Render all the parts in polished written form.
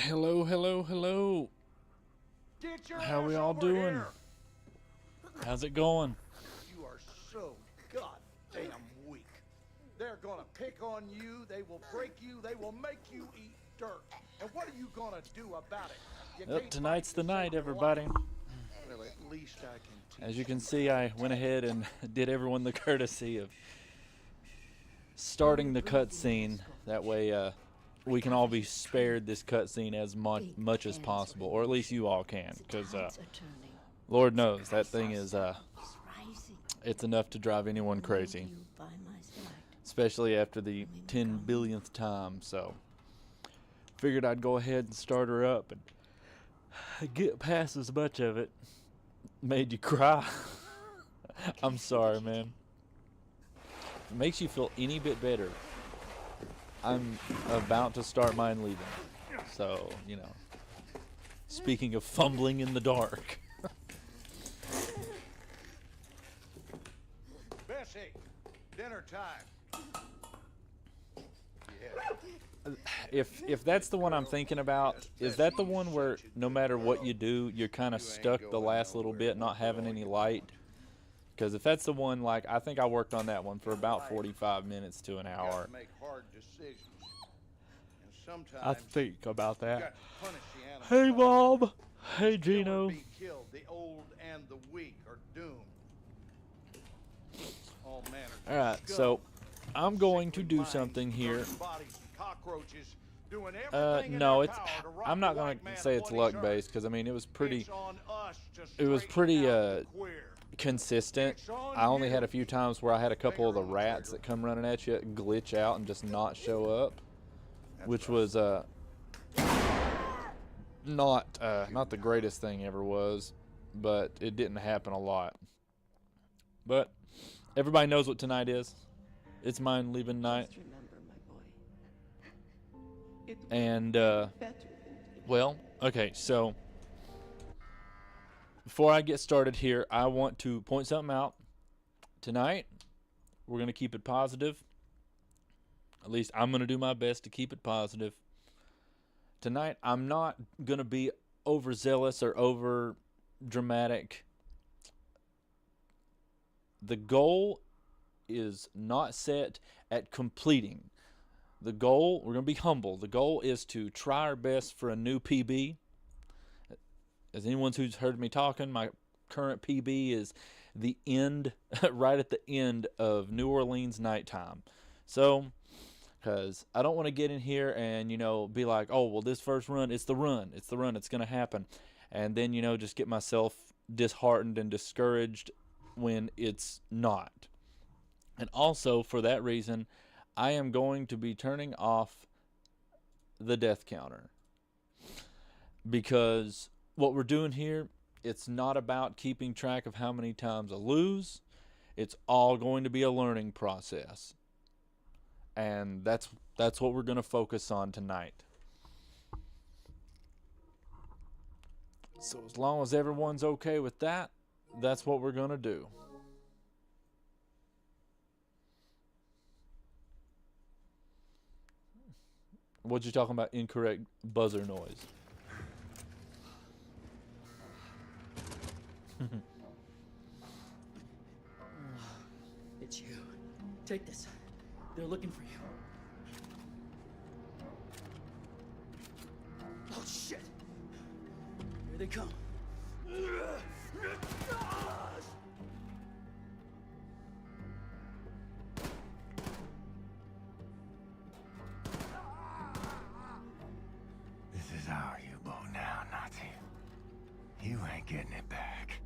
Hello, hello, hello. Get your How we ass all over doing? here! How's it going? You are so goddamn weak. They're gonna pick on you, they will break you, they will make you eat dirt. And what are you gonna do about it? You Well, can't fight tonight's to the save night, your everybody. life. Well, at least I can As teach you can you see, how. I went ahead and did everyone the courtesy of starting the cutscene. That way, we can all be spared this cutscene as much as possible, or at least you all can, because Lord knows that thing is it's enough to drive anyone crazy, especially after the 10 billionth time. So figured I'd go ahead and start her up and get past as much of it. Made you cry. I'm sorry, man. If it makes you feel any bit better, I'm about to start mine leaving. So, speaking of fumbling in the dark. Bessie, dinner time. Yeah. If that's the one I'm thinking about, is that the one where no matter what you do, you're kind of stuck the last little bit, not having any light? Because if that's the one, like, I think I worked on that one for about 45 minutes to an hour. Make hard decisions. And sometimes I think about you that. got to punish the animals. Hey, Bob. Hey, Kill or Gino. be killed. The old and the weak are doomed. All manner of Alright, scum, so I'm going to sickly do minds, something here. dirty bodies and cockroaches doing everything in No, their it's. power to rob I'm the not white gonna man say of it's what he's luck based, earned. because I mean it was pretty. It's on us to It was straighten pretty out the queer. consistent. It's on I only you. had a few times where I had a couple of the Finger on the rats trigger. that come running at you glitch out and just not show up, That's which right. was not the greatest thing ever was, but it didn't happen a lot. But everybody knows what tonight is. It's mine leaving night. Just remember, my boy. It will And be better than well, okay, so before I get started here, I want to point something out. Tonight, we're going to keep it positive. At least I'm going to do my best to keep it positive. Tonight, I'm not going to be overzealous or over dramatic. The goal is not set at completing. The goal, we're going to be humble. The goal is to try our best for a new PB. As anyone who's heard me talking, my current PB is the end, right at the end of New Orleans nighttime. So, because I don't want to get in here and, be like, oh, well, this first run, it's the run, it's going to happen. And then, just get myself disheartened and discouraged when it's not. And also, for that reason, I am going to be turning off the death counter. Because what we're doing here, it's not about keeping track of how many times I lose. It's all going to be a learning process. And that's what we're going to focus on tonight. So as long as everyone's okay with that, that's what we're going to do. What you talking about? Incorrect buzzer noise. It's you. Take this. They're looking for you. Oh, shit! Here they come. This is our U-boat now, Nazi. You ain't getting it back.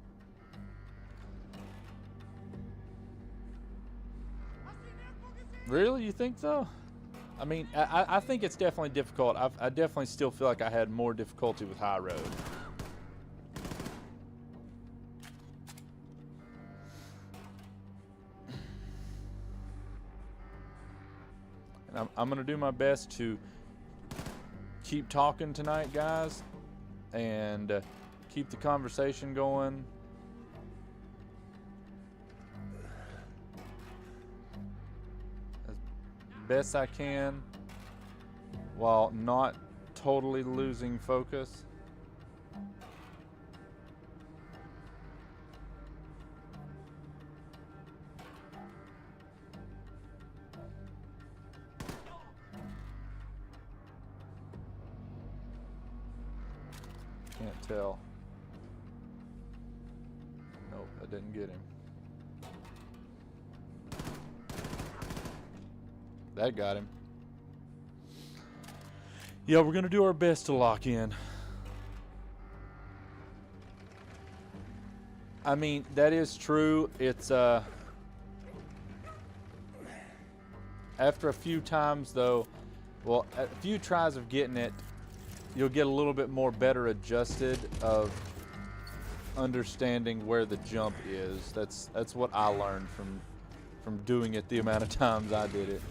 Really? You think so? I mean, I think it's definitely difficult. I definitely still feel like I had more difficulty with High Road. And I'm going to do my best to keep talking tonight, guys, and keep the conversation going. As best I can while not totally losing focus. Can't tell. Nope, I didn't get him. That got him. Yeah, we're gonna do our best to lock in. I mean, that is true. It's after a few times though, well, a few tries of getting it, you'll get a little bit more better adjusted of understanding where the jump is. That's what I learned from doing it the amount of times I did it.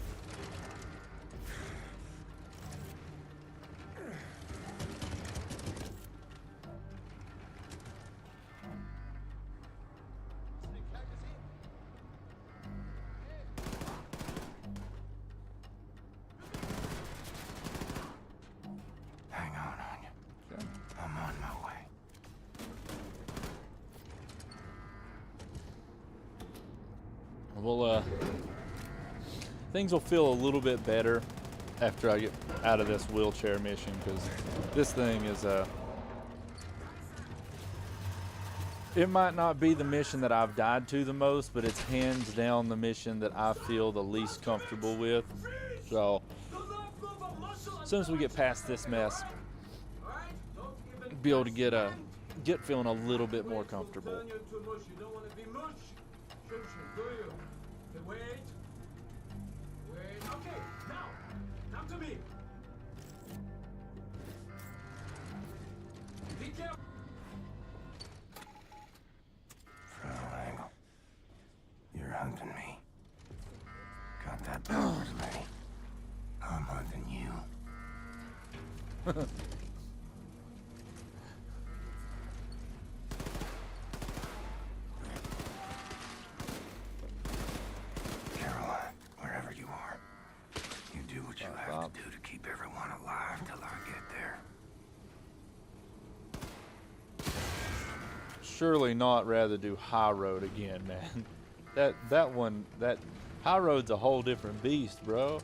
Hang on, Anya. I'm on my way. Well, things will feel a little bit better after I get out of this wheelchair mission, because this thing is it might not be the mission that I've died to the most, but it's hands down the mission that I feel the least comfortable with. So as soon as we get past this mess, be able to get feeling a little bit more comfortable. Wait. Okay, now, come to me. Be careful. From no angle. You're hunting me. Got that backwards, Lenny. I'm hunting you. Caroline, wherever you are, you do what you have to do to keep everyone alive till I get there. Surely not rather do High Road again, man. That High Road's a whole different beast, bro.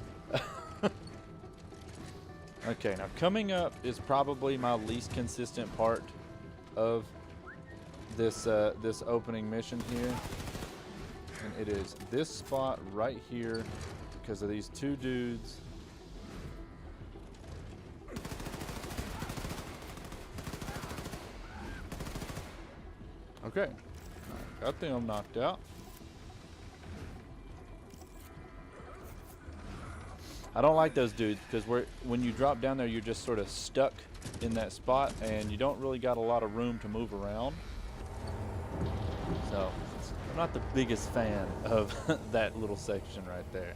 Okay, now coming up is probably my least consistent part of this this opening mission here, and it is this spot right here because of these two dudes. Okay, got them knocked out. I don't like those dudes because when you drop down there, you're just sort of stuck in that spot, and you don't really got a lot of room to move around. So I'm not the biggest fan of that little section right there.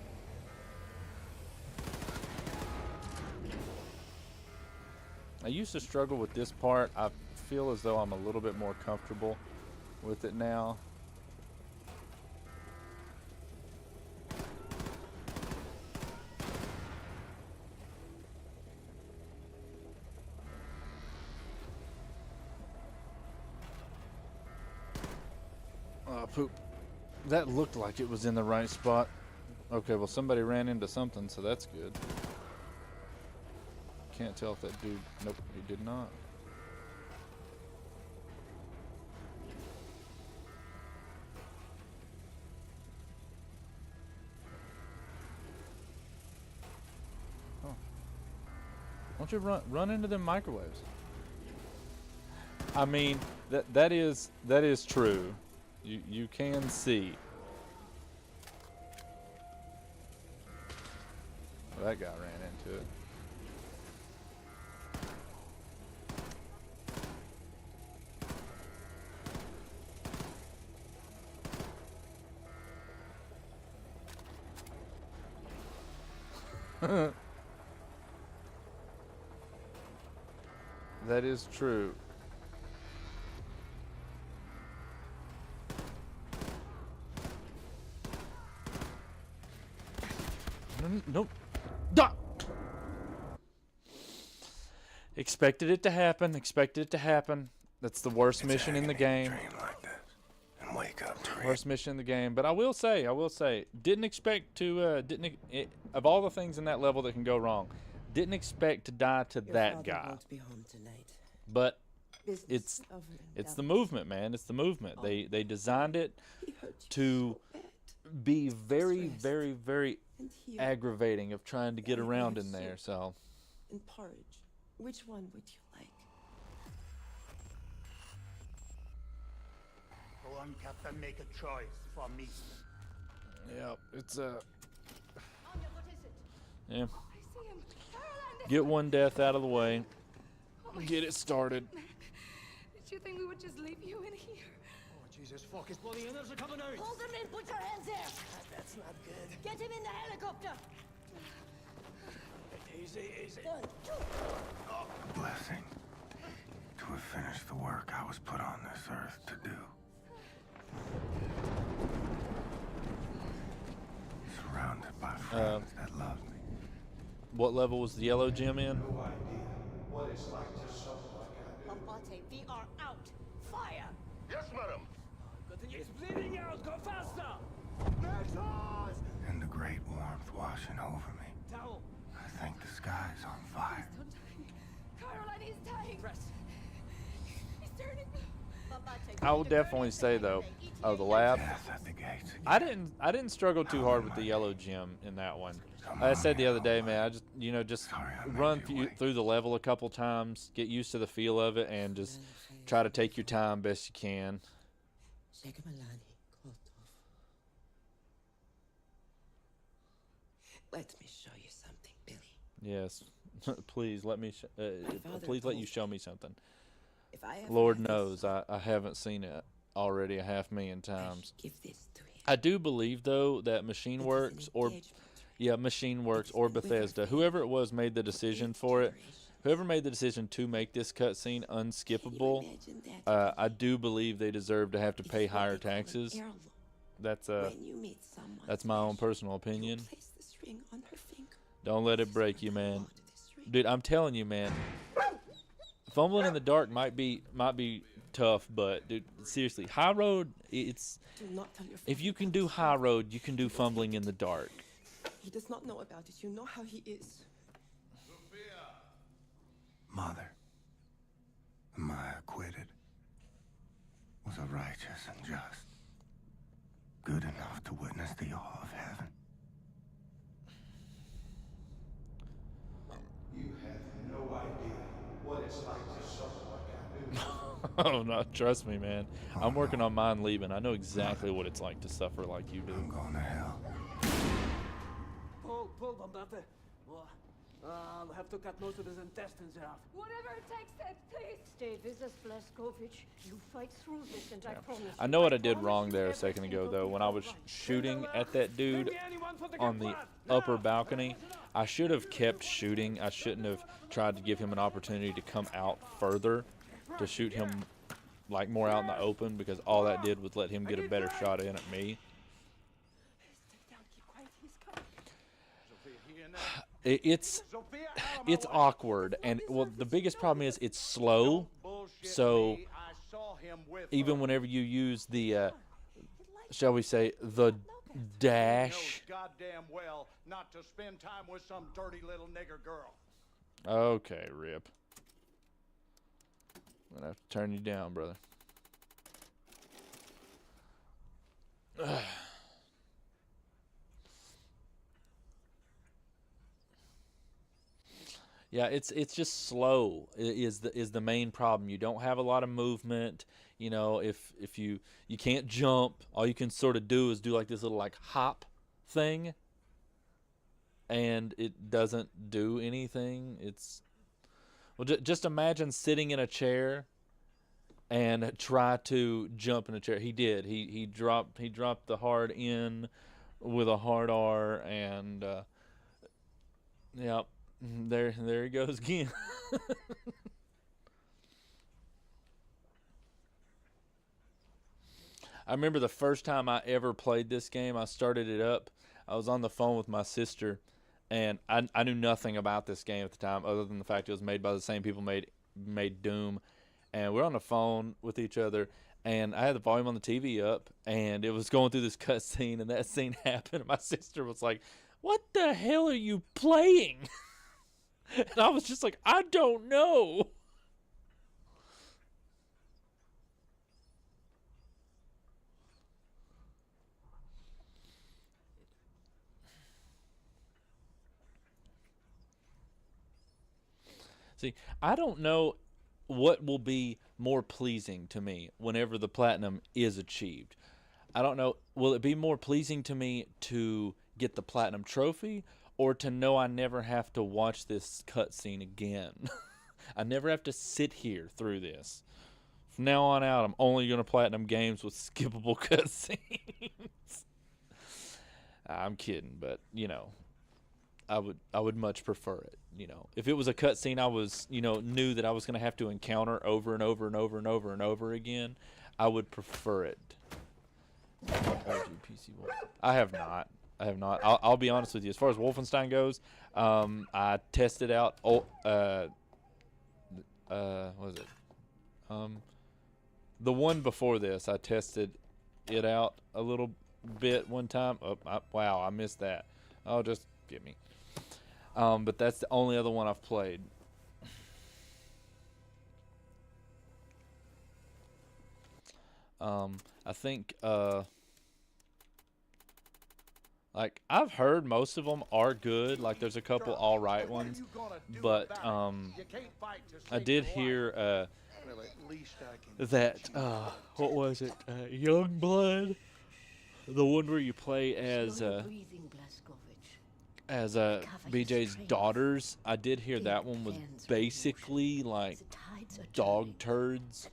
I used to struggle with this part. I feel as though I'm a little bit more comfortable with it now. Poop. That looked like it was in the right spot. Okay, well somebody ran into something, so that's good. Can't tell if that dude... Nope, he did not. Oh. Why don't you run into them microwaves? I mean, that is true. You can see. Well, that guy ran into it. That is true. Nope. Duh! Expected it to happen. Expected it to happen. That's the worst It's mission in the agony to game. dream like this and wake up to it. Worst mission in the game. But I will say, didn't expect to. Of all the things in that level that can go wrong, didn't expect to die to Your that father guy. won't be home tonight. But Business it's over and it's the done. movement, man. It's the movement. They designed it He hurt you to so bad. be very, Stressed. very, very And here, aggravating of trying to get Yeah, around yes, in there. you- So and porridge. Which one would you like? Go on, Captain, make a choice for me. yeah, it's Anya, what is it? yeah. I see him. Caroline, Get one death out of the way. Oh my Get it started. Did you think we would just leave you in here? Oh, Jesus, fuck, his bloody innards are coming out. Hold him in, put your hands there. That's not good. Get him in the helicopter. Easy, easy. Blessing to have finished the work I was put on this earth to do. Surrounded by friends that love me. What level was the yellow gem in? Abate, we are out. Fire. Yes, madam. He's bleeding out, go faster. And the great warmth washing over me. Towel. I think the sky's on fire. Don't die. Caroline is dying. Press. He's turning blue. Abate, I will the gurney definitely is say the though, highway. the lab. Death at the gates again. I didn't struggle too hard with the yellow gem in that one. Like I said the other day, man, I just Sorry I made run you wait. through the level a couple times, get used to the feel of it, and just try to take your time best you can. Shekamalani Koltov. Let me show you something, Billy. Yes, please let me. father Please let you told show me something. If I ever Lord had knows, this, I haven't seen it already 500,000 I times. should give this to him. I do believe though that Machine It is an Works or engagement Machine Works is or the withered Bethesda, faith whoever it was made the decision fifth for it. generation. Whoever made the decision to make this cutscene Can you unskippable, imagine that, I do believe they deserve to have to It's pay what higher they call an taxes. heirloom. That's When you meet someone that's my own special, personal you opinion. place this ring on her finger. Don't let This it is break what you, I man. want, this ring. Dude, I'm telling you, man. Fumbling in the dark might be tough, but dude, seriously, high road. It's Do not tell your if father you can about do this high ring. road, you can do fumbling in the dark. He does not know about it. You know how he is. Mother, am I acquitted? Was I righteous and just? Good enough to witness the awe of heaven? You have no idea what it's like to suffer like I do. Oh no, trust me, man. I'm working on mine leaving. I know exactly what it's like to suffer like you do. I'm going to hell. Pull, Bombate. I'll have to cut most of his intestines out. Whatever it takes, Ted, please. Stay with us, Blazkowicz. You fight through this, and I promise. I you, know what I did promise wrong you there a second everything ago, will though. be When I was alright. shooting at that dude on the upper balcony, I should have kept shooting. I shouldn't have tried to give him an opportunity to come out further to shoot him like more out in the open, because all that did was let him get a better shot in at me. Stay down, keep quiet, he's coming. Sophia, here now. It's Sophia, out of my it's way. awkward, and well, the biggest problem is it's slow. Bullshit So me. I saw him with even her. whenever you use the, shall we say, the He dash. knows goddamn well not to spend time with some dirty little nigger girl. Okay, Rip. I'm gonna have to turn you down, brother. Yeah, it's just slow is the main problem. You don't have a lot of movement. You know, if you can't jump, all you can sort of do is do like this little like hop thing, and it doesn't do anything. It's well, just imagine sitting in a chair and try to jump in a chair. He did. He dropped the hard N with a hard R, and yep, there he goes again. I remember the first time I ever played this game. I started it up. I was on the phone with my sister, and I knew nothing about this game at the time other than the fact it was made by the same people made Doom, and we're on the phone with each other, and I had the volume on the TV up, and it was going through this cutscene, and that scene happened, and my sister was like, "What the hell are you playing?" And I was just like, "I don't know." See, I don't know what will be more pleasing to me whenever the platinum is achieved. I don't know, will it be more pleasing to me to get the platinum trophy or to know I never have to watch this cutscene again? I never have to sit here through this. From now on out, I'm only going to platinum games with skippable cutscenes. I'm kidding, but you know, I would much prefer it. You know, if it was a cutscene I was, knew that I was going to have to encounter over and over and over and over and over again, I would prefer it. I have not. I'll be honest with you. As far as Wolfenstein goes, I tested out. What was it? The one before this, I tested it out a little bit one time. Wow, I missed that. Oh, just get me. But that's the only other one I've played. I think, like, I've heard most of them are good. Like, there's a couple all right ones. But, I did hear, that, what was it? Youngblood? The one where you play as, BJ's daughters. I did hear that one was basically like dog turds.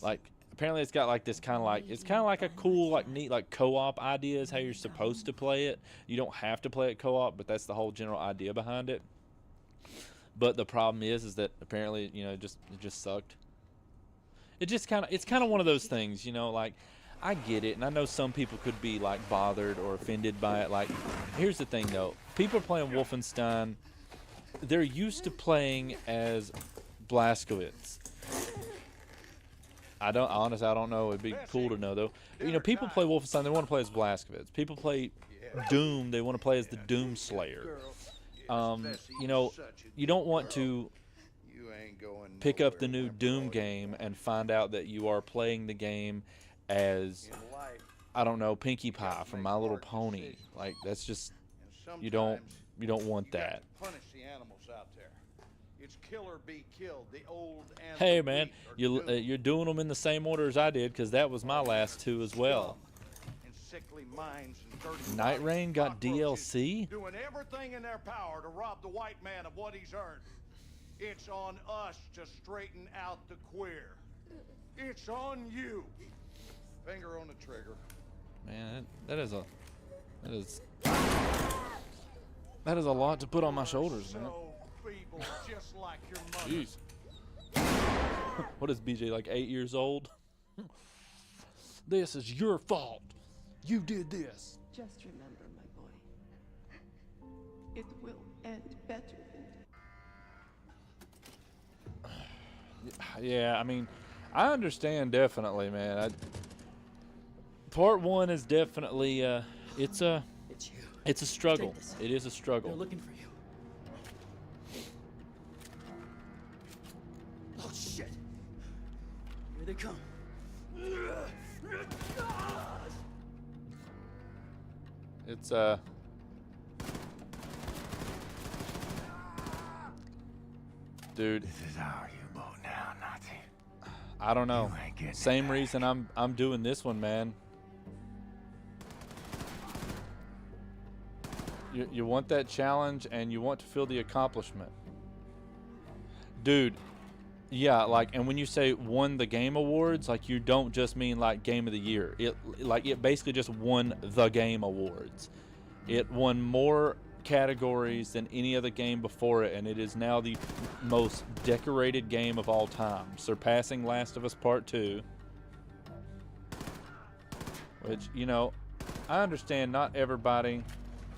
Like, apparently it's got like this kind of like, it's kind of like a cool, like neat, like co-op idea is how you're supposed to play it. You don't have to play it co-op, but that's the whole general idea behind it. But the problem is that apparently, it just sucked. It's kind of one of those things, like, I get it, and I know some people could be like bothered or offended by it. Like, here's the thing though, people are playing Wolfenstein, they're used to playing as Blazkowicz. I don't know, it'd be cool to know though. People play Wolfenstein, they want to play as Blazkowicz. People play Doom, they want to play as the Doom Slayer. You don't want to pick up the new Doom game and find out that you are playing the game as, I don't know, Pinkie Pie from My Little Pony. Like, that's just, you don't want that. Hey man, you're doing them in the same order as I did, because that was my last two as well. Night Rain got DLC? Doing everything in their power to rob the white man of what he's earned. It's on us to straighten out the queer. It's on you. Finger on the trigger. Man, that is a lot to put on my shoulders, man. So feeble, just like your mother. Jeez. What is BJ, like 8 years old? This is your fault. You did this. Just remember, my boy. It will end better than Yeah, I mean, I understand definitely, man. Part one is definitely it's a struggle. It is a struggle. They're looking for you. Oh shit! Here they come. It's dude. This is our U-boat now, Nazi. I don't know. You ain't getting Same it back. reason I'm doing this one, man. You want that challenge and you want to feel the accomplishment. Dude, yeah, like, and when you say won the game awards, like, you don't just mean like game of the year. It basically just won the game awards. It won more categories than any other game before it, and it is now the most decorated game of all time, surpassing Last of Us Part 2. Which, I understand not everybody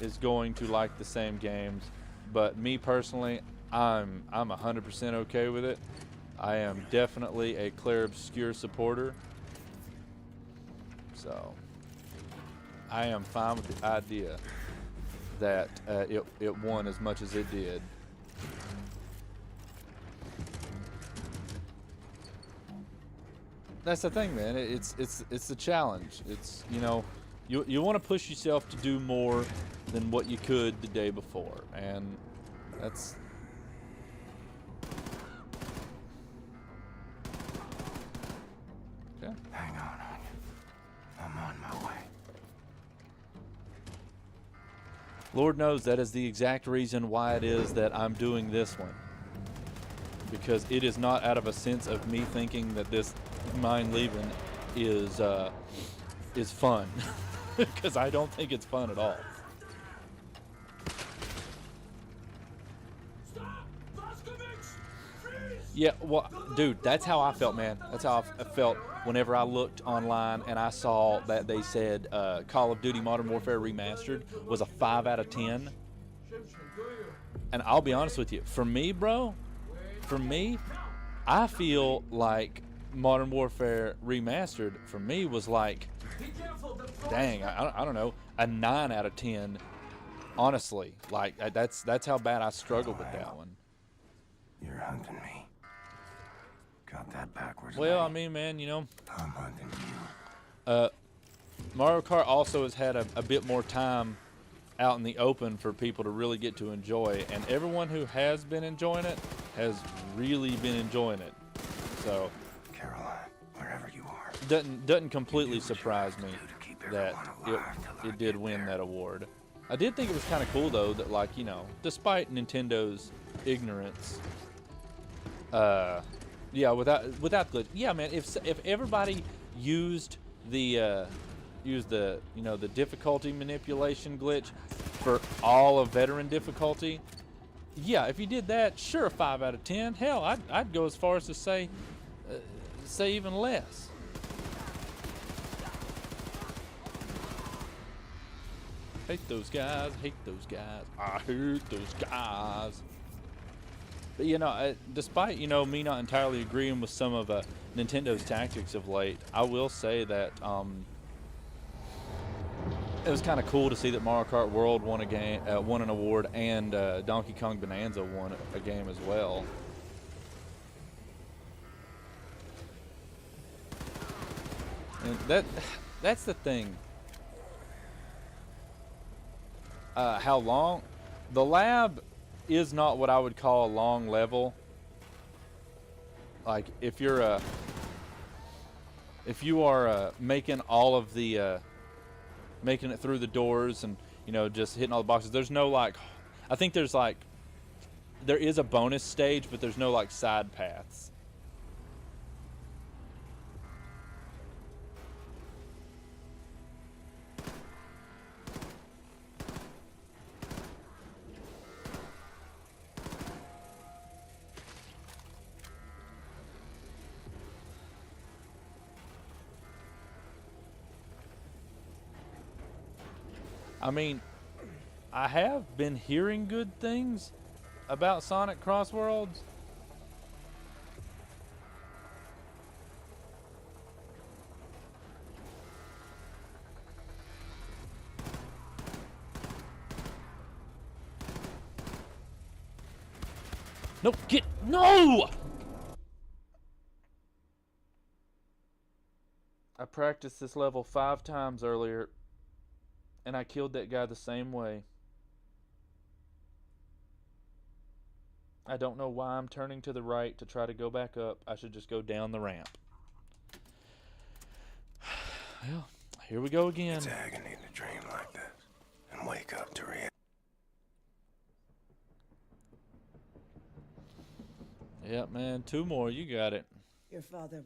is going to like the same games, but me personally, I'm 100% okay with it. I am definitely a Claire Obscure supporter, so I am fine with the idea that it won as much as it did. That's the thing, man. It's the challenge. It's, you know, you want to push yourself to do more than what you could the day before, and that's. Okay. Hang on, Anya. I'm on my way. Lord knows that is the exact reason why it is that I'm doing this one, because it is not out of a sense of me thinking that this Mein Leben is fun, because I don't think it's fun at all. Yeah, well, dude, that's how I felt, man. That's how I felt whenever I looked online and I saw that they said Call of Duty Modern Warfare Remastered was a 5 out of 10. And I'll be honest with you, for me, bro, I feel like Modern Warfare Remastered for me was like, dang, I don't know, a 9 out of 10. Honestly, like that's how bad I struggled with that one. You're hunting me. Got that backwards. Well, I lady. mean, man, you know, I'm hunting you. Mario Kart also has had a bit more time out in the open for people to really get to enjoy, and everyone who has been enjoying it has really been enjoying it. So Caroline, wherever you are. doesn't completely surprise me Do to keep that everyone alive till I it did get win there. that award. I did think it was kind of cool though that, like, you know, despite Nintendo's ignorance, yeah, without glitch, yeah, man, if everybody used the you know, the difficulty manipulation glitch for all of veteran difficulty, yeah, if you did that, sure, 5 out of 10. Hell, I'd go as far as to say even less. Hate those guys. Hate those guys. I hate those guys. But, you know, despite, you know, me not entirely agreeing with some of Nintendo's tactics of late, I will say that it was kind of cool to see that Mario Kart World won an award, and Donkey Kong Bonanza won a game as well. And that's the thing. How long? The lab is not what I would call a long level. Like, if you are making all of the making it through the doors and, you know, just hitting all the boxes, there's no, like, I think there's, like, there is a bonus stage, but there's no, like, side paths. I mean, I have been hearing good things about Sonic Crossworlds. No, no! I practiced this level 5 times earlier, and I killed that guy the same way. I don't know why I'm turning to the right to try to go back up. I should just go down the ramp. Well, here we go again. It's agony to dream like this and wake up to reality. Yep, man. 2 more. You got it. Your father.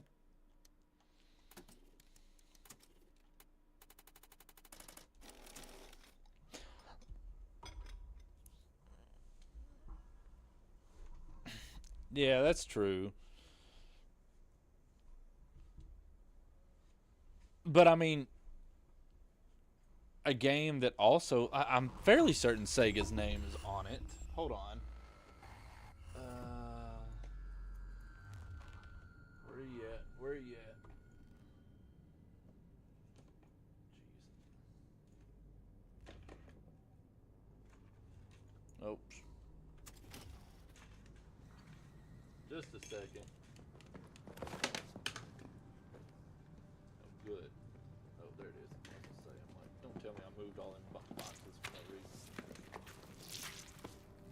Yeah, that's true. But I mean, a game that also I'm fairly certain Sega's name is on it. Hold on. Where you at? Where you at? Jeez. Oops. Just a second. Oh, good. Oh, there it is. I was gonna say, I'm like, don't tell me I moved all in boxes for no reason.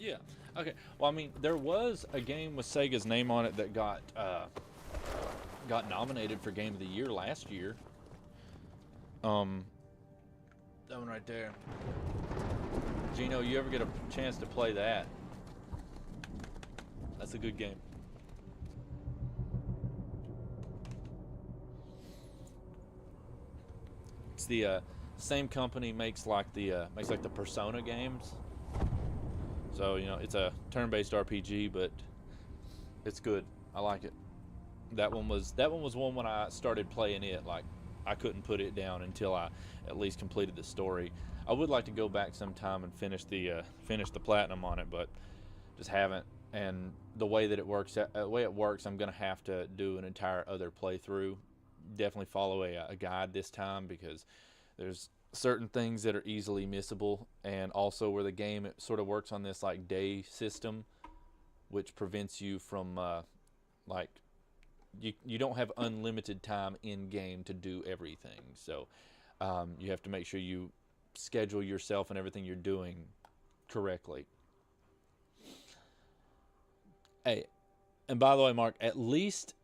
Yeah. Okay. Well, I mean, there was a game with Sega's name on it that got nominated for Game of the Year last year. That one right there. Gino, you ever get a chance to play that? That's a good game. It's the same company makes like the Persona games. So it's a turn-based RPG, but it's good. I like it. That one was one when I started playing it. Like I couldn't put it down until I at least completed the story. I would like to go back sometime and finish the platinum on it, but just haven't. And the way it works, I'm gonna have to do an entire other playthrough. Definitely follow a guide this time, because there's certain things that are easily missable, and also where the game it sort of works on this like day system, which prevents you from like you don't have unlimited time in game to do everything. So you have to make sure you schedule yourself and everything you're doing correctly. Hey, and by the way, Mark, at least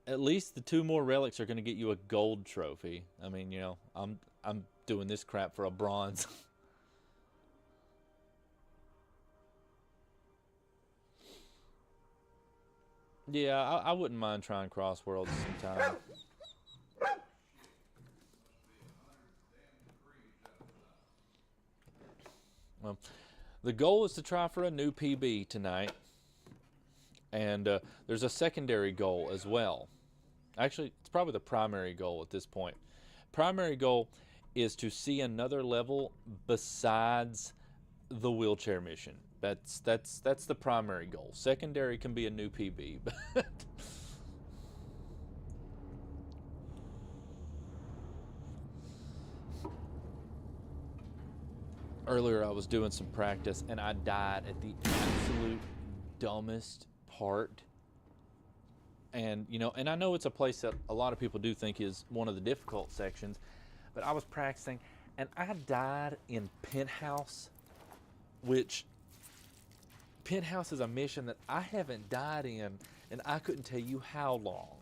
the 2 more relics are going to get you a gold trophy. I mean, I'm doing this crap for a bronze. Yeah, I wouldn't mind trying Crossworlds sometime. Well, the goal is to try for a new PB tonight. And there's a secondary goal as well. Actually, it's probably the primary goal at this point. Primary goal is to see another level besides the wheelchair mission. That's the primary goal. Secondary can be a new PB, but earlier I was doing some practice and I died at the absolute dumbest part. And and I know it's a place that a lot of people do think is one of the difficult sections, but I was practicing and I died in Penthouse, which Penthouse is a mission that I haven't died in, and I couldn't tell you how long.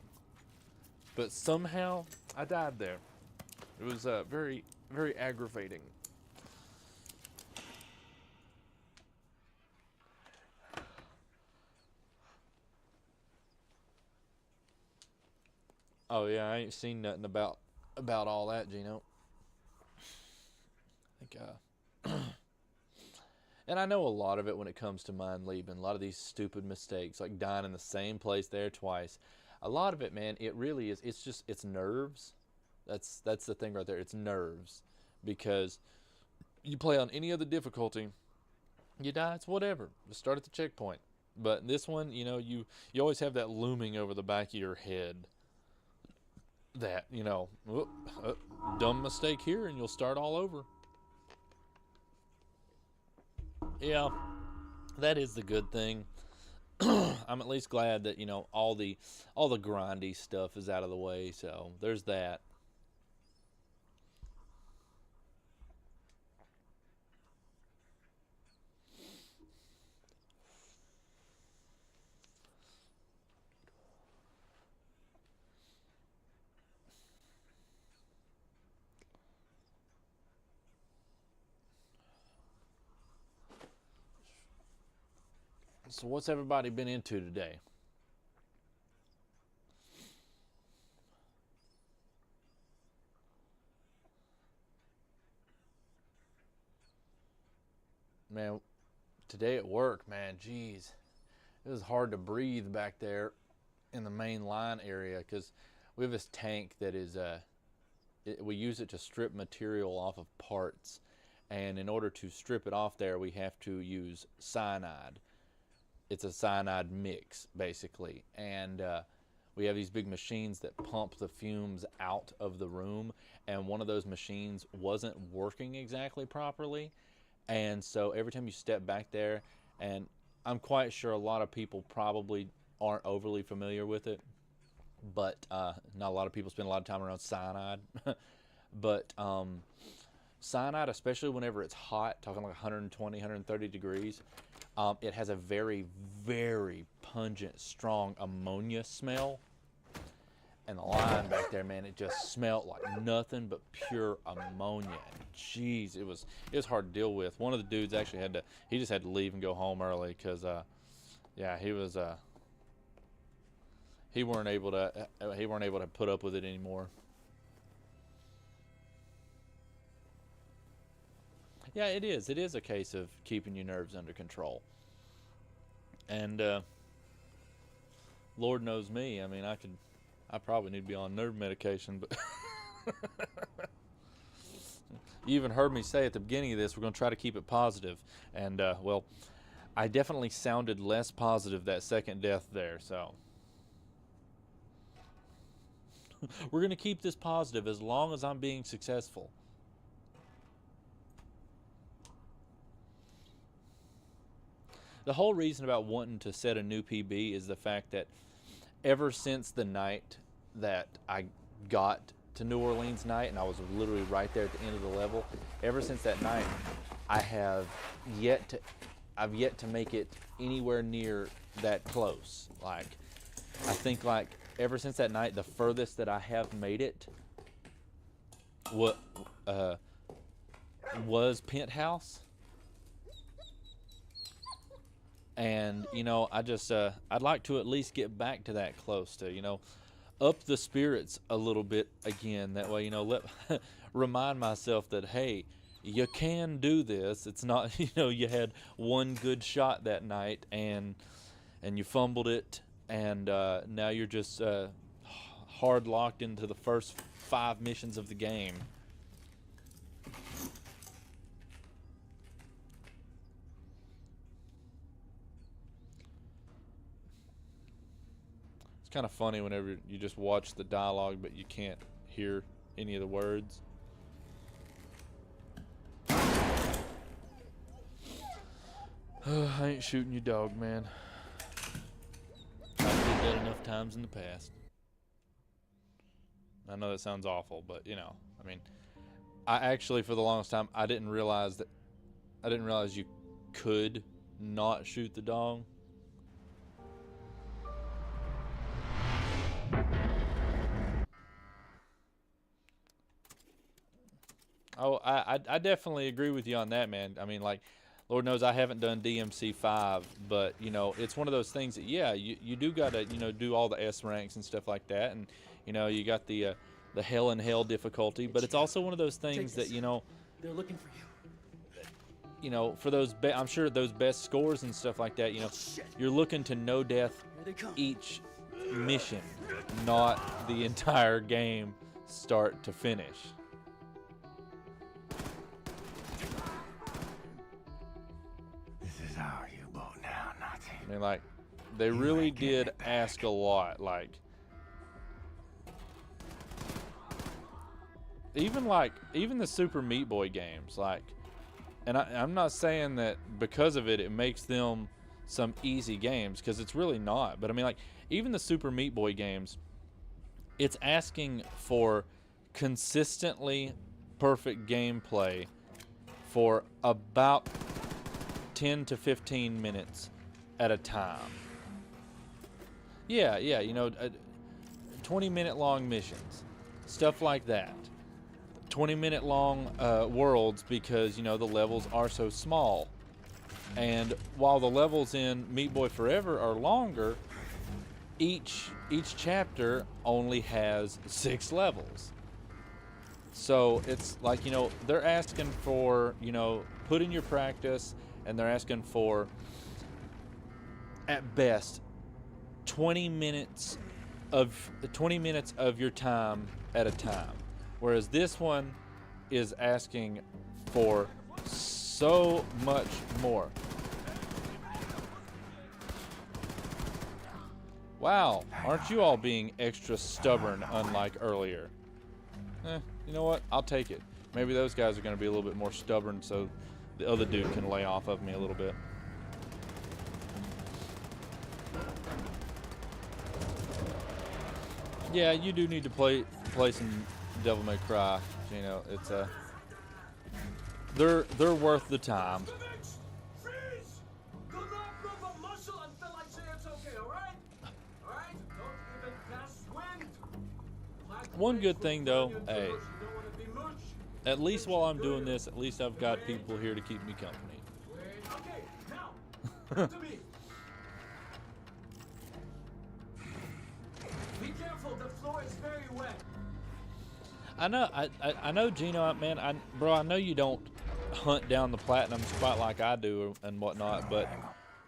But somehow I died there. It was very, very aggravating. Oh yeah, I ain't seen nothing about all that, Gino. I think and I know a lot of it when it comes to mind Leben. A lot of these stupid mistakes, like dying in the same place there twice. A lot of it, man, it really is. It's nerves. That's the thing right there. It's nerves, because you play on any other difficulty, you die. It's whatever. Just start at the checkpoint. But this one, you always have that looming over the back of your head. That dumb mistake here, and you'll start all over. Yeah, that is the good thing. I'm at least glad that all the grindy stuff is out of the way. So there's that. So what's everybody been into today? Man, today at work, man, geez, it was hard to breathe back there in the main line area, because we have this tank that is we use it to strip material off of parts, and in order to strip it off there, we have to use cyanide. It's a cyanide mix, basically, and we have these big machines that pump the fumes out of the room, and one of those machines wasn't working exactly properly, and so every time you step back there, and I'm quite sure a lot of people probably aren't overly familiar with it, but not a lot of people spend a lot of time around cyanide. But cyanide, especially whenever it's hot, talking like 120, 130 degrees, it has a very, very pungent, strong ammonia smell. And the line back there, man, it just smelled like nothing but pure ammonia. Jeez, it was hard to deal with. One of the dudes actually he just had to leave and go home early because, yeah, he weren't able to put up with it anymore. Yeah, it is. It is a case of keeping your nerves under control. And Lord knows me. I mean, I probably need to be on nerve medication, but you even heard me say at the beginning of this, we're going to try to keep it positive. And well, I definitely sounded less positive that second death there, so we're going to keep this positive as long as I'm being successful. The whole reason about wanting to set a new PB is the fact that ever since the night that I got to New Orleans night, and I was literally right there at the end of the level, ever since that night, I've yet to make it anywhere near that close. Like, I think like ever since that night, the furthest that I have made it was Penthouse. And, you know, I'd like to at least get back to that close to, you know, up the spirits a little bit again. That way, you know, remind myself that, hey, you can do this. It's not, you know, you had one good shot that night and you fumbled it, and now you're just hard locked into the first 5 missions of the game. Kind of funny whenever you just watch the dialogue but you can't hear any of the words. I ain't shooting you, dog, man. I did that enough times in the past. I know that sounds awful, but you know, I mean, I actually, for the longest time, I didn't realize you could not shoot the dog. Oh, I definitely agree with you on that, man. I mean, like, Lord knows I haven't done DMC 5, but, you know, it's one of those things that, yeah, you do got to, you know, do all the S ranks and stuff like that. And, you know, you got the hell in hell difficulty, but it's also one of those things that, you know, they're looking for you. You know, for those, I'm sure those best scores and stuff like that, you know, you're looking to no death each mission, not the entire game start to finish. I mean, like, they really did ask a lot. Like, even the Super Meat Boy games, like, and I'm not saying that because of it, it makes them some easy games, because it's really not. But I mean, like, even the Super Meat Boy games, it's asking for consistently perfect gameplay for about 10 to 15 minutes at a time. Yeah, you know, 20-minute long missions, stuff like that. 20-minute long worlds, because, you know, the levels are so small. And while the levels in Meat Boy Forever are longer, each chapter only has 6 levels. So it's like, you know, they're asking for, you know, put in your practice, and they're asking for, at best, 20 minutes of your time at a time. Whereas this one is asking for so much more. Wow, aren't you all being extra stubborn unlike earlier? You know what? I'll take it. Maybe those guys are going to be a little bit more stubborn so the other dude can lay off of me a little bit. Yeah, you do need to play some Devil May Cry. You know, it's they're worth the time. Freeze! Do not move a muscle until I say it's okay, alright? Alright? Don't even cast wind. One good thing though, hey, at least while I'm doing this, at least I've got people here to keep me company. Okay, now, to me. Be careful, the floor is very wet. I know, Gino, man, bro, I know you don't hunt down the platinums quite like I do and whatnot, but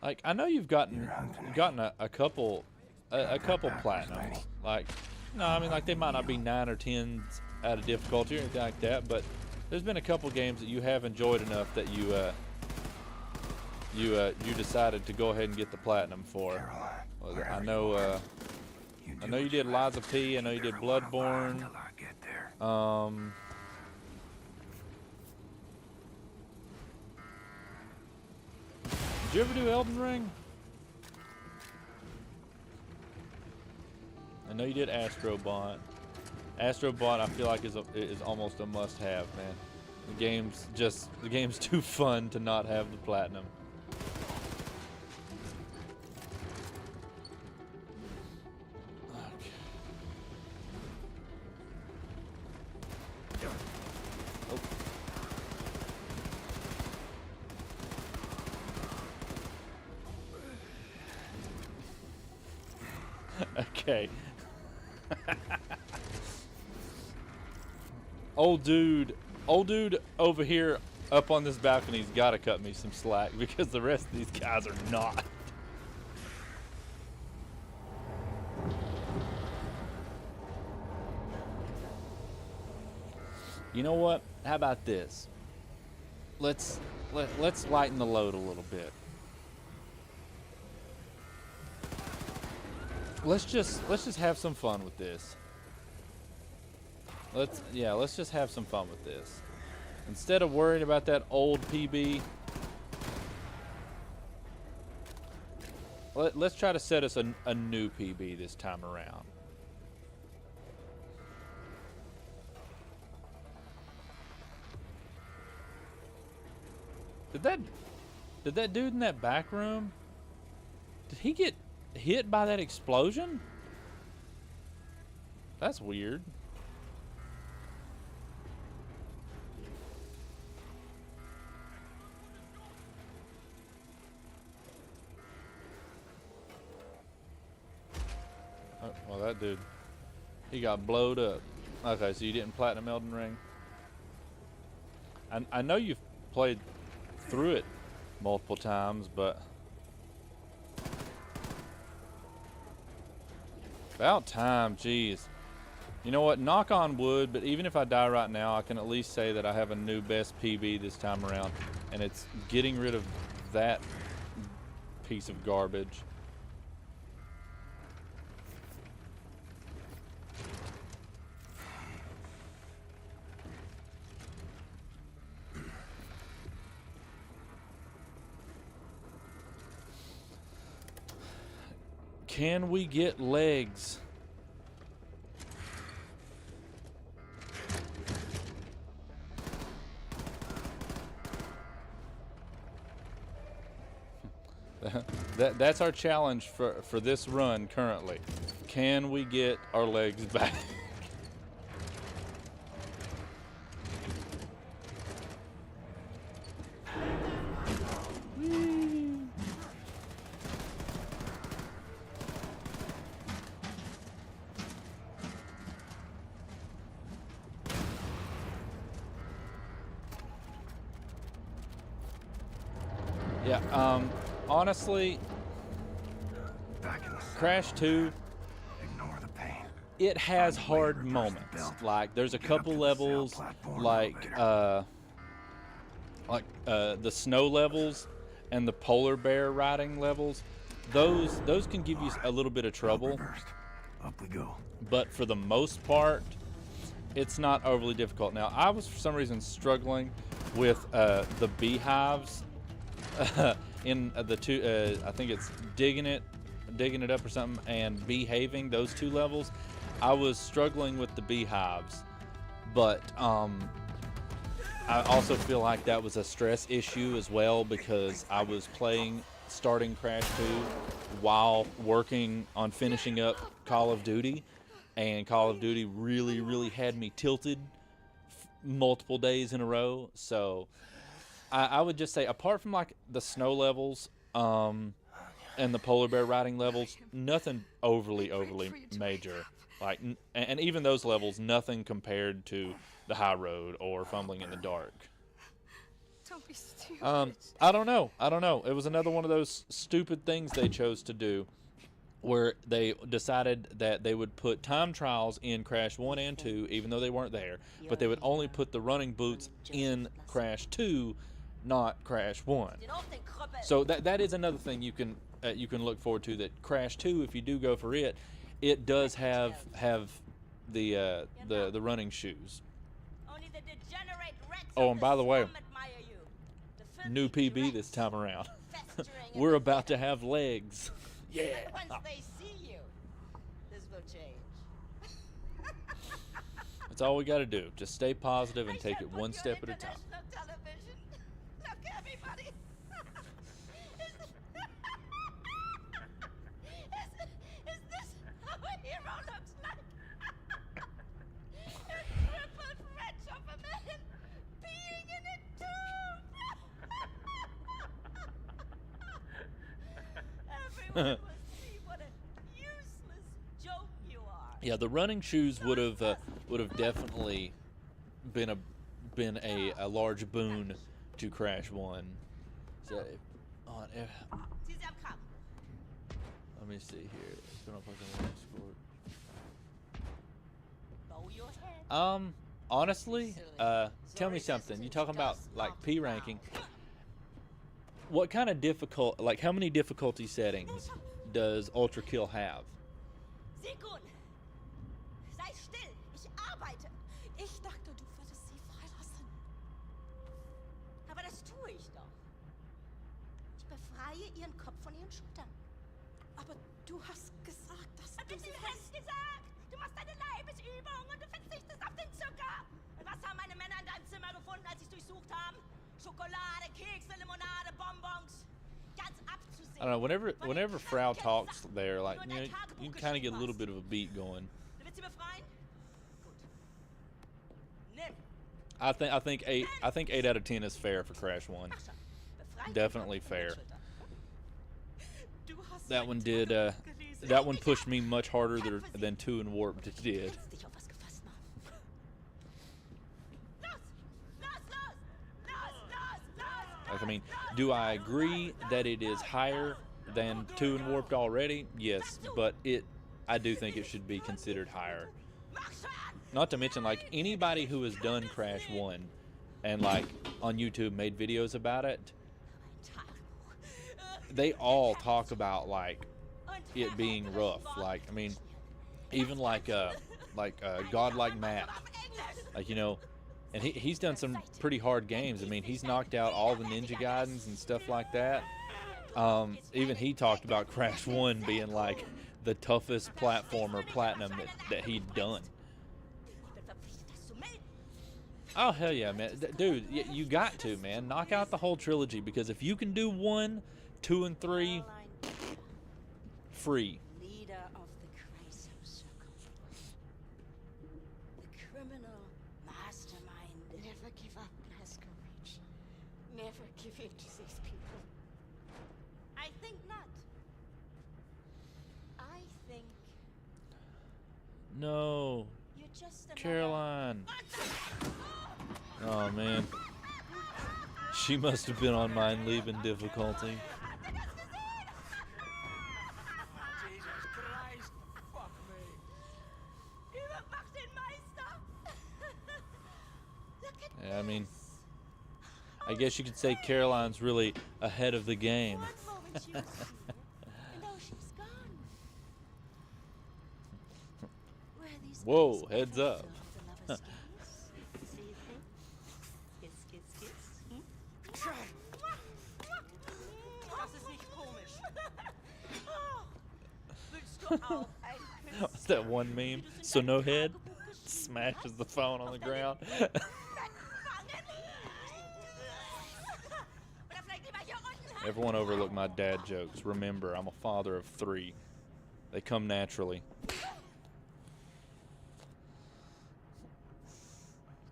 like I know you've gotten a couple platinums. Like, no, I mean, like they might not be 9 or 10s out of difficulty or anything like that, but there's been a couple games that you have enjoyed enough that you decided to go ahead and get the platinum for. I know you did Liza P. I know you did Bloodborne. Did you ever do Elden Ring? I know you did Astrobot. Astrobot, I feel like is almost a must-have, man. The game's too fun to not have the platinum. Okay. Old dude over here up on this balcony's got to cut me some slack because the rest of these guys are not. You know what? How about this? Let's lighten the load a little bit. Let's just have some fun with this. Let's just have some fun with this. Instead of worrying about that old PB, let's try to set us a new PB this time around. Did that dude in that back room, did he get hit by that explosion? That's weird. Oh, well, that dude, he got blowed up. Okay, so you didn't platinum Elden Ring. I know you've played through it multiple times, but about time, jeez. You know what, knock on wood, but even if I die right now, I can at least say that I have a new best PB this time around, and it's getting rid of that piece of garbage. Can we get legs? That's our challenge for this run currently. Can we get our legs back? Yeah, honestly, Back in the sun. Crash 2, Ignore the pain. it has hard moments. Like there's a couple levels, the snow levels and the polar bear riding levels. Those can give you a little bit of trouble. Up we go. But for the most part, it's not overly difficult. Now, I was for some reason struggling with the beehives in the two. I think it's digging it up or something, and behaving. Those two levels, I was struggling with the beehives, but I also feel like that was a stress issue as well because I was starting Crash 2 while working on finishing up Call of Duty, and Call of Duty really had me tilted multiple days in a row. So I would just say, apart from like the snow levels and the polar bear riding levels, nothing overly major. Like, and even those levels, nothing compared to the high road or fumbling in the dark. Don't be stupid. I don't know. It was another one of those stupid things they chose to do, where they decided that they would put time trials in Crash 1 and 2, even though they weren't there, but they would only put the running boots in Crash 2, not Crash 1. So that is another thing you can look forward to, that Crash 2, if you do go for it, it does have the running shoes. Oh, and by the way, new PB this time around. We're about to have legs. Yeah. Once they see you, this will change. That's all we got to do. Just stay positive and take it one step at a time. Television. Look, everybody. Is this how a hero looks like? A crippled wretch of a man being in a tomb. Everyone will see what a useless joke you are. Yeah, the running shoes would have definitely been a large boon to Crash 1. So, Sie am Kampf. let me see here. It's gonna put the running score. Bow your head. Honestly, tell me something. You talking about like P ranking? What kind of how many difficulty settings does Ultra Kill have? Sigrun, sei still. Ich arbeite. Ich dachte, du würdest sie freilassen. Aber das tue ich doch. Ich befreie ihren Kopf von ihren Schultern. Aber du hast gesagt, dass Was du hast sie du gesagt? Du machst deine Leibesübung und du verzichtest auf den Zucker. Und was haben meine Männer in deinem Zimmer gefunden, als sie es durchsucht haben? Schokolade, Kekse, Limonade, Bonbons. Ganz abzusehen. I don't know. Whenever Frau talks there, like you can kind of get a little bit of a beat going. Du willst sie befreien? Gut. Nimm. I think 8 out of 10 is fair for Crash 1. Mach schon. Befreie Definitely den Kopf von den fair. Schultern. Du hast That mein one did. Tagebuch gelesen. That one pushed me much harder than 2 and Warped did. Du kannst dich auf was gefasst machen. Los! Los, los! Los, los, los! Like, I mean, do I agree that it is higher than 2 and Warped already? Yes, but I do think it should be considered higher. Mach schon! Not to mention, like, anybody who has done Crash 1 and, like, on YouTube made videos about it, they all talk about, like, it being rough. Like, I mean, even like Godlike Matt, like, you know, and he's done some pretty hard games. I mean, he's knocked out all the Ninja Gaidens and stuff like that. Even he talked about Crash 1 being like the toughest platformer platinum that he'd done. Oh, hell yeah, man. Dude, you got to, man. Knock out the whole trilogy, because if you can do 1, 2, and 3, free. Leader of the Chrysler Circle. The criminal mastermind. Never give up, Blazkowicz. Never give in to these people. I think not. I think No, you're just another... Caroline. Oh, man. She must have been on mine leaving difficulty. Jesus Christ. Fuck me. mach den Meister. Look at Yeah, I mean, this. I guess you could say Caroline's really ahead of the game. One moment she was here, and now she's gone. Were these Whoa, eyes heads ever up. filled with a lover's gaze? See you think? Kiss, kiss, kiss. Hm? Das ist nicht komisch. Willst du auch ein Küsschen? What's that one meme? So no head smashes the phone on the ground. Oder vielleicht lieber hier unten. Everyone overlook my dad jokes. Remember, I'm a father of 3. They come naturally.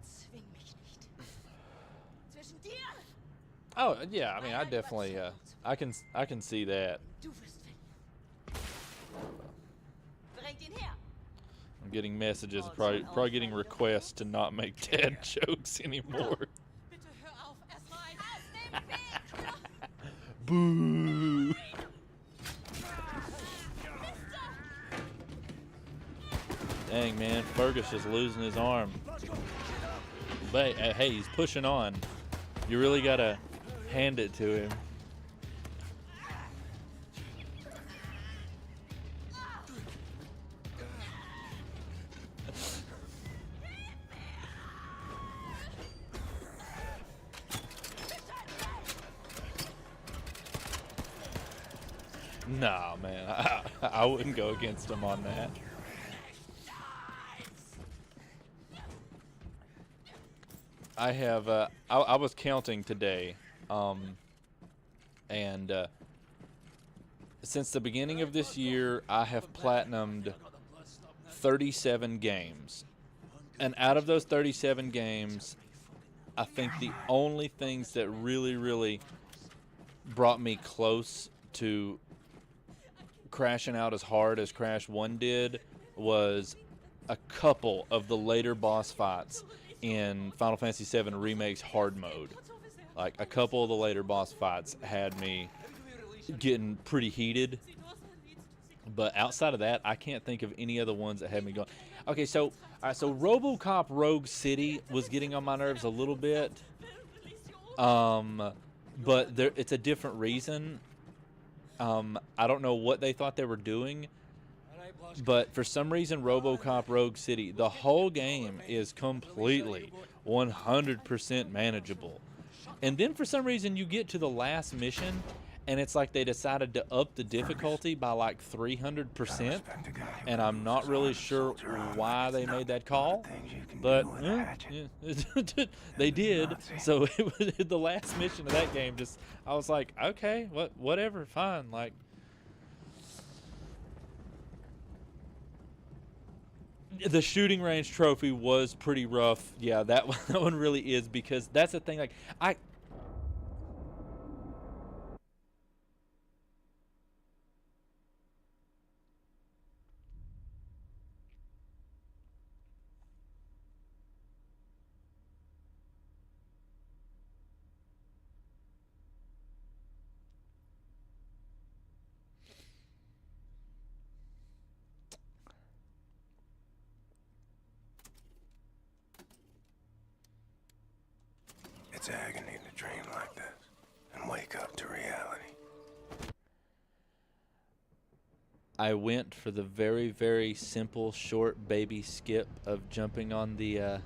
Zwing mich nicht. Zwischen dir. Oh yeah, I mean, I definitely, I can see that. Du wirst verlieren. Bringt ihn her. I'm getting messages, probably getting requests to not make dad jokes anymore. Bitte hör auf, erstmal aus dem Weg. Boo! Dang, man, Fergus is losing his arm. But hey, he's pushing on. You really gotta hand it to him. Nah, man, I wouldn't go against him on that. I have, I was counting today, and since the beginning of this year, I have platinumed 37 games. And out of those 37 games, I think the only things that really brought me close to crashing out as hard as Crash 1 did was a couple of the later boss fights in Final Fantasy VII Remake's hard mode. Like, a couple of the later boss fights had me getting pretty heated. But outside of that, I can't think of any other ones that had me going. Okay, so RoboCop Rogue City was getting on my nerves a little bit. But it's a different reason. I don't know what they thought they were doing, but for some reason RoboCop Rogue City, the whole game is completely 100% manageable. And then for some reason you get to the last mission and it's like they decided to up the difficulty by like 300%, and I'm not really sure why they made that call, but they did. So it was the last mission of that game. Just I was like, okay, whatever, fine. Like, the shooting range trophy was pretty rough. Yeah, that one really is, because that's the thing. Like, It's agony to dream like this and wake up to reality. I went for the very simple short baby skip of jumping on the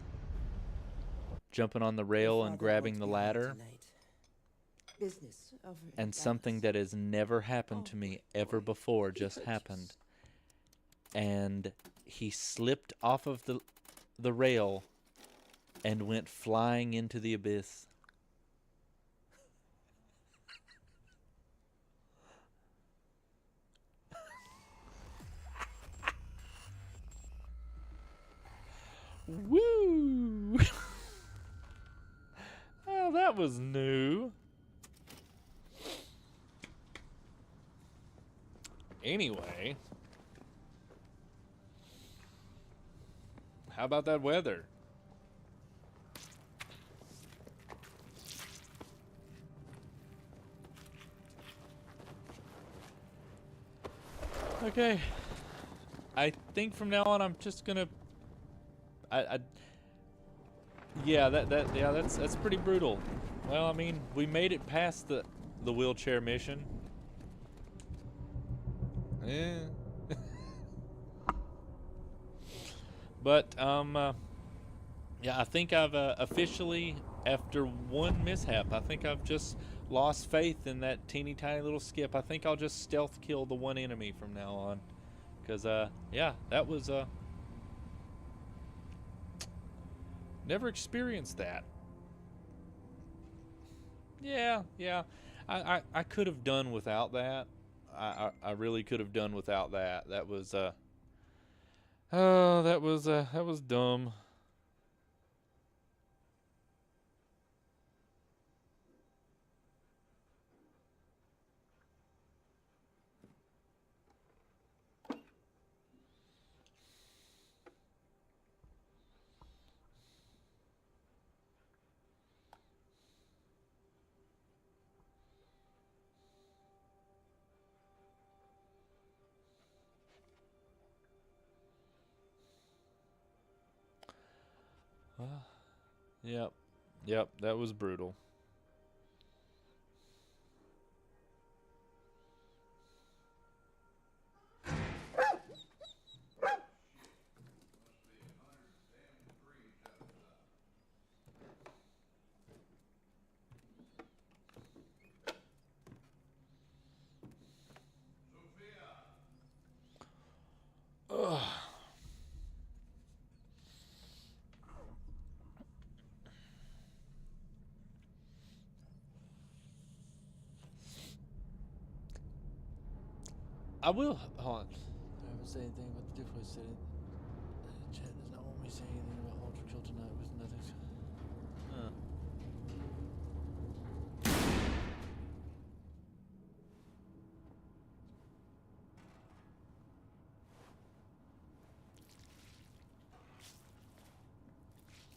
rail and grabbing the ladder, and something that has never happened to me ever before just happened. And he slipped off of the rail and went flying into the abyss. Woo! Oh, that was new. Anyway, how about that weather? Okay, I think from now on I'm just gonna I yeah, that's pretty brutal. Well, I mean, we made it past the wheelchair mission. Yeah. But yeah, I think I've officially, after one mishap, I think I've just lost faith in that teeny tiny little skip. I think I'll just stealth kill the one enemy from now on, because yeah, that was never experienced that. Yeah, I could have done without that. I really could have done without that. That was oh, that was dumb. Yep, yep, that was brutal. Ugh. I will. Hold on. I haven't said anything about the difference. Said it. Chat does not want me to say anything about Ultra Kill tonight. With nothing. Huh.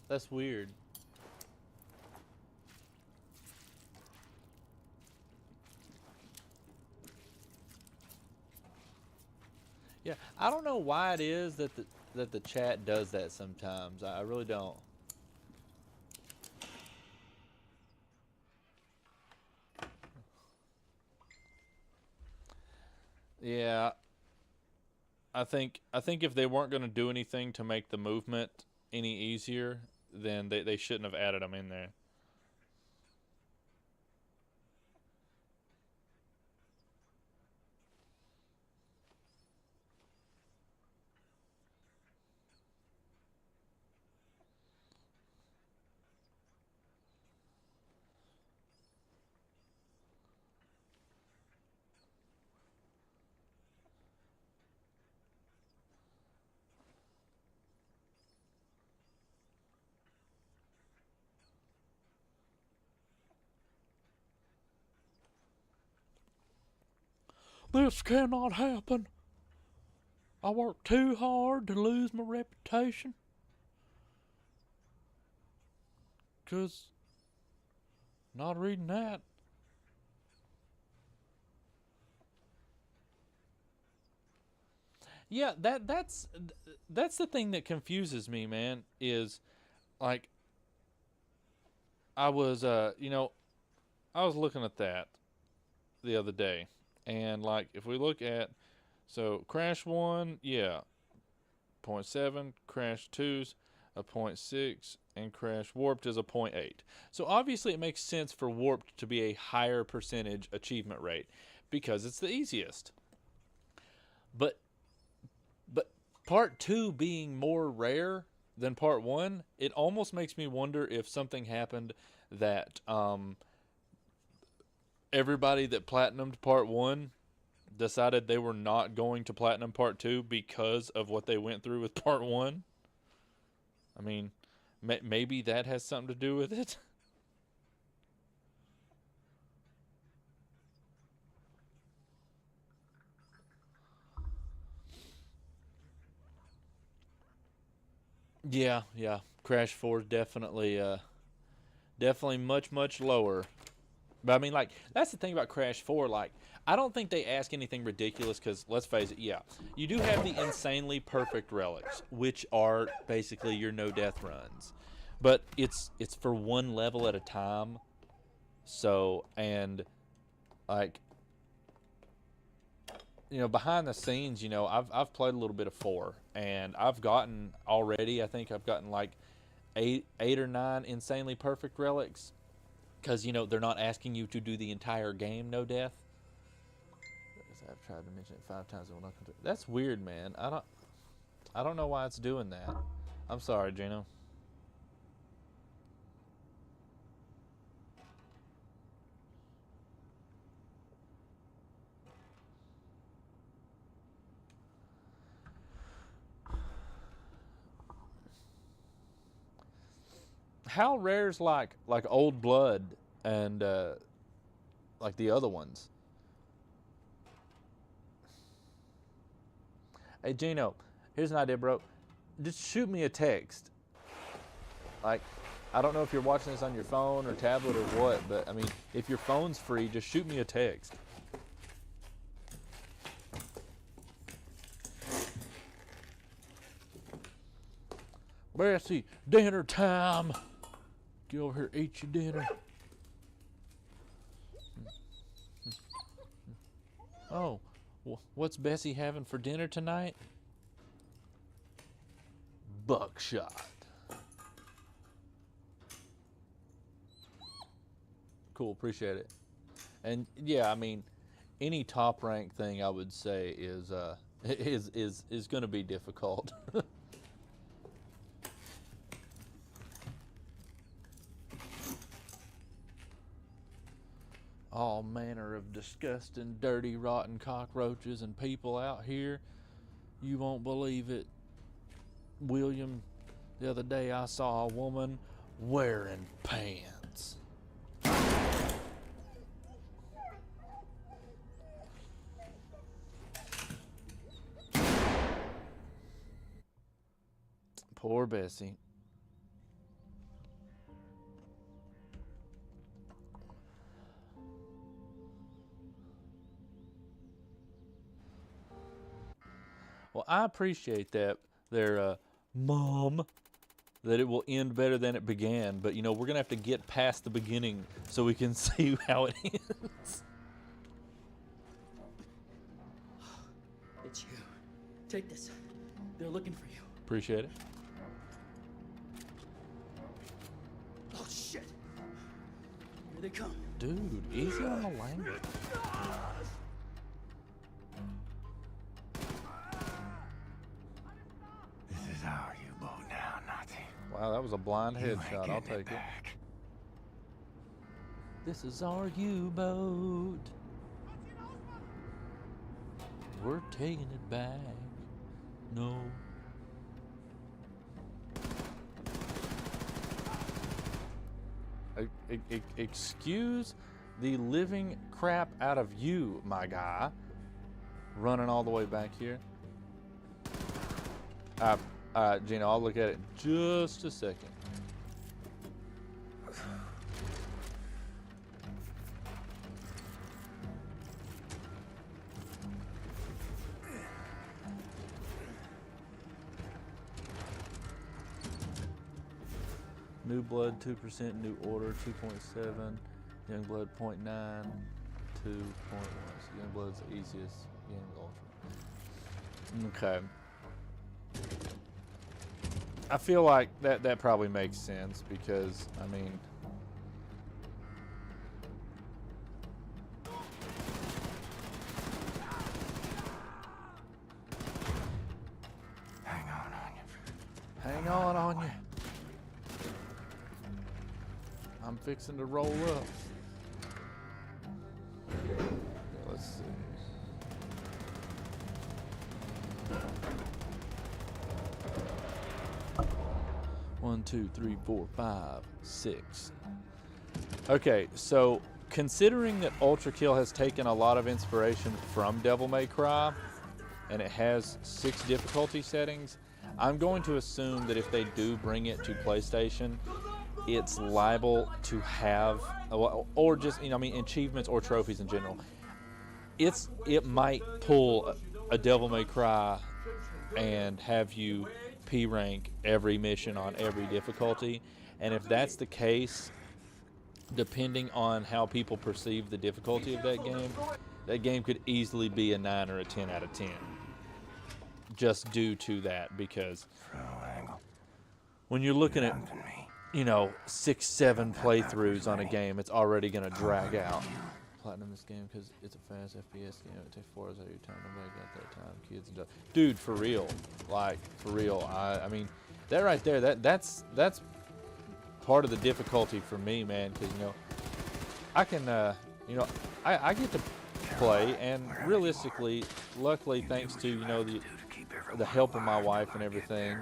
That's weird. Yeah, I don't know why it is that the chat does that sometimes. I really don't. Yeah, I think if they weren't going to do anything to make the movement any easier, then they shouldn't have added them in there. This cannot happen. I worked too hard to lose my reputation. 'Cause not reading that. Yeah, that's the thing that confuses me, man, is like I was I was looking at that the other day. And like if we look at so Crash 1, yeah, point 0.7, Crash 2's a point 0.6, and Crash Warped is a point 0.8. So obviously it makes sense for Warped to be a higher percentage achievement rate because it's the easiest. But part 2 being more rare than part 1, it almost makes me wonder if something happened that everybody that platinumed part 1 decided they were not going to platinum part 2 because of what they went through with part 1. I mean, maybe that has something to do with it. Yeah. Crash 4 is definitely much lower. But I mean, like, that's the thing about Crash 4. Like, I don't think they ask anything ridiculous because, let's face it, yeah, you do have the insanely perfect relics, which are basically your no-death runs. But it's for one level at a time. So, and, like, you know, behind the scenes, you know, I've played a little bit of 4, and I've gotten already, I think I've gotten like eight or 9 insanely perfect relics. Because, you know, they're not asking you to do the entire game no death. I've tried to mention it 5 times. It will not continue. That's weird, man. I don't know why it's doing that. I'm sorry, Gino. How rare's like Old Blood and like the other ones? Hey Gino, here's an idea, bro. Just shoot me a text. Like, I don't know if you're watching this on your phone or tablet or what, but I mean, if your phone's free, just shoot me a text. Bessie, dinner time. Get over here, eat your dinner. Oh, what's Bessie having for dinner tonight? Buckshot. Cool, appreciate it. And yeah, I mean, any top rank thing I would say is going to be difficult. All manner of disgusting, dirty, rotten cockroaches and people out here. You won't believe it. William, the other day I saw a woman wearing pants. Poor Bessie. Well, I appreciate that, their mom, that it will end better than it began. But, you know, we're going to have to get past the beginning so we can see how it ends. It's you. Take this. They're looking for you. Appreciate it. Oh, shit. Here they come. Dude, easy on the language. This is our U-boat now, Nazi. Wow, that was a blind You ain't headshot. I'll getting take it. back. This is our U-boat. We're taking it back. No. Excuse the living crap out of you, my guy. Running all the way back here. Gino, I'll look at it in just a second. New blood 2%, new order 2.7, young blood 0.9, 2.1. So young blood's the easiest, young ultra. Okay. I feel like that probably makes sense because, I mean, Hang on you. hang on you. I'm fixing to roll up. Let's see. One, 2, 3, 4, 5, 6. Okay, so considering that Ultra Kill has taken a lot of inspiration from Devil May Cry, and it has 6 difficulty settings, I'm going to assume that if they do bring it to PlayStation, it's liable to have, or just, you know, I mean, achievements or trophies in general. It might pull a Devil May Cry and have you P rank every mission on every difficulty, and if that's the case, depending on how people perceive the difficulty of that game could easily be a 9 or a 10 out of 10, just due to that, because when you're looking at, you know, 6-7 playthroughs on a game, it's already going to drag out. Platinum this game because it's a fast FPS game. It takes 4 hours out of your time. Nobody got that time. Kids and stuff. Dude, for real. Like, for real. I mean, that right there, that's part of the difficulty for me, man, because, you know, I can, you know, I get to play, and realistically, luckily, thanks to, you know, the help of my wife and everything,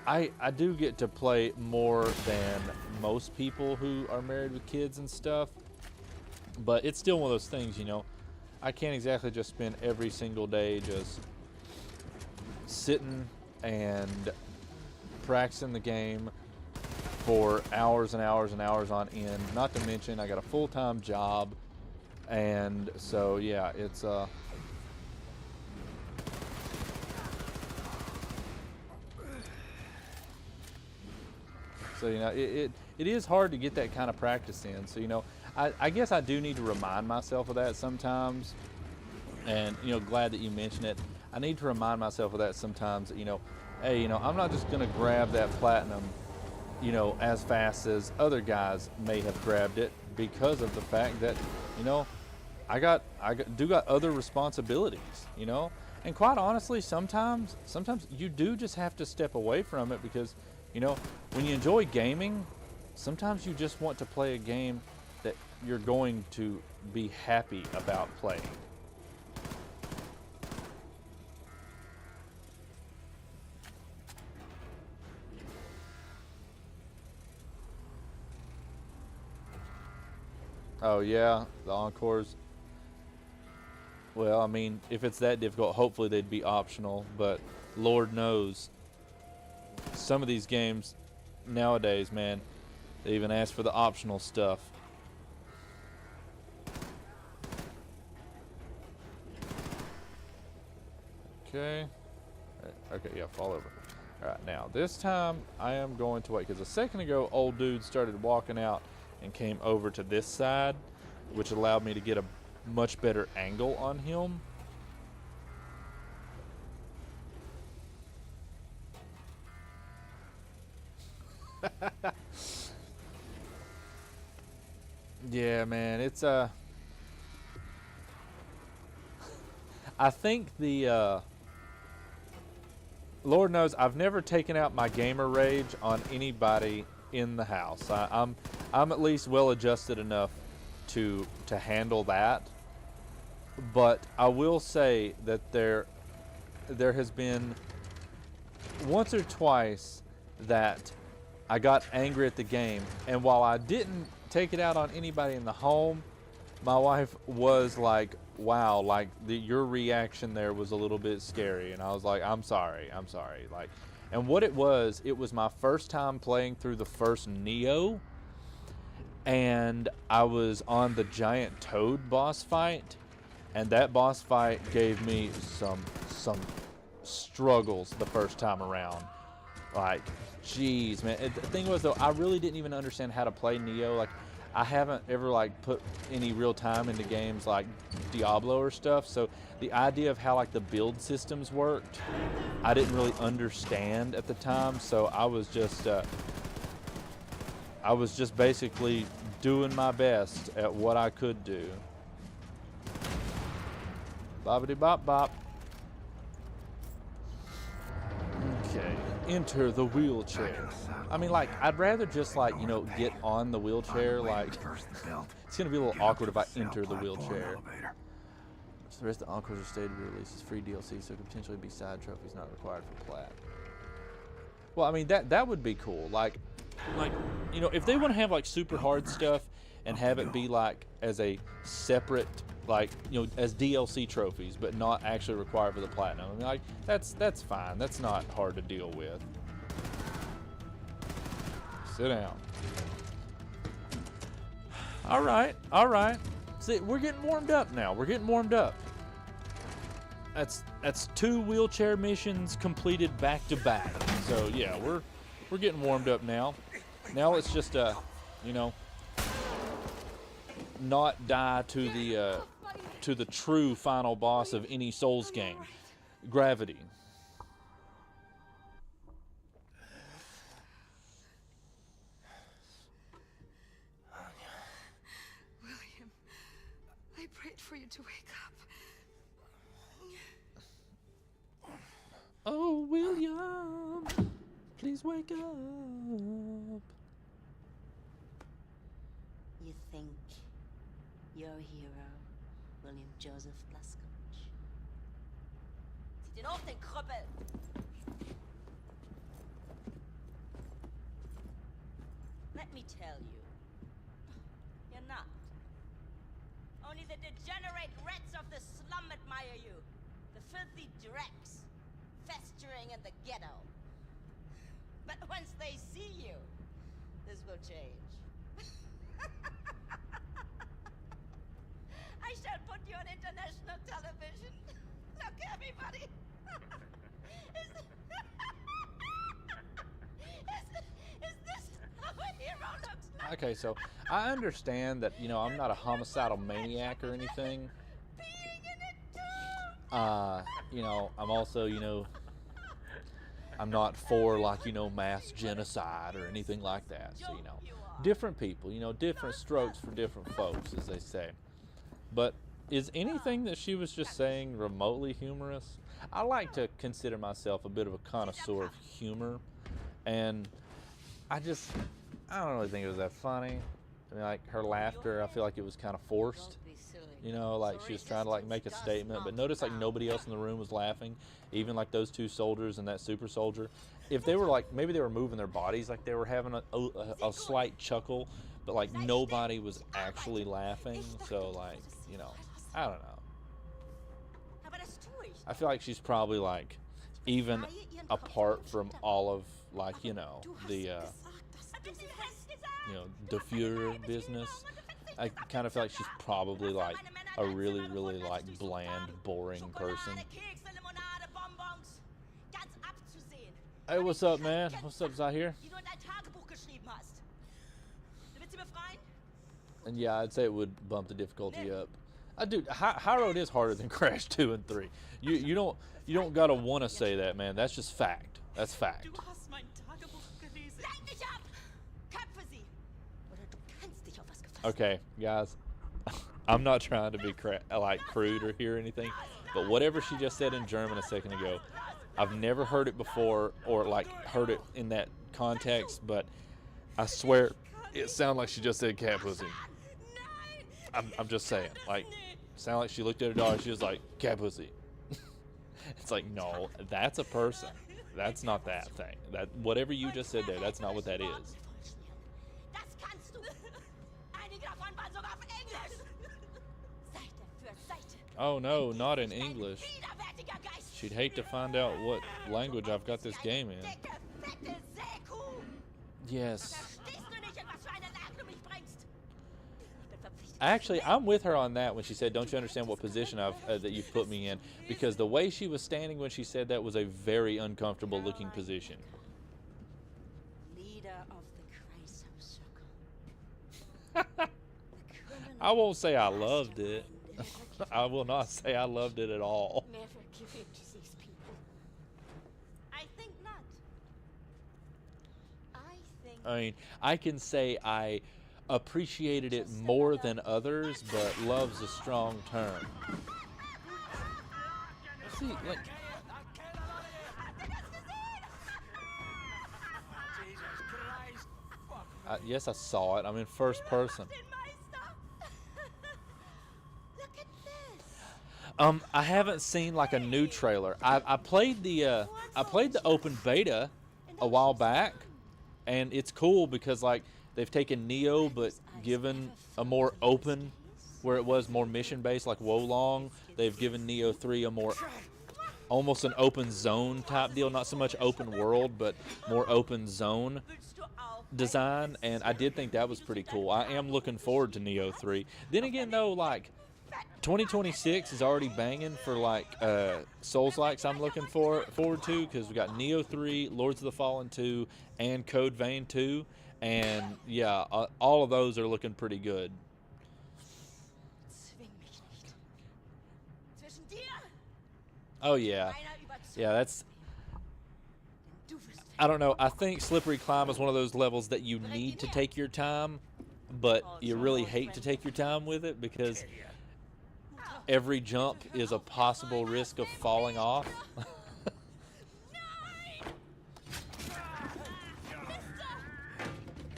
I do get to play more than most people who are married with kids and stuff. But it's still one of those things, you know, I can't exactly just spend every single day just sitting and practicing the game for hours and hours and hours on end. Not to mention I got a full-time job, and so yeah, it's so, you know, it is hard to get that kind of practice in. So, you know, I guess I do need to remind myself of that sometimes, and, you know, glad that you mentioned it. I need to remind myself of that sometimes, that, you know, hey, you know, I'm not just going to grab that platinum, you know, as fast as other guys may have grabbed it, because of the fact that, you know, I got other responsibilities, you know, and quite honestly, sometimes you do just have to step away from it, because, you know, when you enjoy gaming, sometimes you just want to play a game that you're going to be happy about playing. Oh yeah, the encores. Well, I mean, if it's that difficult, hopefully they'd be optional, but Lord knows, some of these games nowadays, man, they even ask for the optional stuff. Okay. Okay, yeah, fall over. Alright, now this time I am going to wait, because a second ago old dude started walking out and came over to this side, which allowed me to get a much better angle on him. Yeah, man, it's I think the Lord knows I've never taken out my gamer rage on anybody in the house. I'm at least well adjusted enough to handle that. But I will say that there has been once or twice that I got angry at the game, and while I didn't take it out on anybody in the home, my wife was like, wow, like your reaction there was a little bit scary. And I was like, I'm sorry. Like, and what it was my first time playing through the first Neo, and I was on the giant toad boss fight, and that boss fight gave me some struggles the first time around. Like, jeez, man. The thing was, though, I really didn't even understand how to play Neo. Like, I haven't ever, like, put any real time into games like Diablo or stuff, so the idea of how, like, the build systems worked, I didn't really understand at the time. So I was just basically doing my best at what I could do. Bobbity bop bop. Okay, enter the wheelchair. I mean, like, I'd rather just, like, you know, get on the wheelchair. Like, it's gonna be a little awkward if I enter the wheelchair. So the rest of the Encores are stated release is free DLC, so it could potentially be side trophies not required for plat. Well, I mean, that would be cool. Like, you know, if they want to have, like, super hard stuff and have it be, like, as a separate, like, you know, as DLC trophies, but not actually required for the platinum. I mean, like, that's fine. That's not hard to deal with. Sit down. All right, all right. See, we're getting warmed up now. We're getting warmed up. That's 2 wheelchair missions completed back to back. So yeah, we're getting warmed up now. Now let's just you know, not die to the true final boss of any Souls game, gravity. William, I prayed for you to wake up. Oh, William, please wake up. You think your hero, William Joseph Blazkowicz? Zieh den auf, den Krüppel! Let me tell you, you're not. Only the degenerate rats of the slum admire you. The filthy dregs, festering in the ghetto. But once they see you, this will change. I shall put you on international television. Look, everybody. Is this how a hero looks like? Okay, so I understand that, you know, I'm not a homicidal maniac or anything. Being in it too. You know, I'm also, you know, I'm not for, like, you know, mass genocide or anything like that. So, you know, different people, you know, different strokes for different folks, as they say. But is anything that she was just saying remotely humorous? I like to consider myself a bit of a connoisseur of humor, and I don't really think it was that funny. I mean, like, her laughter, I feel like it was kind of forced. You know, like she was trying to like make a statement, but notice like nobody else in the room was laughing, even like those 2 soldiers and that super soldier. If they were like, maybe they were moving their bodies, like they were having a slight chuckle, but like nobody was actually laughing. So like, you know, I don't know. I feel like she's probably like, even apart from all of like, you know, the you know, the Führer business, I kind of feel like she's probably like a really, really like bland, boring person. Hey, what's up, man? What's up, Zahir? And yeah, I'd say it would bump the difficulty up. Dude, High Road is harder than Crash 2 and 3. You don't gotta want to say that, man. That's just fact. That's fact. Okay, guys, I'm not trying to be like crude or hear anything, but whatever she just said in German a second ago, I've never heard it before or like heard it in that context, but I swear it sounded like she just said cat pussy. I'm just saying, like, sounded like she looked at her dog, she was like, cat pussy. It's like, no, that's a person. That's not that thing. That whatever you just said there, that's not what that is. Oh no, not in English. She'd hate to find out what language I've got this game in. Yes. Actually, I'm with her on that when she said, don't you understand what position that you've put me in? Because the way she was standing when she said that was a very uncomfortable looking position. Leader of the Kreisau Circle. I won't say I loved it. I will not say I loved it at all. Never give in to these people. I think not. I mean, I can say I appreciated it more than others, but love's a strong term. See, like, yes, I saw it. I'm in first person. I haven't seen like a new trailer. I played the open beta a while back, and it's cool because like they've taken Neo but given a more open, where it was more mission based like Wolong. They've given Neo 3 a more almost an open zone type deal, not so much open world but more open zone. design, and I did think that was pretty cool. I am looking forward to Neo 3. Then again, though, like 2026 is already banging for like Souls-likes I'm looking forward to, because we got Neo 3, Lords of the Fallen 2, and Code Vein 2, and yeah, all of those are looking pretty good. Zwing mich nicht. Zwischen dir Oh yeah, und meiner Überzeugung. yeah, that's. Du wirst I don't know. I think Slippery Climb is one of those levels that you need to take your time, but you really hate to take your time with it because every jump is a possible risk of falling off.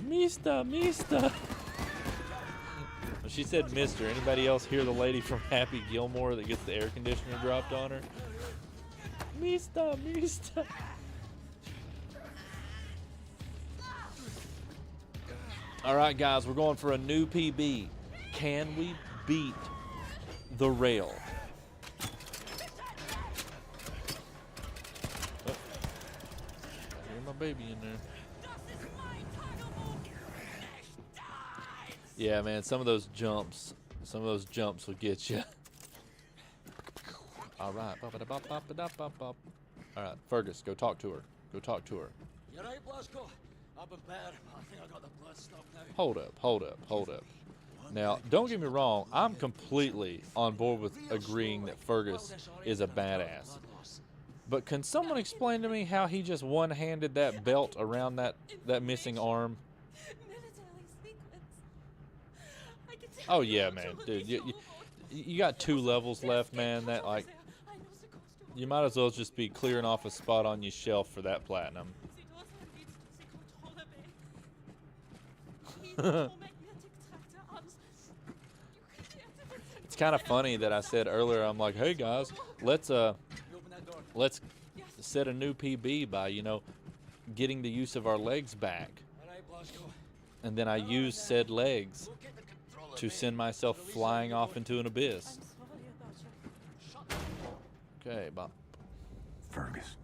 Mister. She said Mister. Anybody else hear the lady from Happy Gilmore that gets the air conditioner dropped on her? Mister. All right, guys, we're going for a new PB. Can we beat the rail? Oh, hear my baby in there. Yeah, man, some of those jumps will get you. All right. All right, Fergus, go talk to her. You're right, Blasco. I've been bad. I think I got the blood stop now. Hold up. Now, don't get me wrong, I'm completely on board with agreeing that Fergus is a badass. But can someone explain to me how he just one-handed that belt around that missing arm? Oh yeah, man, dude, you got 2 levels left, man. That like, you might as well just be clearing off a spot on your shelf for that platinum. It's kind of funny that I said earlier, I'm like, hey guys, let's set a new PB by, you know, getting the use of our legs back. And then I use said legs to send myself flying off into an abyss. Okay, Bob. Fergus.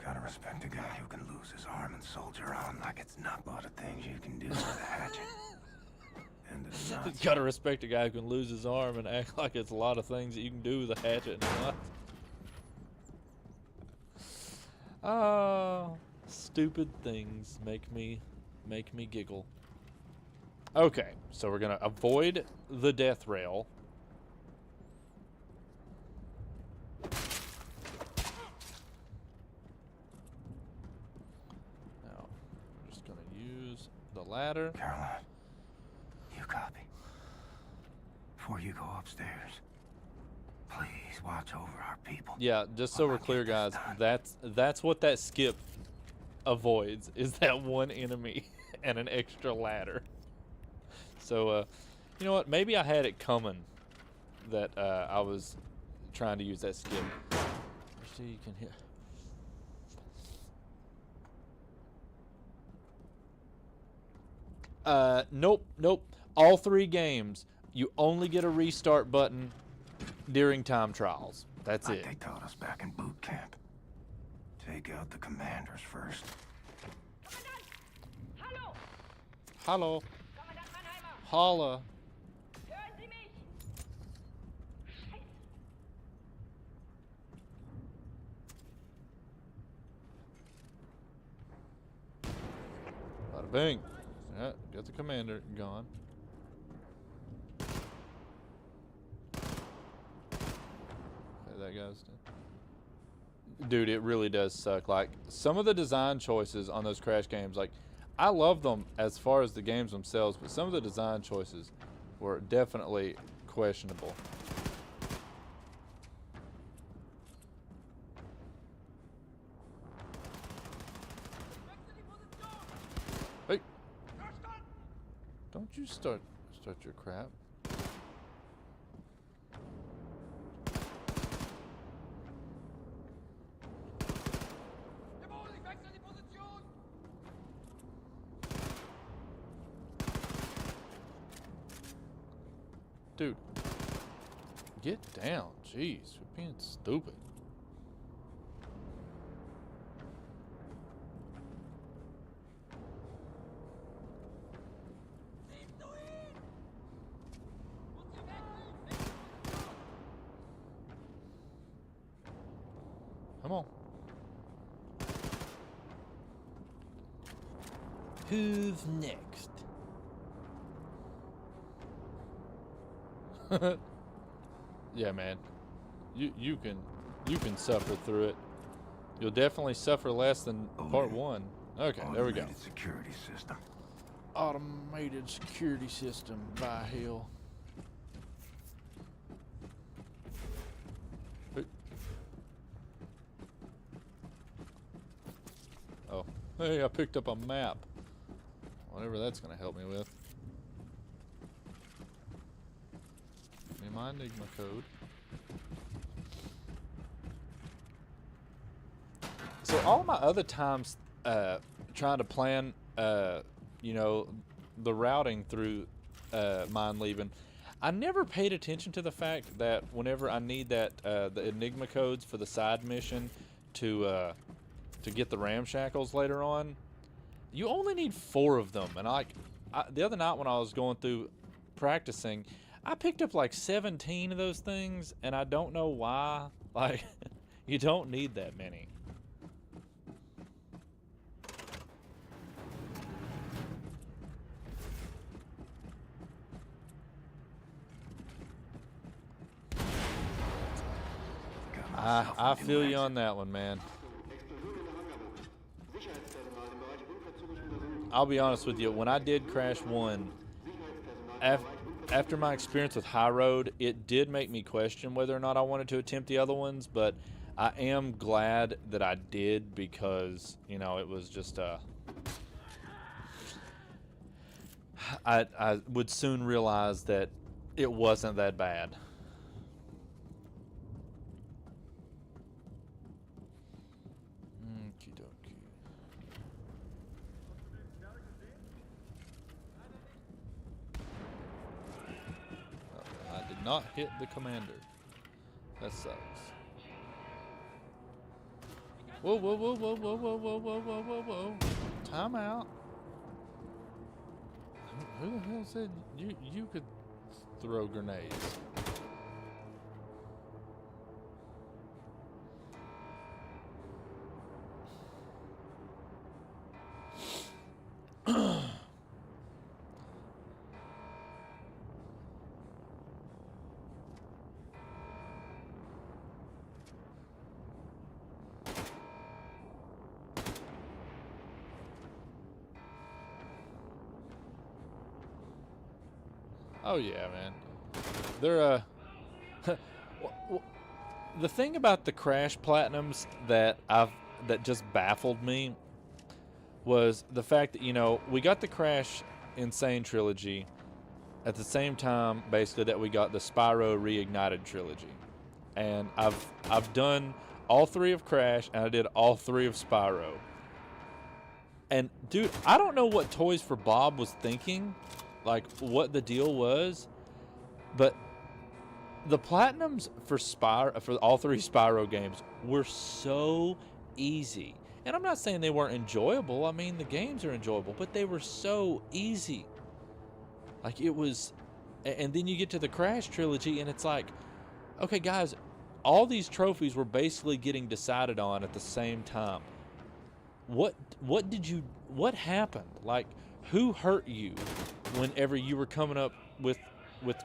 Gotta respect a guy who can lose his arm and soldier on like it's not a lot of things you can do with a hatchet. And it's not. Gotta respect a guy who can lose his arm and act like it's a lot of things that you can do with a hatchet and not. Oh, stupid things make me giggle. Okay, so we're gonna avoid the death rail. Now, we're just gonna use the ladder. Caroline, you copy? Before you go upstairs, please watch over our people. Yeah, just so we're clear, guys, that's what that skip avoids, is that one enemy and an extra ladder. So, you know what? Maybe I had it coming that I was trying to use that skip. See, you can hit. Nope. All 3 games, you only get a restart button during time trials. That's like it. They taught us back in boot camp. Take out the commanders first. Hallo. Holla. Hören Sie mich! Bada bing. Yeah, got the commander gone. Okay, that guy's done. Dude, it really does suck. Like, some of the design choices on those Crash games, like, I love them as far as the games themselves, but some of the design choices were definitely questionable. Hey! Don't you start your crap. Dude, get down. Jeez, you're being stupid. on. Who's next? Yeah, man. You can suffer through it. You'll definitely suffer less than part one. Okay, there we go. Automated security system. Automated security system, by hell. Oh, hey, I picked up a map. Whatever that's gonna help me with. Give me my Enigma code. So all my other times trying to plan, you know, the routing through Mind Leaving, I never paid attention to the fact that whenever I need that the Enigma codes for the side mission to get the ramshackles later on, you only need 4 of them. And the other night when I was going through practicing, I picked up like 17 of those things, and I don't know why. Like, you don't need that many. I feel you on that one, man. I'll be honest with you. When I did Crash 1, after my experience with High Road, it did make me question whether or not I wanted to attempt the other ones, but I am glad that I did because, you know, it was just I would soon realize that it wasn't that bad. Not hit the commander. That sucks. Whoa, whoa, whoa, whoa, whoa, whoa, whoa, whoa, whoa, whoa, whoa. Time out. Who the hell said you could throw grenades? Oh yeah, man. They're the thing about the Crash Platinums that just baffled me was the fact that, you know, we got the Crash Insane trilogy at the same time basically that we got the Spyro Reignited trilogy. And I've done all 3 of Crash and I did all 3 of Spyro. And dude, I don't know what Toys for Bob was thinking, like what the deal was, but the platinums for all 3 Spyro games were so easy. And I'm not saying they weren't enjoyable. I mean, the games are enjoyable, but they were so easy. Like it was, and then you get to the Crash trilogy and it's like, okay guys, all these trophies were basically getting decided on at the same time. What happened? Like, who hurt you whenever you were coming up with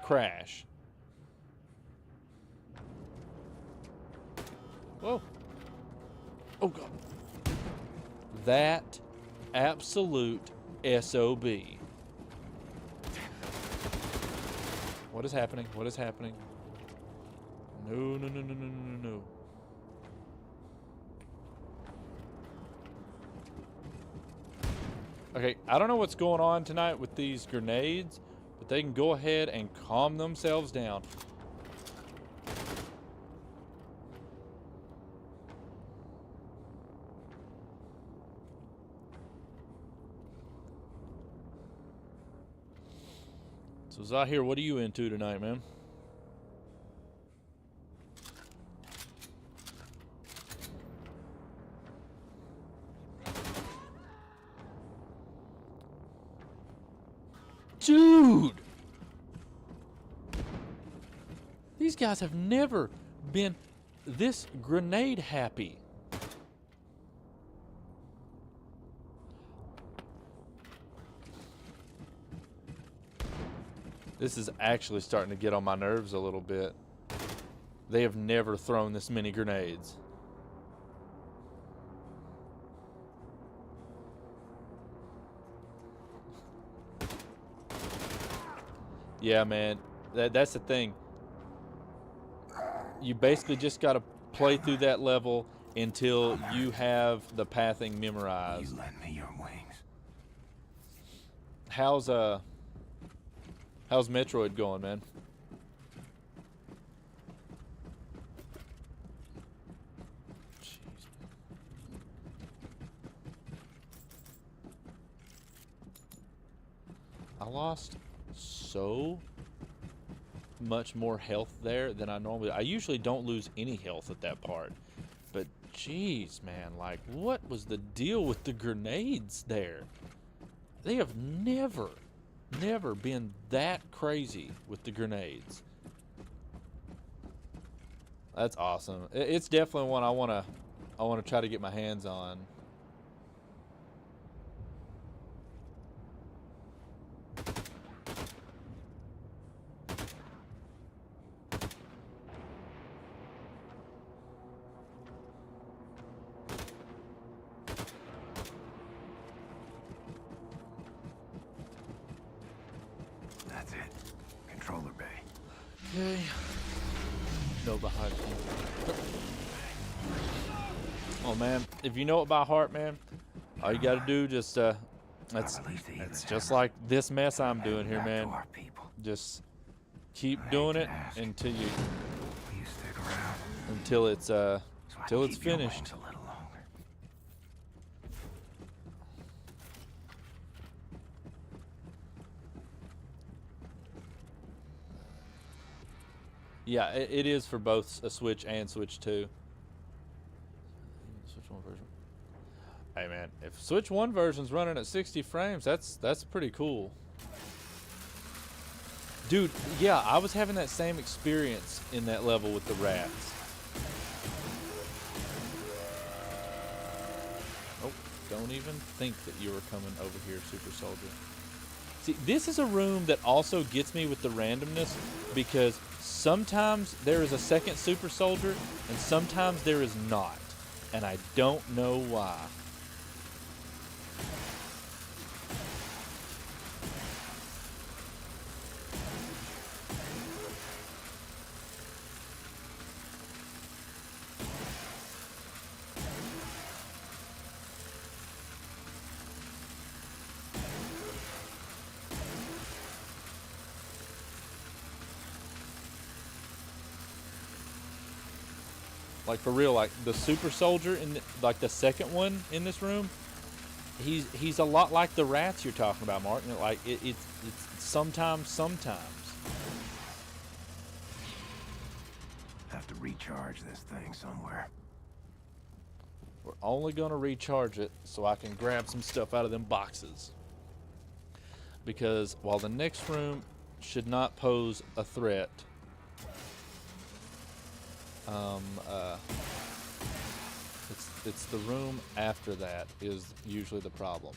Crash? Whoa. Oh god. That absolute SOB. What is happening? What is happening? No, no, no, no, no, no, no. Okay, I don't know what's going on tonight with these grenades, but they can go ahead and calm themselves down. So Zahir, what are you into tonight, man? Dude! These guys have never been this grenade happy. This is actually starting to get on my nerves a little bit. They have never thrown this many grenades. Yeah, man. That's the thing. You basically just got to play through that level until you have the pathing memorized. You lend me your wings. How's Metroid going, man? Jeez. I lost so much more health there than I normally. I usually don't lose any health at that part, but jeez, man, like, what was the deal with the grenades there? They have never been that crazy with the grenades. That's awesome. It's definitely one I wanna try to get my hands on. That's it. Controller bay. Okay. No behind. Oh man, if you know it by heart, man, all you gotta do just that's it's just like this mess I'm doing here, man. Just keep doing it until you Will you stick around? until it's So I until can it's keep your finished. wings a little longer. Yeah, it is for both a Switch and Switch 2. Switch 1 version. Hey man, if Switch 1 version's running at 60 frames, that's pretty cool. Dude, yeah, I was having that same experience in that level with the rats. Oh, don't even think that you were coming over here, Super Soldier. See, this is a room that also gets me with the randomness, because sometimes there is a second Super Soldier and sometimes there is not, and I don't know why. Like, for real, like the Super Soldier in like the second one in this room, he's a lot like the rats you're talking about, Mark. And like it's sometimes. Have to recharge this thing somewhere. We're only gonna recharge it so I can grab some stuff out of them boxes. Because while the next room should not pose a threat, it's the room after that is usually the problem.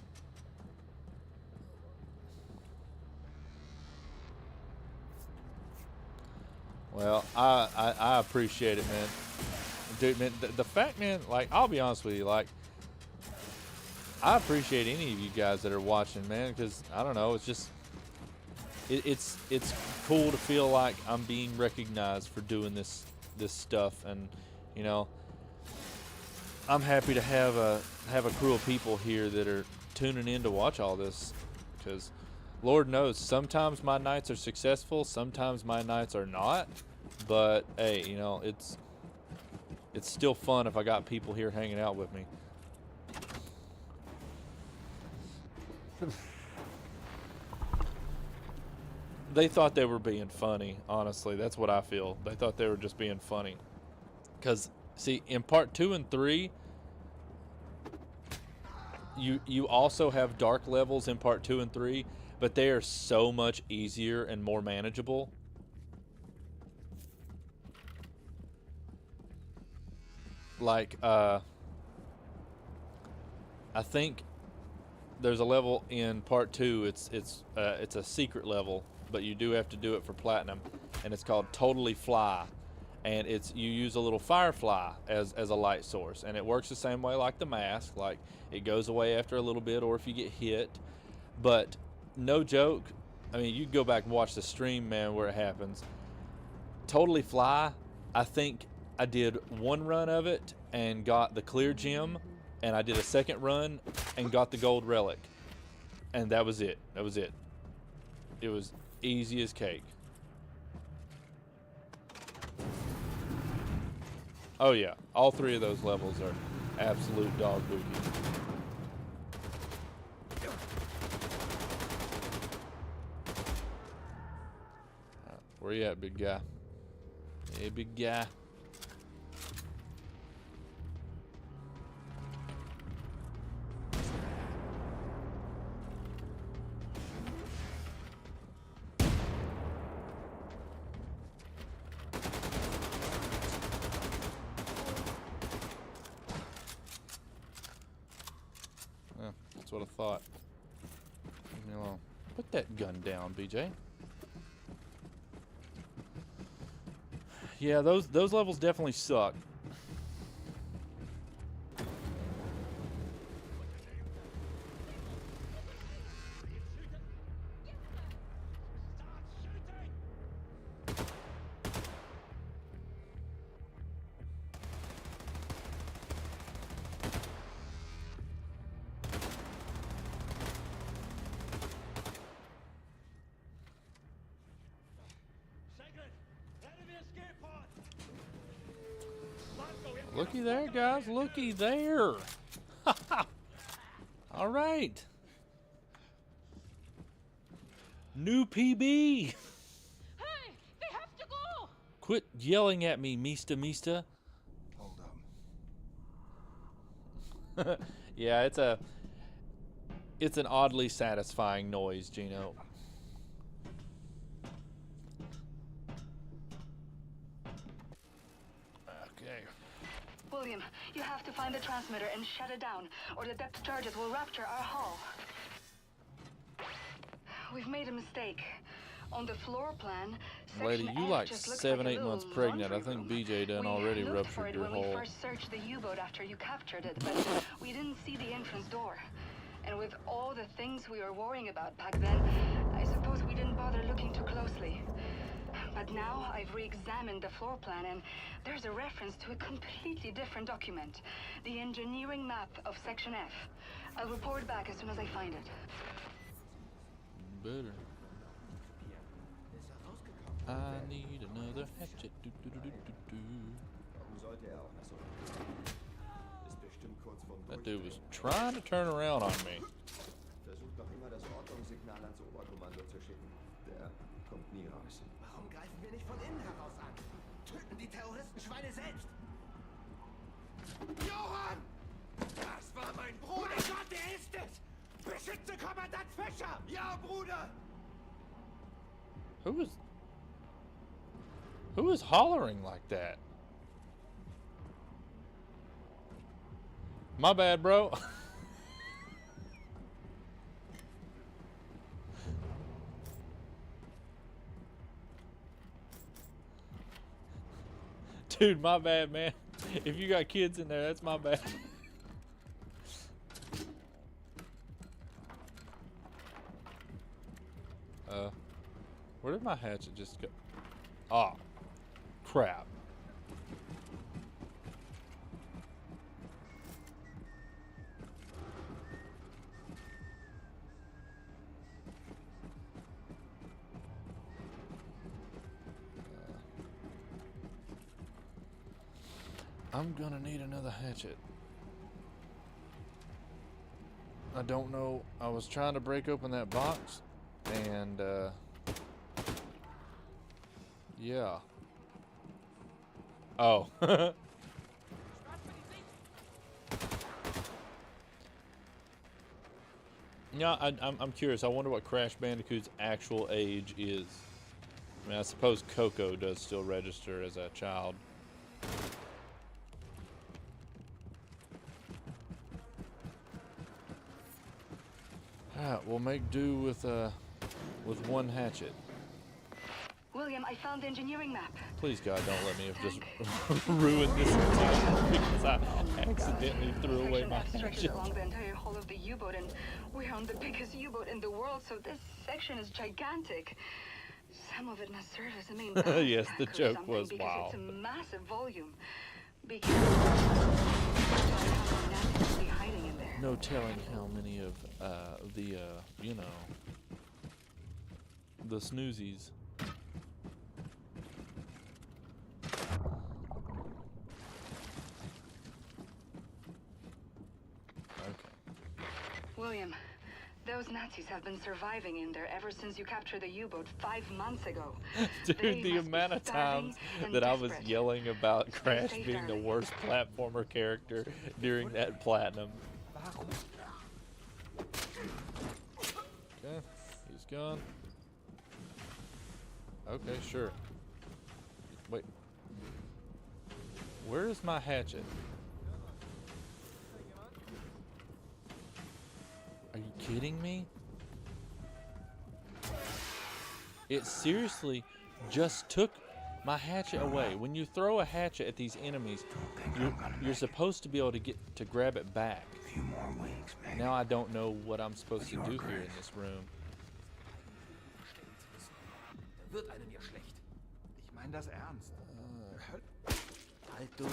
Well, I appreciate it, man. Dude, man, the fact, man, like, I'll be honest with you, like, I appreciate any of you guys that are watching, man, because, I don't know, it's just, it's cool to feel like I'm being recognized for doing this stuff, and, you know, I'm happy to have a crew of people here that are tuning in to watch all this, because Lord knows sometimes my nights are successful, sometimes my nights are not, but hey, you know, it's still fun if I got people here hanging out with me. They thought they were being funny, honestly. That's what I feel. They thought they were just being funny. Because, see, in part 2 and 3, you also have dark levels in part 2 and 3, but they are so much easier and more manageable. Like, I think there's a level in part 2, it's a secret level but you do have to do it for platinum, and it's called Totally Fly, and you use a little firefly as a light source, and it works the same way like the mask, like it goes away after a little bit or if you get hit. But no joke, I mean, you go back and watch the stream, man, where it happens. Totally Fly, I think I did one run of it and got the clear gem, and I did a second run and got the gold relic, and that was it. That was it. It was easy as cake. Oh yeah, all 3 of those levels are absolute dog booty. Where you at, big guy? Hey, big guy. Yeah, that's what I thought. Leave me alone. Put that gun down, BJ. Yeah, those levels definitely suck. Looky there, guys. Looky there. All right. New PB. Hey, we have to go. Quit yelling at me, Mista. Hold up. Yeah, it's an oddly satisfying noise, Gino. Okay. William, you have to find the transmitter and shut it down, or the depth charges will rupture our hull. We've made a mistake. On the floor plan, Lady, section you F like just looks 7, like a 8 months little pregnant. I laundry think room. BJ done We already looked for ruptured it your when we hole. first searched the U-boat after you captured it, but we didn't see the entrance door. And with all the things we were worrying about back then, I suppose we didn't bother looking too closely. But now I've re-examined the floor plan, and there's a reference to a completely different document. The engineering map of Section F. I'll report back as soon as I find it. Better. I need another hatchet. Do, do, do, do, do, do. Warum sollte er auch nach so Ist bestimmt kurz vorm That dude was trying to turn around on me. Versucht noch immer das Ordnungssignal ans Oberkommando zu schicken. Der kommt nie raus. Warum greifen wir nicht von innen heraus an? Töten die Terroristenschweine selbst! Johann! Das war mein Bruder! Mein Gott, der ist es! Beschütze Kommandant Fischer! Ja, Bruder! Who is hollering like that? My bad, bro. Dude, my bad, man. If you got kids in there, that's my bad. Where did my hatchet just go? Oh, crap. I'm gonna need another hatchet. I don't know. I was trying to break open that box, and yeah. Oh. Yeah, I'm curious. I wonder what Crash Bandicoot's actual age is. I mean, I suppose Coco does still register as a child. Alright, we'll make do with one hatchet. William, I found the engineering map. Please, God, don't let me have just ruined this entire because I accidentally threw away Section my F stretches hatchet. along the entire hull of the U-boat, and we're on the biggest U-boat in the world, so this section is gigantic. Some of it must serve as a main ballast Yes, the tank or joke something was, because wow. it's a massive volume. Be careful. Nazis will be hiding in there. No telling how many of the you know, the snoozies. Okay. William, those Nazis have been surviving in there ever since you captured the U-boat 5 months ago. Dude, They the must be amount of starving times and that I was desperate. yelling about Crash safe, being the darling. worst platformer character during that platinum. Okay, he's gone. Okay, sure. Wait. Where is my hatchet? Are you kidding me? It seriously just took my hatchet away. When you throw a hatchet at these enemies, you're supposed to be able to get to grab it back. A few more weeks, maybe. Now I don't know what I'm supposed to do here in this room. Da wird einem ja schlecht. Ich meine das ernst. Halt du.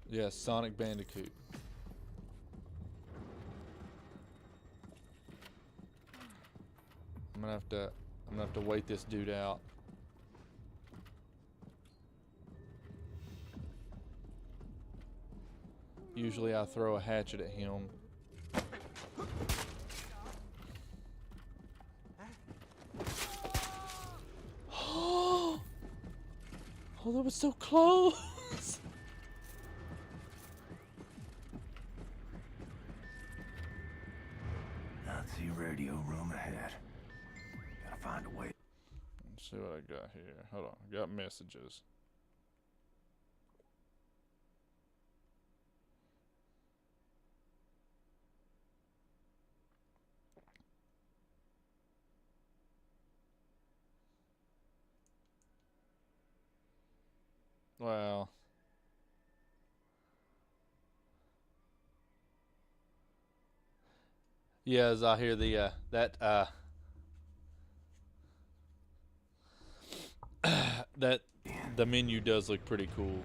Yes, Sonic Bandicoot. I'm gonna have to wait this dude out. Usually I throw a hatchet at him. Oh, that was so close. Nazi radio room ahead. Gotta find a way. Let's see what I got here. Hold on, I got messages. Well, yeah, as I hear the that the menu does look pretty cool.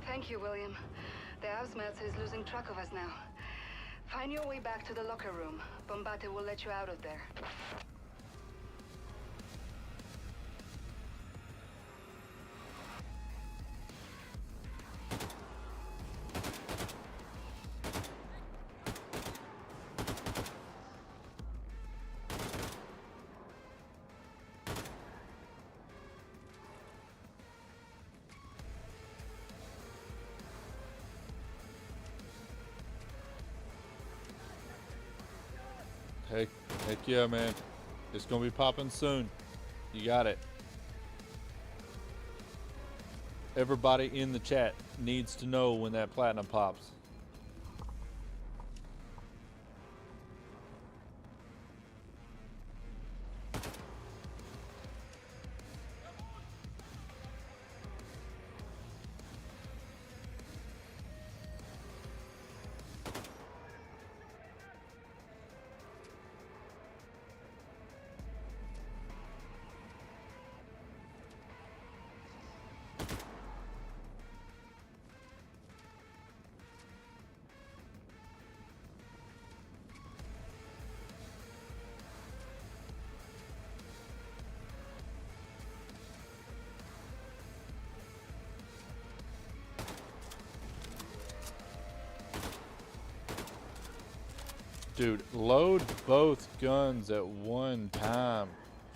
Thank you, William. The Ausmerzer is losing track of us now. Find your way back to the locker room. Bombate will let you out of there. Heck yeah, man. It's gonna be popping soon. You got it. Everybody in the chat needs to know when that platinum pops. Dude, load both guns at one time.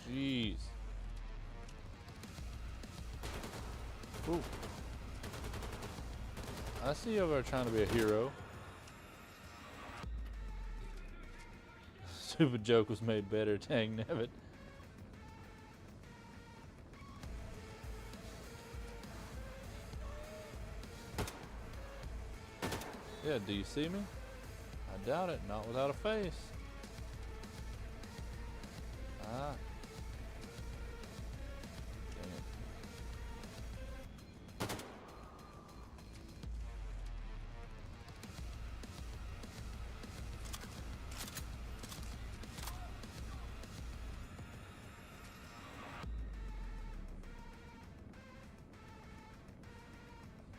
Jeez. Ooh. I see you over there trying to be a hero. Stupid joke was made better, dang nabbit. Yeah, do you see me? I doubt it. Not without a face. Ah. Dang it.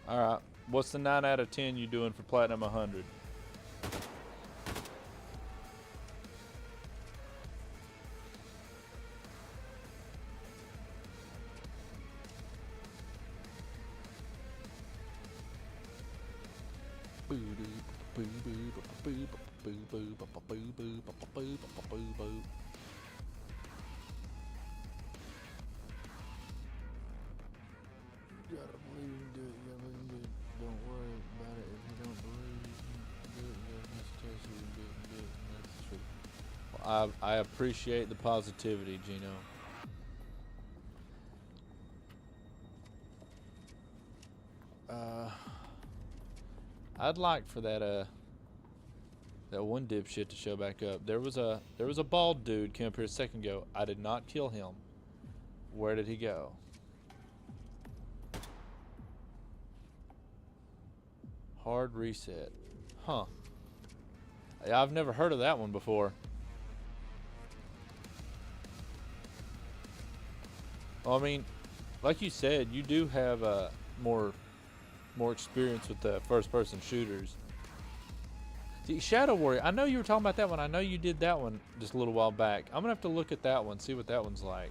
Alright. What's the 9 out of 10 you doing for Platinum 100? Gotta believe you do it, you gotta believe you do it. Don't worry about it if you don't believe you do it, you gotta test you and do it, that's true. Well, I appreciate the positivity, Gino. I'd like for that one dipshit to show back up. There was a bald dude came up here a second ago. I did not kill him. Where did he go? Hard reset. Huh. Yeah, I've never heard of that one before. Well, I mean, like you said, you do have more experience with the first-person shooters. See, Shadow Warrior, I know you were talking about that one. I know you did that one just a little while back. I'm gonna have to look at that one, see what that one's like.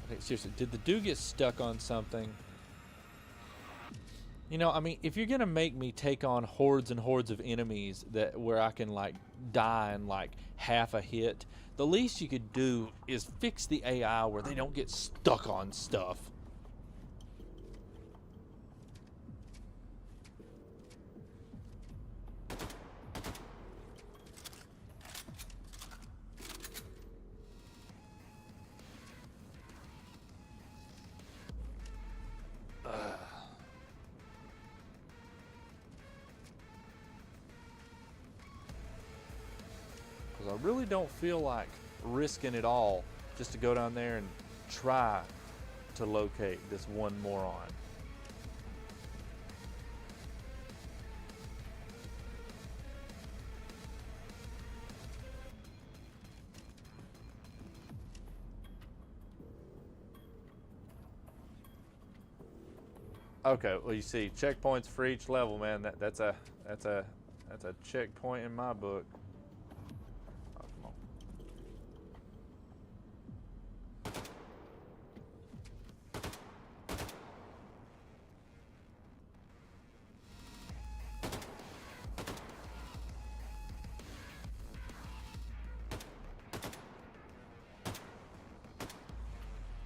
Okay, seriously, did the dude get stuck on something? You know, I mean, if you're gonna make me take on hordes and hordes of enemies where I can like die in like half a hit, the least you could do is fix the AI where they don't get stuck on stuff. I really don't feel like risking it all just to go down there and try to locate this one moron. Okay, well you see, checkpoints for each level, man. That's a checkpoint in my book.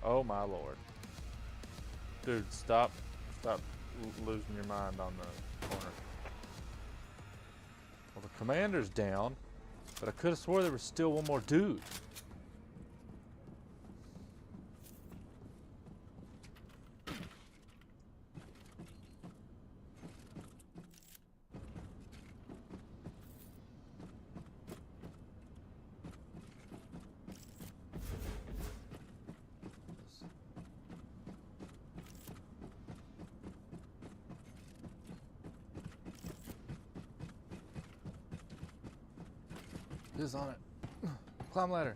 Oh my lord. Dude, stop losing your mind on the corner. Well, the commander's down, but I could have swore there was still one more dude. Is on it. Climb ladder.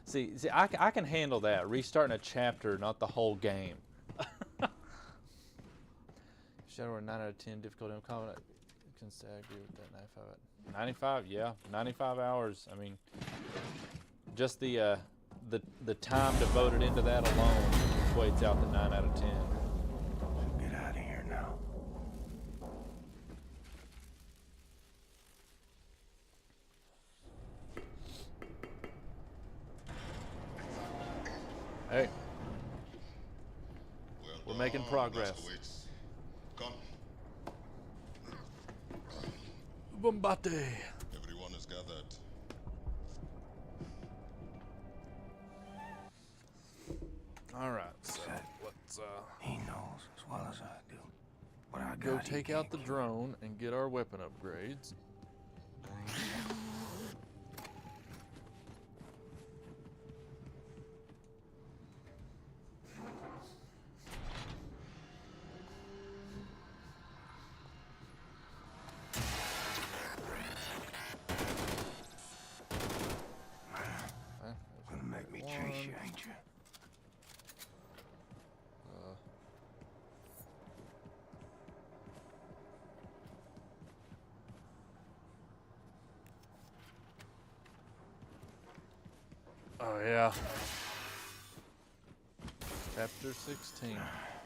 See, I can handle that. Restarting a chapter, not the whole game. Shadow Warrior 9 out of 10 difficulty. I'm confident I can say I agree with that. 95, yeah, 95 hours. I mean, just the time devoted into that alone equates out to 9 out of 10. Get out of here now. Hey, we're making progress. Come. Bombate. Everyone is gathered. All right, so let's He knows as well as I do. What I go got, he take out can't the keep. drone and get our weapon upgrades. Gonna make me chase you, ain't you? Oh yeah. Chapter 16.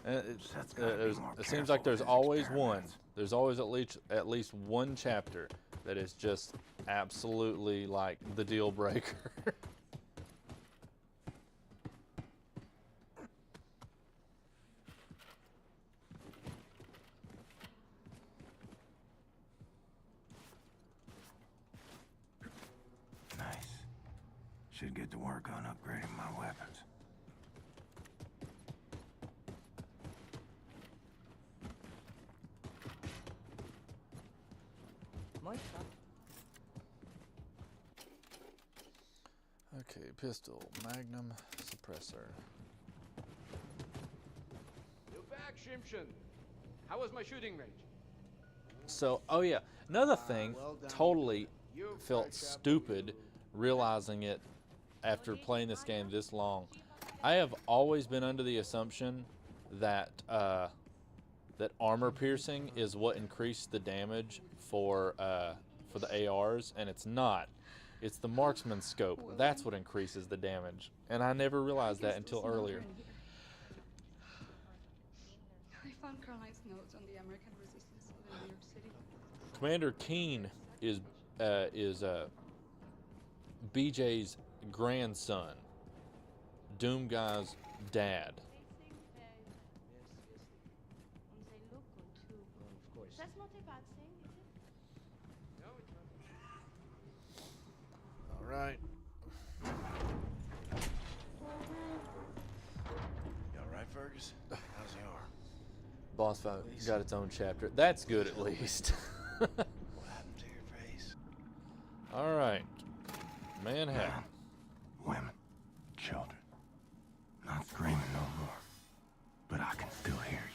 And it seems like there's always one. There's always at least one chapter that is just absolutely like the deal breaker. Nice. Should get to work on upgrading my weapons. Okay, pistol, magnum, suppressor. You're back, Shimshin. How was my shooting range? So, oh yeah, another thing, totally felt stupid realizing it after playing this game this long. I have always been under the assumption that that armor piercing is what increased the damage for the ARs, and it's not. It's the marksman scope. That's what increases the damage, and I never realized that until earlier. I found Caroline's notes on the American resistance in New York City. Commander Keen is BJ's grandson, Doom Guy's dad. That's not a bad thing, is it? No, it's not. All right. You all right, Fergus? How's the arm? Boss fight got its own chapter. That's good at least. What happened to your face? All right. Manhattan. Women, children. Not screaming no more. But I can still hear you.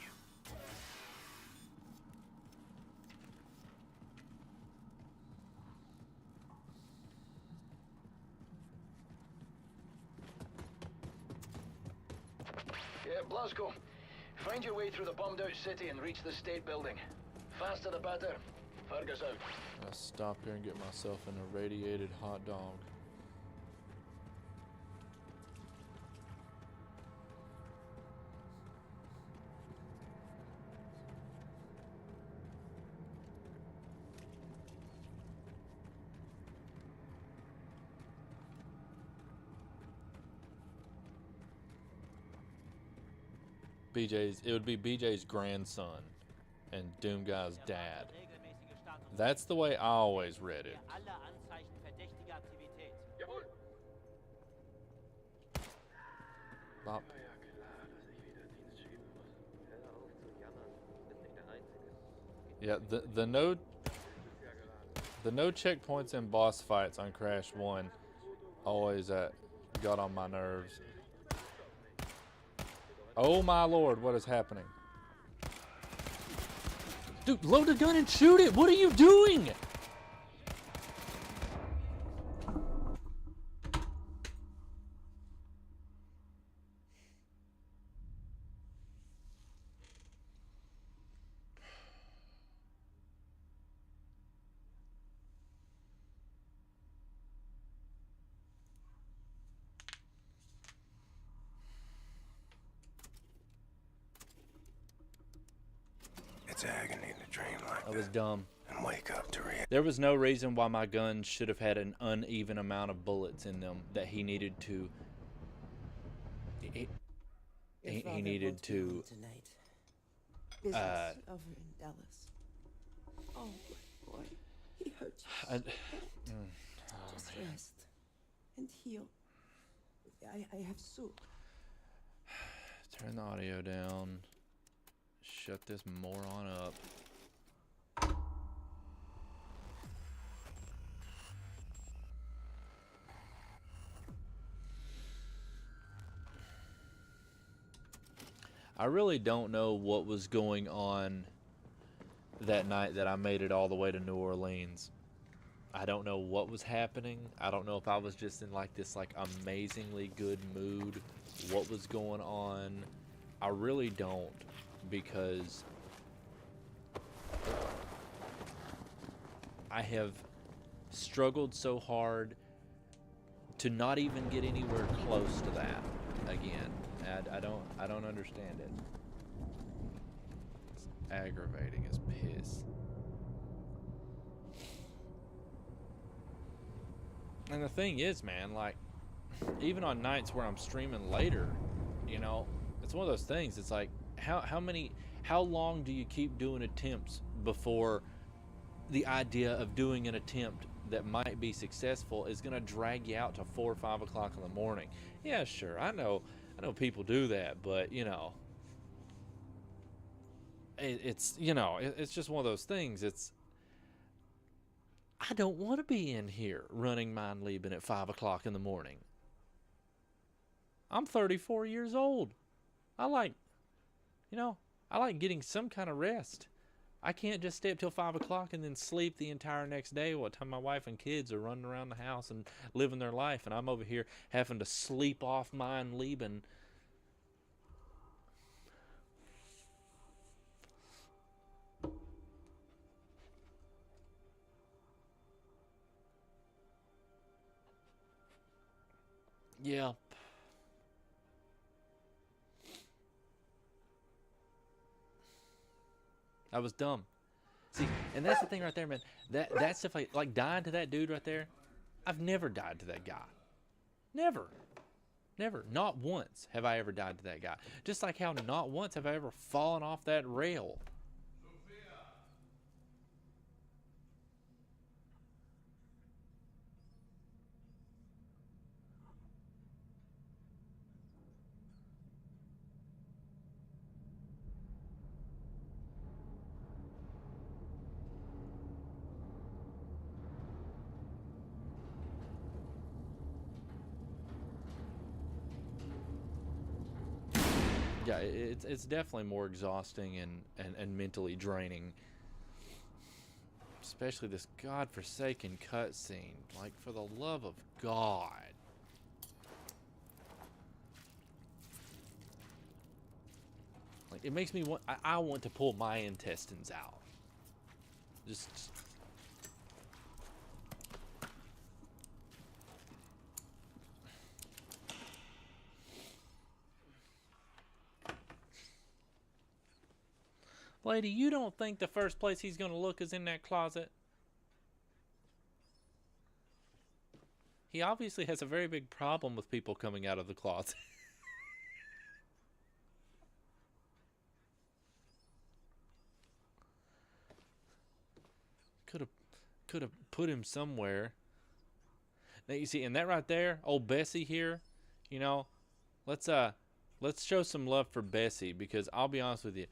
Yeah, Blasco. Find your way through the bombed out city and reach the state building. Faster the better. Fergus out. I'll stop here and get myself an irradiated hot dog. It would be BJ's grandson and Doom Guy's dad. That's the way I always read it. Bop. Yeah, the no checkpoints in boss fights on Crash 1 always got on my nerves. Oh my lord, what is happening? Dude, load the gun and shoot it! What are you doing? It's agony to dream like That was dumb. and wake up to reality. There was no reason why my gun should have had an uneven amount of bullets in them that he needed to. He needed to. Business over in Dallas. Oh boy, he hurt you. Just rest and heal. I have soup. Turn the audio down. Shut this moron up. I really don't know what was going on that night that I made it all the way to New Orleans. I don't know what was happening. I don't know if I was just in like this like amazingly good mood. What was going on? I really don't, because I have struggled so hard to not even get anywhere close to that again. I don't understand it. It's aggravating as piss. And the thing is, man, like, even on nights where I'm streaming later, you know, it's one of those things. It's like, how long do you keep doing attempts before the idea of doing an attempt that might be successful is going to drag you out to 4 or 5 o'clock in the morning? Yeah, sure. I know people do that, but you know, it's just one of those things. I don't want to be in here running Mein Leben at 5 o'clock in the morning. I'm 34 years old. I like getting some kind of rest. I can't just stay up till 5 o'clock and then sleep the entire next day while time my wife and kids are running around the house and living their life, and I'm over here having to sleep off Mein Leben. Yeah. I was dumb. See, and that's the thing right there, man. That stuff, like dying to that dude right there. I've never died to that guy. Never. Not once have I ever died to that guy. Just like how not once have I ever fallen off that rail. Yeah, it's definitely more exhausting and mentally draining. Especially this godforsaken cutscene. Like, for the love of God. Like, it makes me want... I want to pull my intestines out. Just... Lady, you don't think the first place he's going to look is in that closet? He obviously has a very big problem with people coming out of the closet. Could have put him somewhere. Now you see, and that right there, old Bessie here, you know, let's show some love for Bessie, because I'll be honest with you,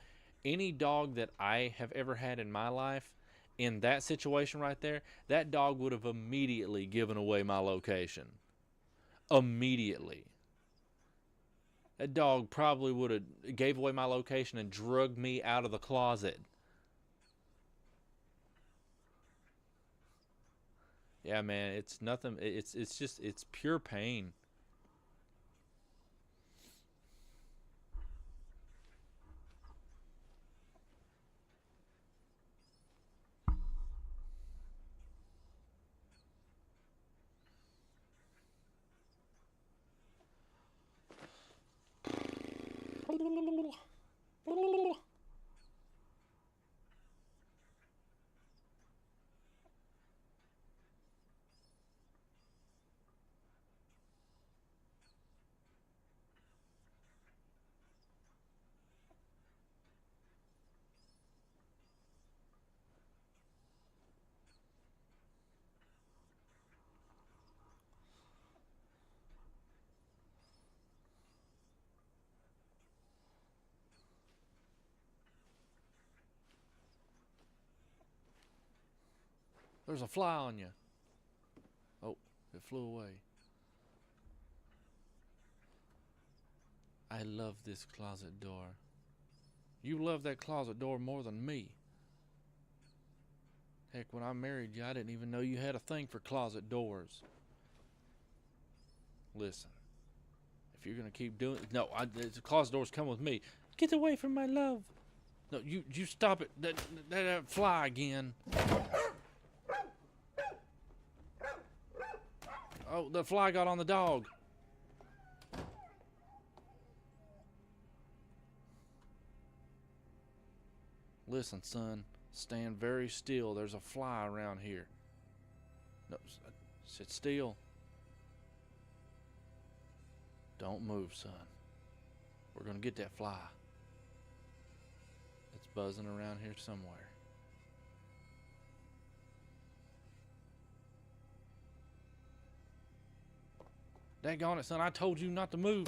any dog that I have ever had in my life, in that situation right there, that dog would have immediately given away my location. Immediately. That dog probably would have gave away my location and drugged me out of the closet. Yeah, man, it's nothing. It's just, it's pure pain. There's a fly on you. Oh, it flew away. I love this closet door. You love that closet door more than me. Heck, when I married you, I didn't even know you had a thing for closet doors. Listen, if you're gonna keep doing it, no, the closet doors come with me. Get away from my love. No, you stop it. That fly again. Oh, the fly got on the dog. Listen, son, stand very still. There's a fly around here. No, sit still. Don't move, son. We're gonna get that fly. It's buzzing around here somewhere. Daggone it, son, I told you not to move.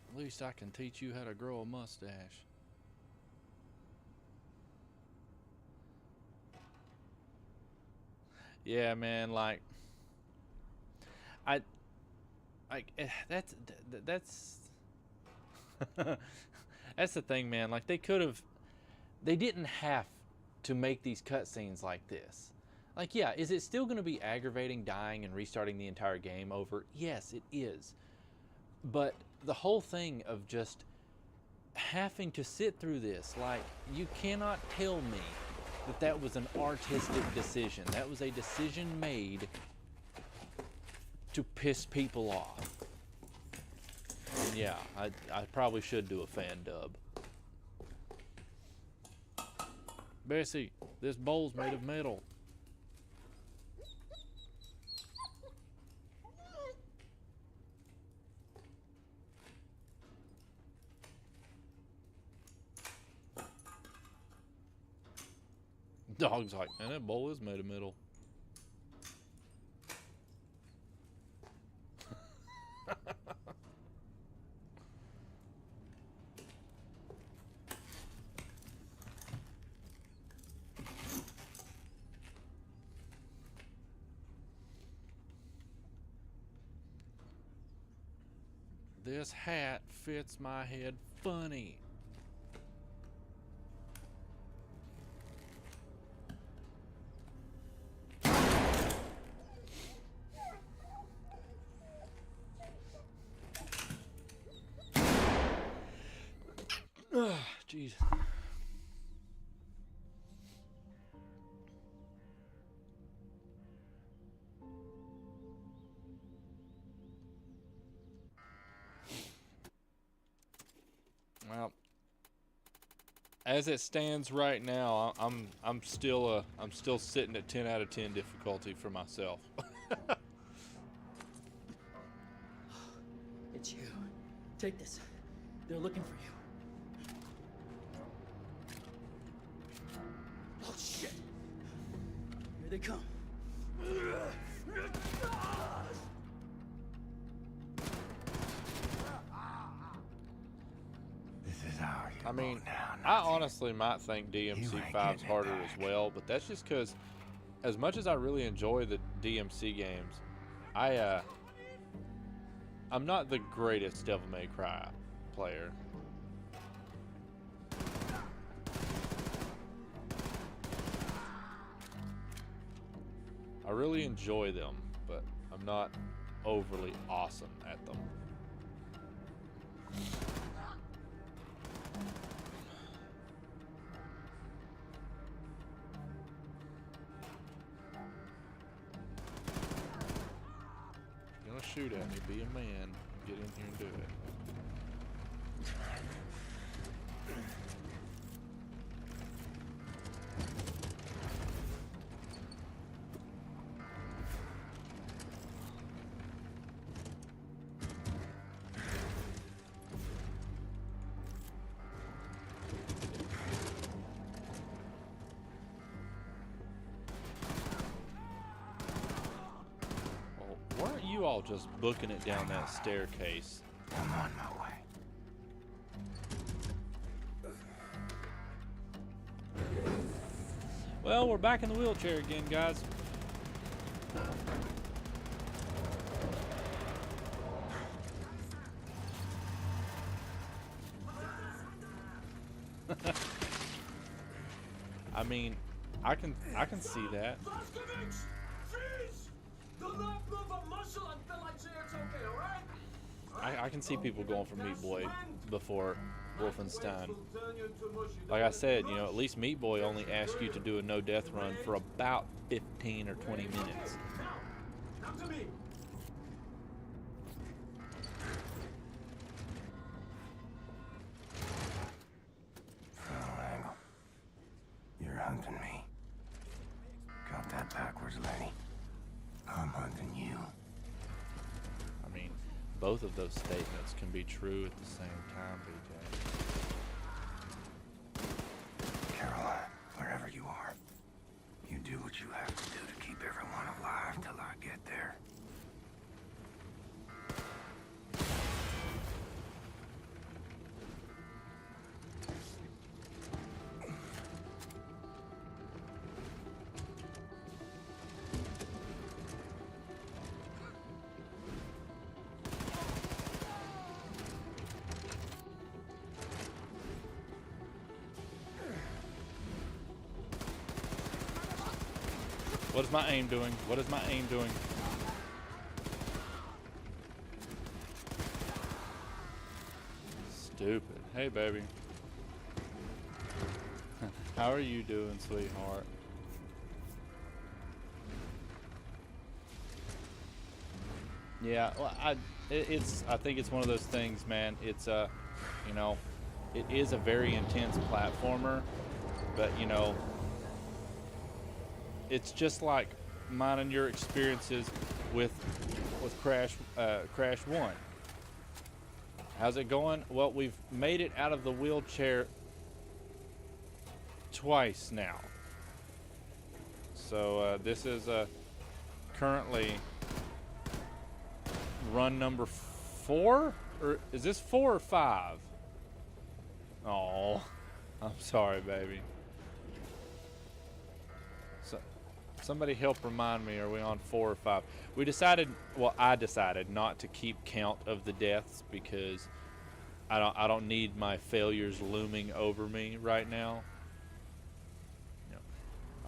At least I can teach you how to grow a mustache. Yeah, man, like that's that's the thing, man. Like they didn't have to make these cutscenes like this. Like, yeah, is it still going to be aggravating dying and restarting the entire game over? Yes, it is. But the whole thing of just having to sit through this, like, you cannot tell me that that was an artistic decision. That was a decision made to piss people off. And yeah, I probably should do a fan dub. Bessie, this bowl's made of metal. Dog's like, man, that bowl is made of metal. This hat fits my head funny. Jeez. Well, as it stands right now, I'm still sitting at 10 out of 10 difficulty for myself. It's you. Take this. They're looking for you. Oh, shit! Here they come. This is how you I mean, now, I honestly might think DMC 5's harder as well, but that's just because, as much as I really enjoy the DMC games, I'm not the greatest Devil May Cry player. I really enjoy them, but I'm not overly awesome at them. If you're gonna shoot at me, be a man and get in here and do it. you all just booking it down that staircase. I'm on my way. Well, we're back in the wheelchair again, guys. I mean, I can see that. Blazkowicz! Freeze! Do not move a muscle until I say it's okay, alright? I can see people going for Meat Boy before Wolfenstein. Like I said, you know, at least Meat Boy only asks you to do a no-death run for about 15 or 20 minutes. Now, come to me. Triangle. You're hunting me. Got that backwards, lady. I'm hunting you. I mean, both of those statements can be true at the same time, BJ. Caroline, wherever you are, you do what you have to do to keep everyone alive till I get there. What is my aim doing? What is my aim doing? Stupid. Hey, baby. How are you doing, sweetheart? Yeah, well, I think it's one of those things, man. It's you know, it is a very intense platformer, but you know, it's just like mine and your experiences with Crash 1. How's it going? Well, we've made it out of the wheelchair twice now. So this is currently run number 4, or is this 4 or 5? Oh, I'm sorry, baby. Somebody help remind me, are we on 4 or 5? We decided, well, I decided not to keep count of the deaths because I don't need my failures looming over me right now. You know,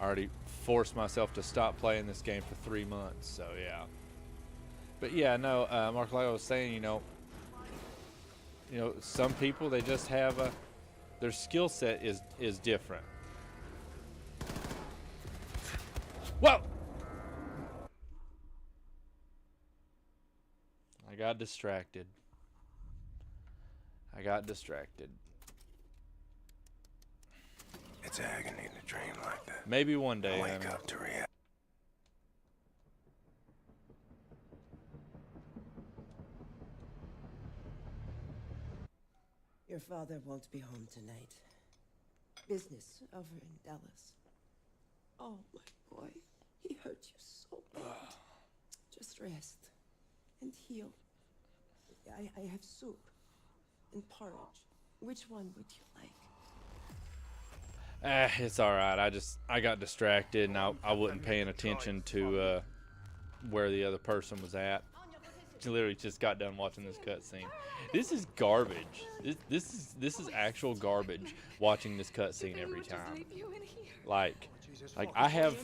I already forced myself to stop playing this game for 3 months, so yeah. But yeah, no, Mark, like I was saying, you know, some people, they just have their skill set is different. Whoa! I got distracted. It's agony to dream like that. Maybe one day. Wake up to reality. Your father won't be home tonight. Business over in Dallas. Oh, my boy. He hurt you so bad. Just rest and heal. I have soup and porridge. Which one would you like? It's all right. I got distracted and I wasn't paying attention to where the other person was at. She literally just got done watching this cutscene. This is garbage. This is actual garbage. Watching this cutscene every time. Like I have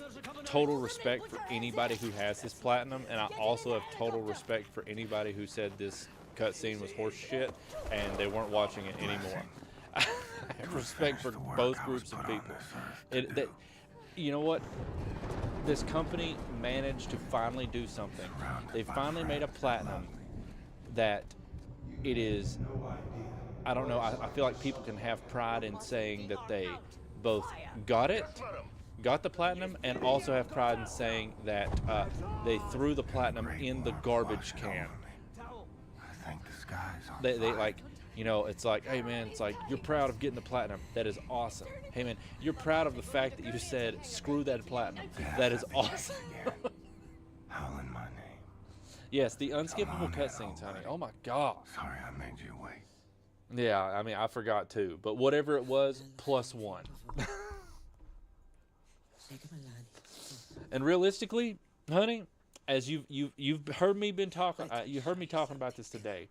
total respect for anybody who has this platinum, and I also have total respect for anybody who said this cutscene was horse shit and they weren't watching it anymore. I have respect for both groups of people. You know what? This company managed to finally do something. They finally made a platinum that it is, I don't know, I feel like people can have pride in saying that they both got the platinum, and also have pride in saying that they threw the platinum in the garbage can. They like, you know, it's like, hey man, it's like, you're proud of getting the platinum. That is awesome. Hey man, you're proud of the fact that you said, screw that platinum. That is awesome. Howling my name. Yes, the unskippable cutscenes, honey. Oh my god. Sorry I made you wait. Yeah, I mean, I forgot too. But whatever it was, +1. And realistically, honey, as you've heard me been talking, you heard me talking about this today.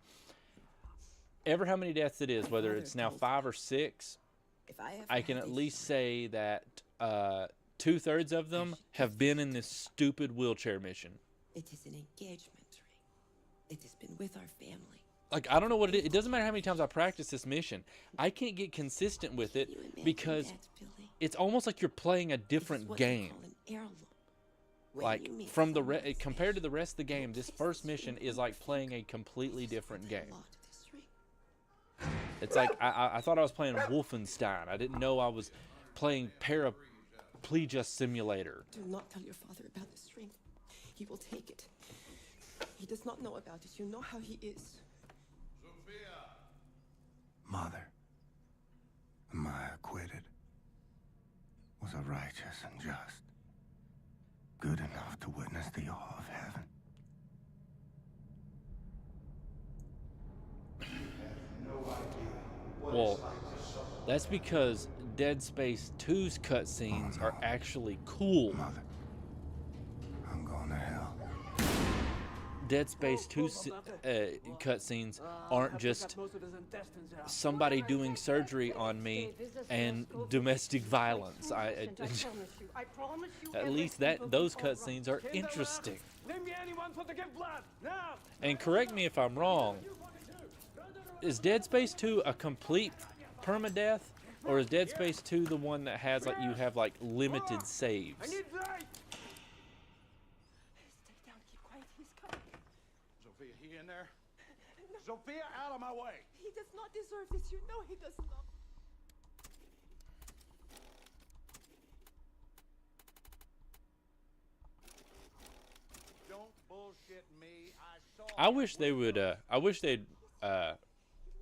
Ever how many deaths it is, whether it's now 5 or 6, I can at least say that 2/3 of them have been in this stupid wheelchair mission. It is an engagement ring. It has been with our family. Like, I don't know what it is. It doesn't matter how many times I practice this mission. I can't get consistent with it because it's almost like you're playing a different game. Like, from compared to the rest of the game, this first mission is like playing a completely different game. It's like, I thought I was playing Wolfenstein. I didn't know I was playing Paraplegia Simulator. Do not tell your father about this ring. He will take it. He does not know about it. You know how he is. Mother, am I acquitted? Was I righteous and just? Good enough to witness the awe of heaven? Well, that's because Dead Space 2's cutscenes are actually cool. Mother, I'm going to hell. Dead Space 2's cutscenes aren't just somebody doing surgery on me and domestic violence. At least those cutscenes are interesting. And correct me if I'm wrong. Is Dead Space 2 a complete permadeath, or is Dead Space 2 the one that has like you have like limited saves? Sophia, he in there? Sophia, out of my way! He does not deserve this. You know he does not. Don't bullshit me. I wish they would. I wish they'd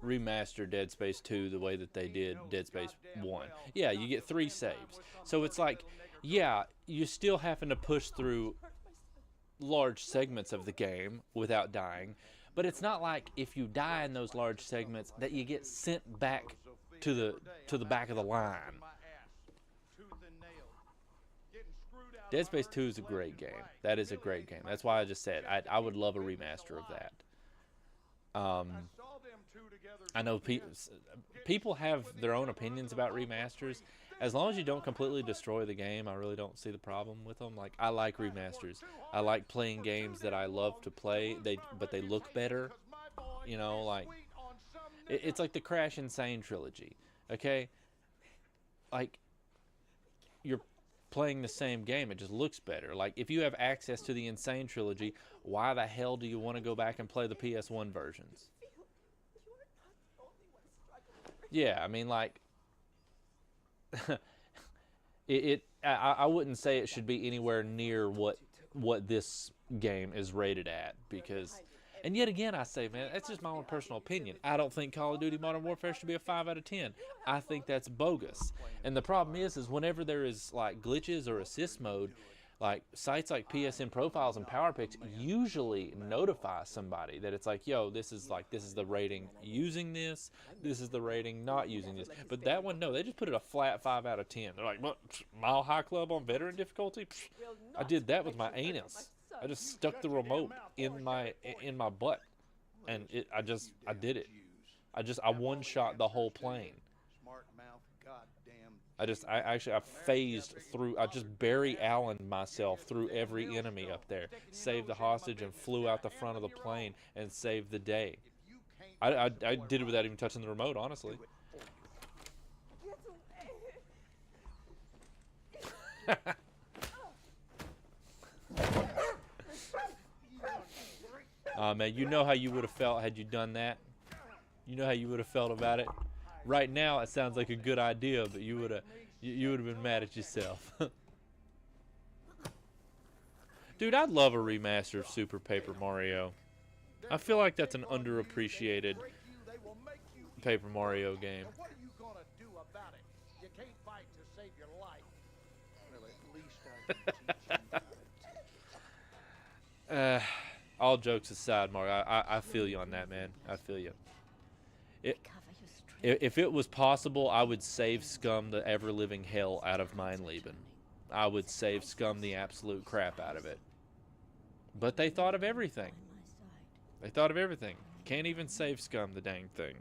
remaster Dead Space 2 the way that they did Dead Space 1. Yeah, you get 3 saves. So it's like, yeah, you're still having to push through large segments of the game without dying, but it's not like if you die in those large segments that you get sent back to the back of the line. Dead Space 2 is a great game. That is a great game. That's why I just said I would love a remaster of that. I know people have their own opinions about remasters. As long as you don't completely destroy the game, I really don't see the problem with them. Like, I like remasters. I like playing games that I love to play, but they look better. You know, like, it's like the Crash Insane trilogy, okay? Like, you're playing the same game, it just looks better. Like, if you have access to the Insane trilogy, why the hell do you want to go back and play the PS1 versions? Yeah, I mean, like, I wouldn't say it should be anywhere near what this game is rated at, because, and yet again, I say, man, that's just my own personal opinion. I don't think Call of Duty Modern Warfare should be a 5 out of 10. I think that's bogus. And the problem is whenever there is like glitches or assist mode, like sites like PSN Profiles and PowerPicks usually notify somebody that it's like, yo, this is the rating using this is the rating not using this. But that one, no, they just put it a flat 5 out of 10. They're like, what, Mile High Club on veteran difficulty? I did that with my anus. I just stuck the remote in my butt, and I did it. I one-shot the whole plane. I phased through. I just Barry Allen'd myself through every enemy up there, saved the hostage, and flew out the front of the plane and saved the day. I did it without even touching the remote, honestly. Man, you know how you would have felt had you done that. You know how you would have felt about it. Right now, it sounds like a good idea, but you would have been mad at yourself. Dude, I'd love a remaster of Super Paper Mario. I feel like that's an underappreciated Paper Mario game. What are you gonna do about it? You can't fight to save your life. Well, at least I can teach you how to. all jokes aside, Mark, I feel you on that, man. I feel you. If it was possible, I would save scum the ever-living hell out of mine Leben. I would save scum the absolute crap out of it. But they thought of everything. They thought of everything. Can't even save scum the dang thing.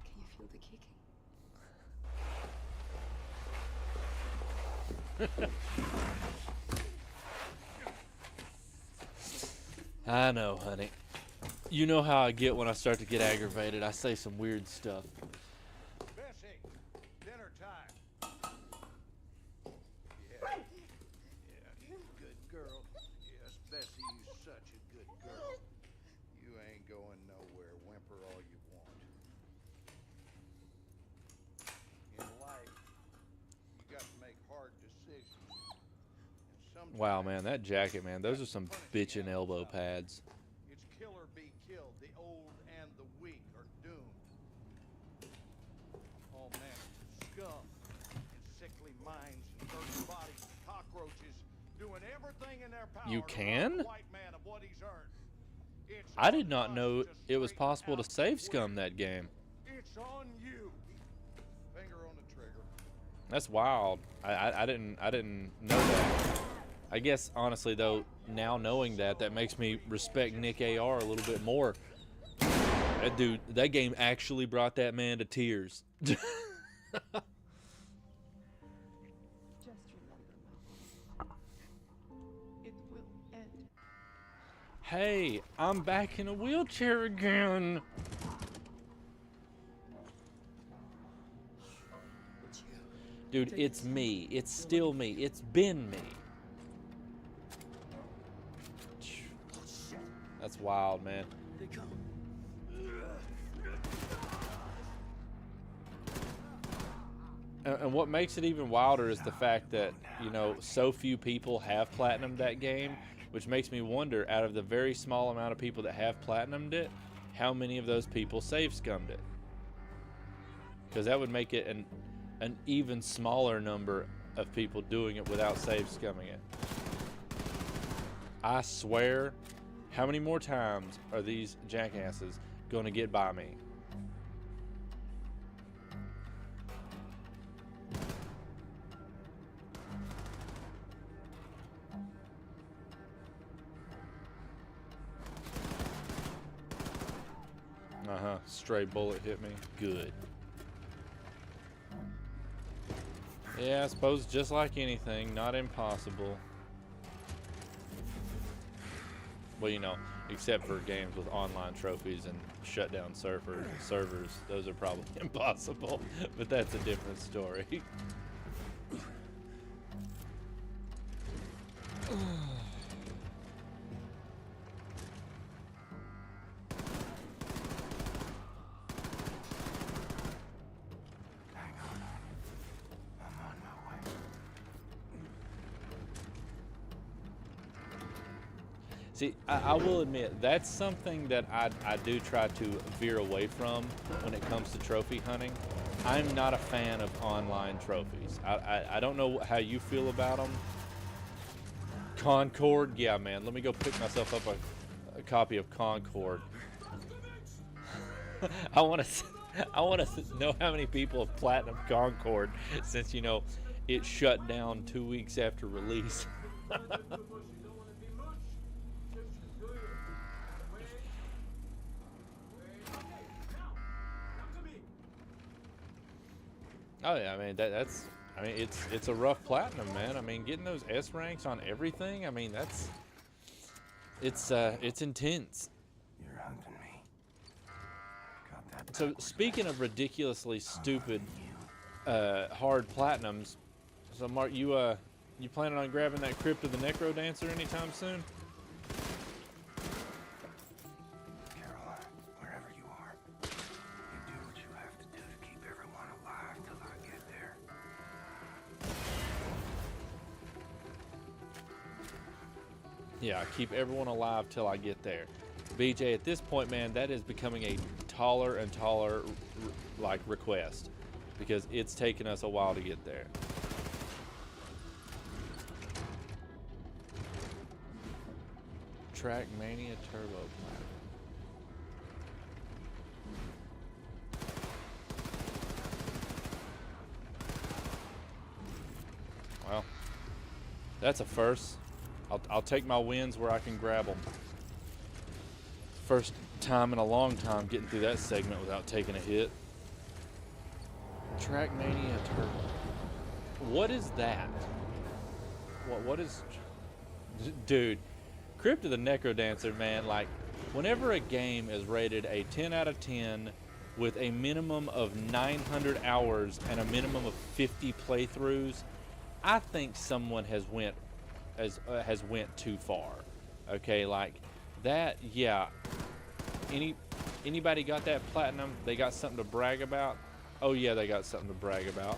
Can you feel the kicking? I know, honey. You know how I get when I start to get aggravated. I say some weird stuff. Bessie, dinner time. Yeah. Yeah, good girl. Yes, Bessie, you such a good girl. You ain't going nowhere. Whimper all you want. In life, you got to make hard decisions. Wow, man, that jacket, man. Those are some bitchin' elbow pads. It's kill or be killed. The old and the weak are doomed. All men, scum, and sickly minds and dirty bodies and cockroaches doing everything in their power You to can? rob the white man of what he's earned. It's I on did not us know to it was straighten possible to out the save scum way. that game. It's on you. Finger on the trigger. That's wild. I didn't know that. I guess honestly though, now knowing that, that makes me respect Nick AR a little bit more. Dude, that game actually brought that man to tears. Just remember, Mom. It will end. Hey, I'm back in a wheelchair again. It's you. Dude, it's me. It's still me. It's been me. That's wild, man. They come. And what makes it even wilder is the fact that, you know, so few people have platinumed that game, which makes me wonder, out of the very small amount of people that have platinumed it, how many of those people save scummed it? Because that would make it an even smaller number of people doing it without save scumming it. I swear, how many more times are these jackasses going to get by me? Uh-huh. Stray bullet hit me. Good. Yeah, I suppose just like anything, not impossible. Well, you know, except for games with online trophies and shut down servers, those are probably impossible. But that's a different story. See, I will admit, that's something that I do try to veer away from when it comes to trophy hunting. I'm not a fan of online trophies. I don't know how you feel about them. Concord, yeah, man. Let me go pick myself up a copy of Concord. I want to know how many people have platinum Concord since, you know, it shut down 2 weeks after release. Oh yeah, I mean it's a rough platinum, man. I mean, getting those S ranks on everything, I mean it's intense. You're hunting me. Got that. So speaking of ridiculously stupid hard platinums, so Mark, you planning on grabbing that Crypt of the Necro Dancer anytime soon? Caroline, wherever you are, you do what you have to do to keep everyone alive till I get there. Yeah, keep everyone alive till I get there. BJ, at this point, man, that is becoming a taller and taller like request. because it's taken us a while to get there. Trackmania Turbo Platinum. Well, that's a first. I'll take my wins where I can grab them. First time in a long time getting through that segment without taking a hit. Trackmania Turbo. What is that? What is... Dude, Crypt of the Necrodancer, man, like, whenever a game is rated a 10 out of 10 with a minimum of 900 hours and a minimum of 50 playthroughs, I think someone has went too far. Okay, like that. Yeah. Anybody got that platinum? They got something to brag about? Oh yeah, they got something to brag about.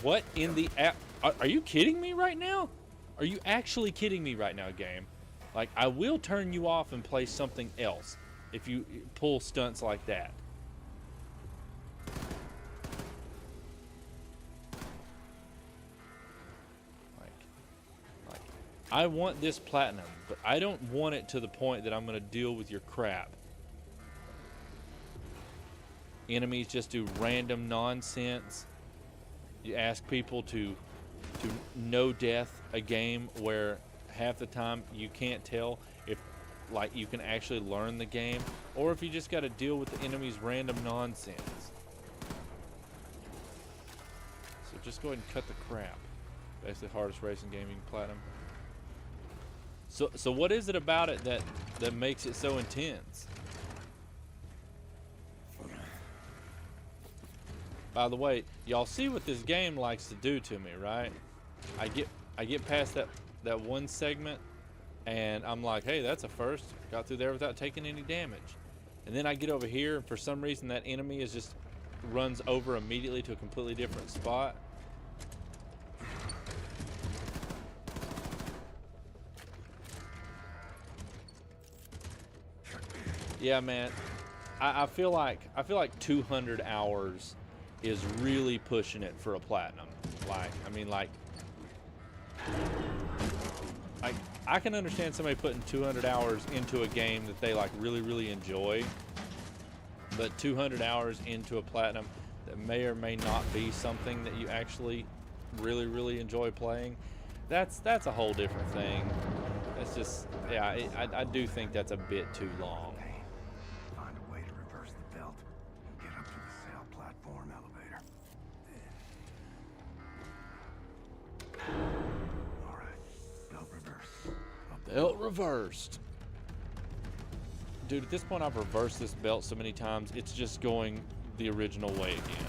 What in the app? Are you kidding me right now? Are you actually kidding me right now, game? Like, I will turn you off and play something else if you pull stunts like that. Like, I want this platinum, but I don't want it to the point that I'm going to deal with your crap. Enemies just do random nonsense. You ask people to no death a game where half the time you can't tell if like you can actually learn the game or if you just got to deal with the enemy's random nonsense. So just go ahead and cut the crap. Basically, hardest racing gaming platinum. So what is it about it that makes it so intense? By the way, y'all see what this game likes to do to me, right? I get past that one segment and I'm like, hey, that's a first. Got through there without taking any damage. And then I get over here and for some reason that enemy is just runs over immediately to a completely different spot. Yeah, man. I feel like 200 hours is really pushing it for a platinum. Like, I mean, like I can understand somebody putting 200 hours into a game that they like really enjoy, but 200 hours into a platinum that may or may not be something that you actually really enjoy playing, that's a whole different thing. That's just, yeah, I do think that's a bit too long. Find a way to reverse the belt and get up to the sail platform elevator. All right, belt reversed. Belt reversed. Dude, at this point I've reversed this belt so many times, it's just going the original way again.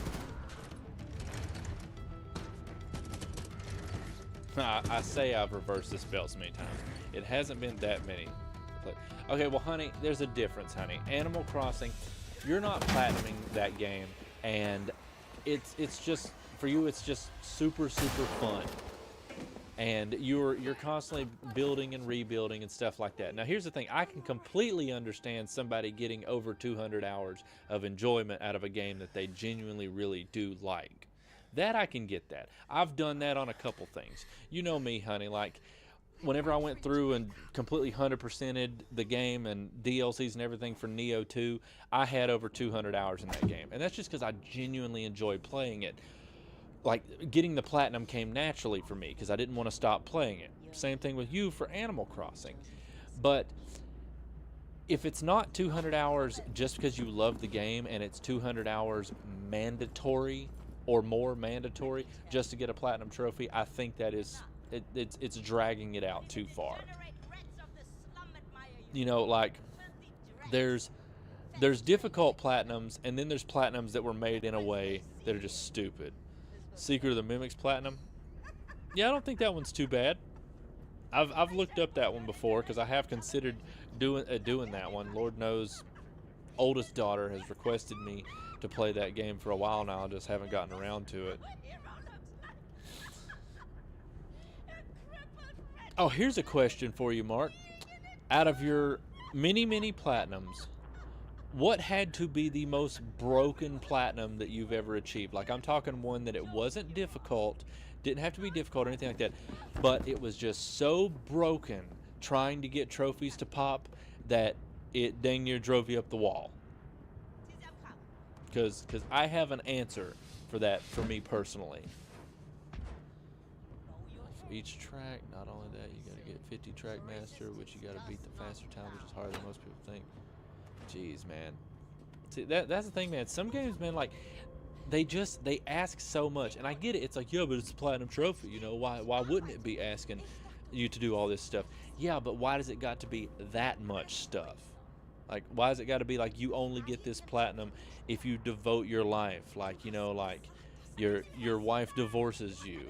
I say I've reversed this belt so many times. It hasn't been that many. Okay, well, honey, there's a difference, honey. Animal Crossing, you're not platinuming that game, and it's just, for you, it's just super fun. And you're constantly building and rebuilding and stuff like that. Now, here's the thing. I can completely understand somebody getting over 200 hours of enjoyment out of a game that they genuinely really do like. That I can get that. I've done that on a couple things. You know me, honey, like whenever I went through and completely 100%ed the game and DLCs and everything for Neo 2, I had over 200 hours in that game. And that's just because I genuinely enjoyed playing it. Like, getting the platinum came naturally for me because I didn't want to stop playing it. Same thing with you for Animal Crossing. But if it's not 200 hours just because you love the game and it's 200 hours mandatory or more mandatory just to get a platinum trophy, I think that is it's dragging it out too far. You know, like there's difficult platinums and then there's platinums that were made in a way that are just stupid. Secret of the Mimics platinum, yeah, I don't think that one's too bad. I've looked up that one before because I have considered doing that one. Lord knows, oldest daughter has requested me to play that game for a while now. I just haven't gotten around to it. Oh, here's a question for you, Mark. Out of your many platinums, what had to be the most broken platinum that you've ever achieved? Like, I'm talking one that it wasn't difficult, didn't have to be difficult or anything like that, but it was just so broken trying to get trophies to pop that it dang near drove you up the wall. Because I have an answer for that for me personally. For each track, not only that, you got to get 50 track master, which you got to beat the faster time, which is harder than most people think. Jeez, man. See, that's the thing, man. Some games, man, like, they ask so much. And I get it. It's like, yeah, but it's a platinum trophy. You know, why wouldn't it be asking you to do all this stuff? Yeah, but why does it got to be that much stuff? Like, why has it got to be like you only get this platinum if you devote your life? Like, you know, like your wife divorces you.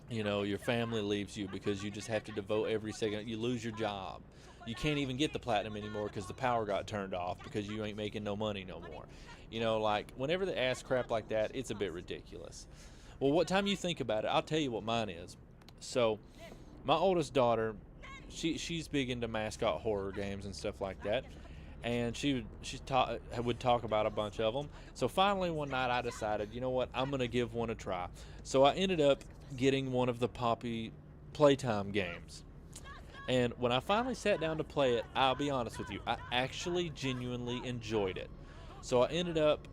You know, your family leaves you because you just have to devote every second. You lose your job. You can't even get the platinum anymore because the power got turned off because you ain't making no money no more. You know, like, whenever they ask crap like that, it's a bit ridiculous. Well, what time you think about it, I'll tell you what mine is. So, my oldest daughter, she's big into mascot horror games and stuff like that. And she would talk about a bunch of them. So finally one night I decided, you know what, I'm going to give one a try. So I ended up getting one of the Poppy Playtime games. And when I finally sat down to play it, I'll be honest with you, I actually genuinely enjoyed it. So I ended up,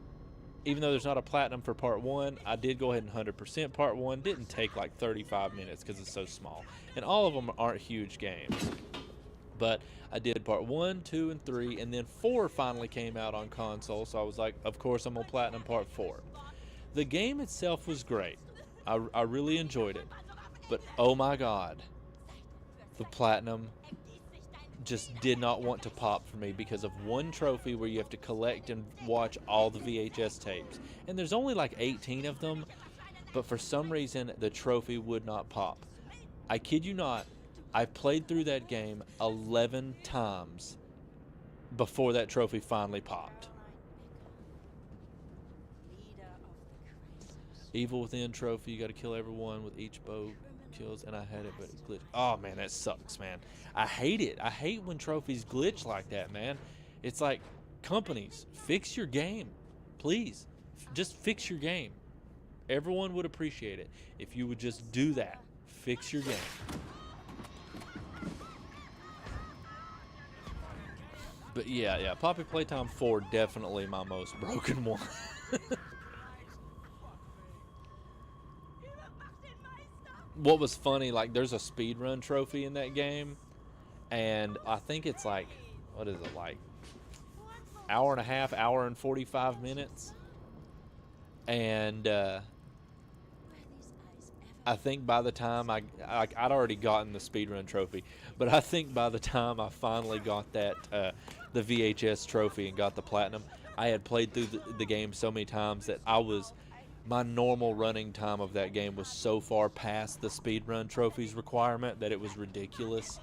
even though there's not a platinum for part 1, I did go ahead and 100% part 1. Didn't take like 35 minutes because it's so small. And all of them aren't huge games. But I did part 1, 2, and 3, and then 4 finally came out on console. So I was like, of course I'm going to platinum part 4. The game itself was great. I really enjoyed it. But oh my god, the platinum just did not want to pop for me because of one trophy where you have to collect and watch all the VHS tapes. And there's only like 18 of them, but for some reason the trophy would not pop. I kid you not, I played through that game 11 times before that trophy finally popped. Evil Within trophy, you got to kill everyone with each bow kills, and I had it, but it glitched. Oh man, that sucks, man. I hate it. I hate when trophies glitch like that, man. It's like, companies, fix your game, please. Just fix your game. Everyone would appreciate it if you would just do that. Fix your game. But yeah, Poppy Playtime 4, definitely my most broken one. What was funny, like, there's a speedrun trophy in that game, and I think it's like, what is it, like, hour and a half, hour and 45 minutes, and I think by the time I'd already gotten the speedrun trophy, but I think by the time I finally got that, the VHS trophy and got the platinum, I had played through the game so many times that my normal running time of that game was so far past the speedrun trophies requirement that it was ridiculous.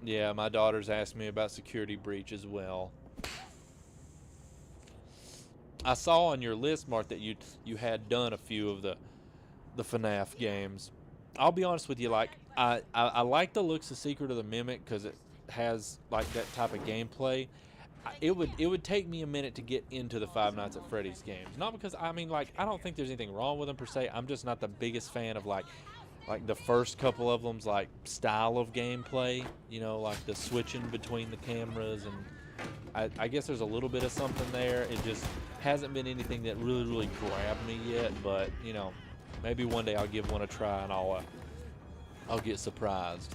Yeah, my daughter's asked me about security breach as well. I saw on your list, Mark, that you had done a few of the FNAF games. I'll be honest with you, like, I like the looks of Secret of the Mimic because it has like that type of gameplay. It would take me a minute to get into the Five Nights at Freddy's games. Not because, I mean, like, I don't think there's anything wrong with them per se. I'm just not the biggest fan of like the first couple of them's like style of gameplay. You know, like the switching between the cameras, and I guess there's a little bit of something there. It just hasn't been anything that really grabbed me yet. But you know, maybe one day I'll give one a try and I'll get surprised.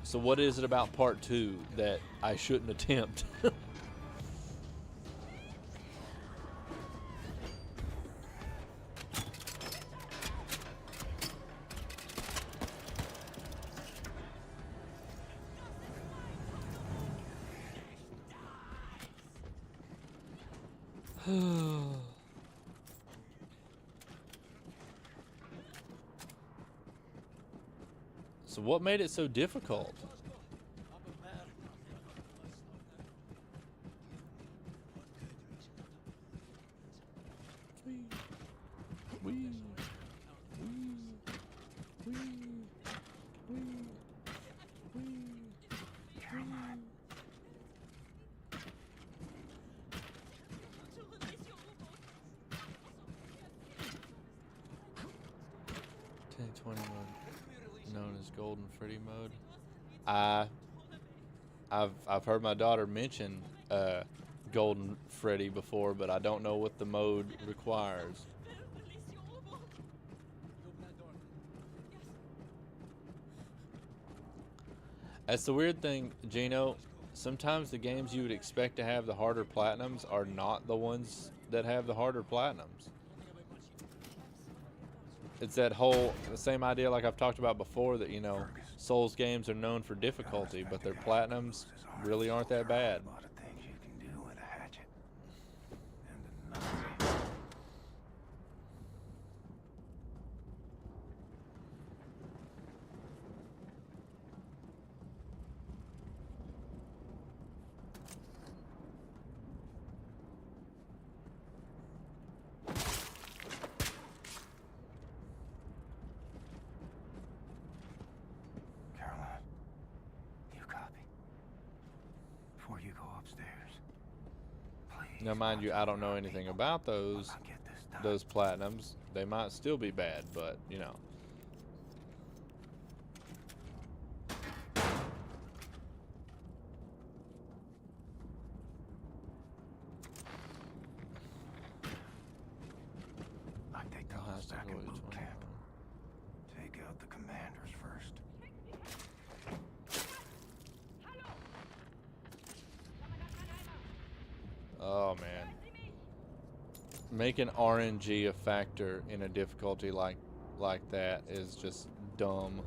So what is it about part 2 that I shouldn't attempt? So what made it so difficult? 20 mode, known as Golden Freddy mode. I've heard my daughter mention Golden Freddy before, but I don't know what the mode requires. That's the weird thing, Gino. Sometimes the games you would expect to have the harder platinums are not the ones that have the harder platinums. It's that whole the same idea like I've talked about before that, you know, Souls games are known for difficulty, but their platinums really aren't that bad. Now, mind you, I don't know anything about those platinums. They might still be bad, but you know. Like they tell us back in boot camp. Take out the commanders first. Oh man, making RNG a factor in a difficulty like that is just dumb.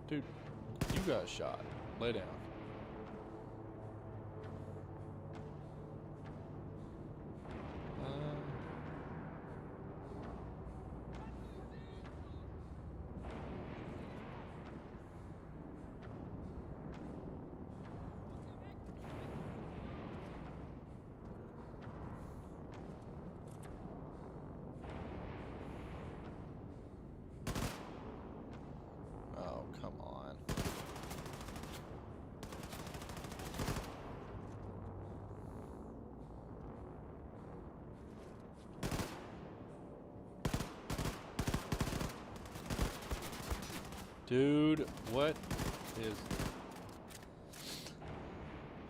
Dude, you got shot. Lay down. Oh, come on. Dude, what is...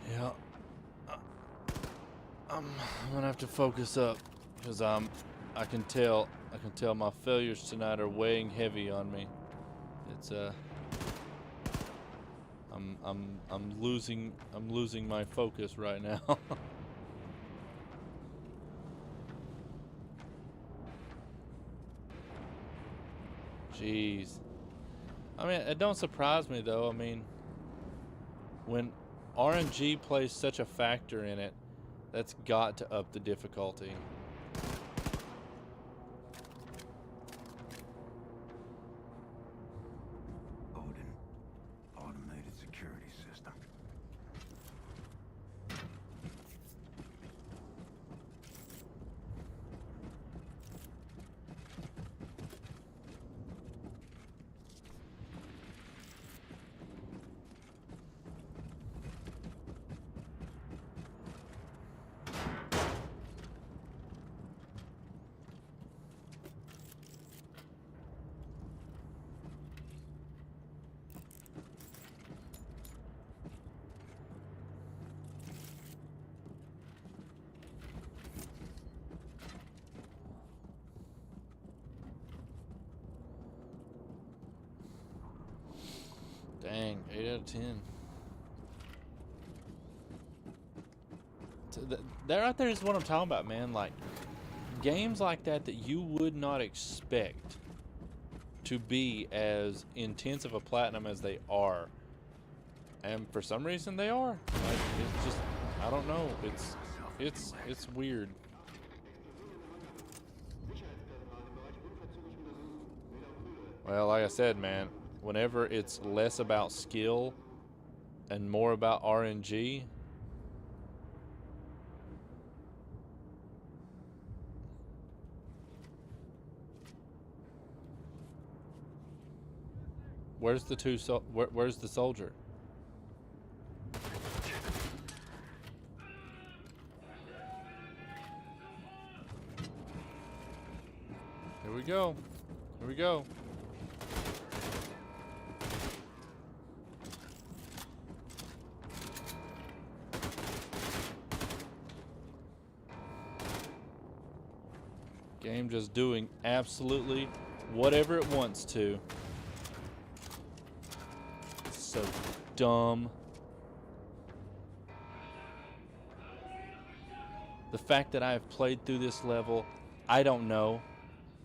Yeah. I'm gonna have to focus up because I can tell my failures tonight are weighing heavy on me. It's I'm losing my focus right now. Jeez. I mean, it don't surprise me though. I mean, when RNG plays such a factor in it, that's got to up the difficulty. Odin, automated security system. Dang, 8 out of 10. So that right there is what I'm talking about, man. Like, games like that you would not expect to be as intense of a platinum as they are. And for some reason they are. Like, it's just, I don't know. It's weird. Well, like I said, man, whenever it's less about skill and more about RNG, Where's the where's the soldier? Here we go. Here we go. Game just doing absolutely whatever it wants to. So dumb. The fact that I have played through this level, I don't know,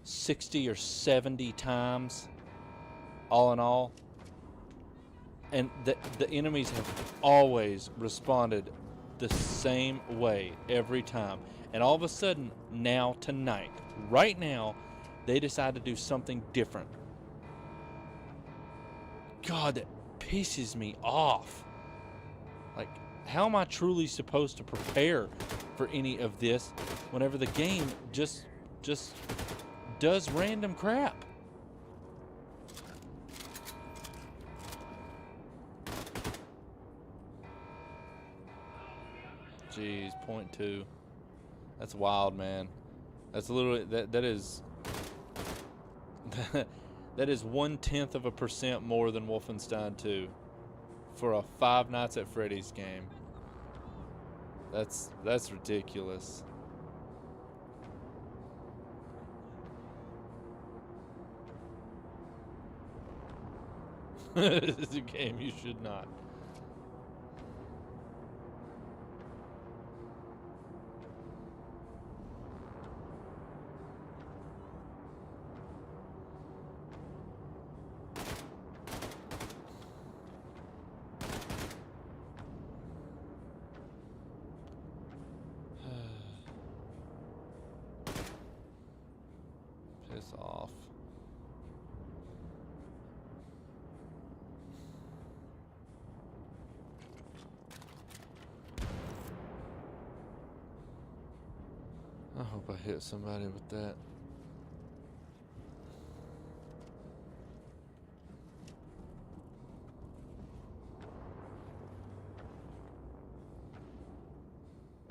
60 or 70 times, all in all. And the enemies have always responded the same way every time. And all of a sudden, now, tonight, right now, they decide to do something different. God, that pisses me off. Like, how am I truly supposed to prepare for any of this whenever the game just does random crap? Jeez, .2. That's wild, man. That's literally that is that is 0.1% more than Wolfenstein 2 for a Five Nights at Freddy's game. That's ridiculous. This is a game you should not. Piss off. I hope I hit somebody with that.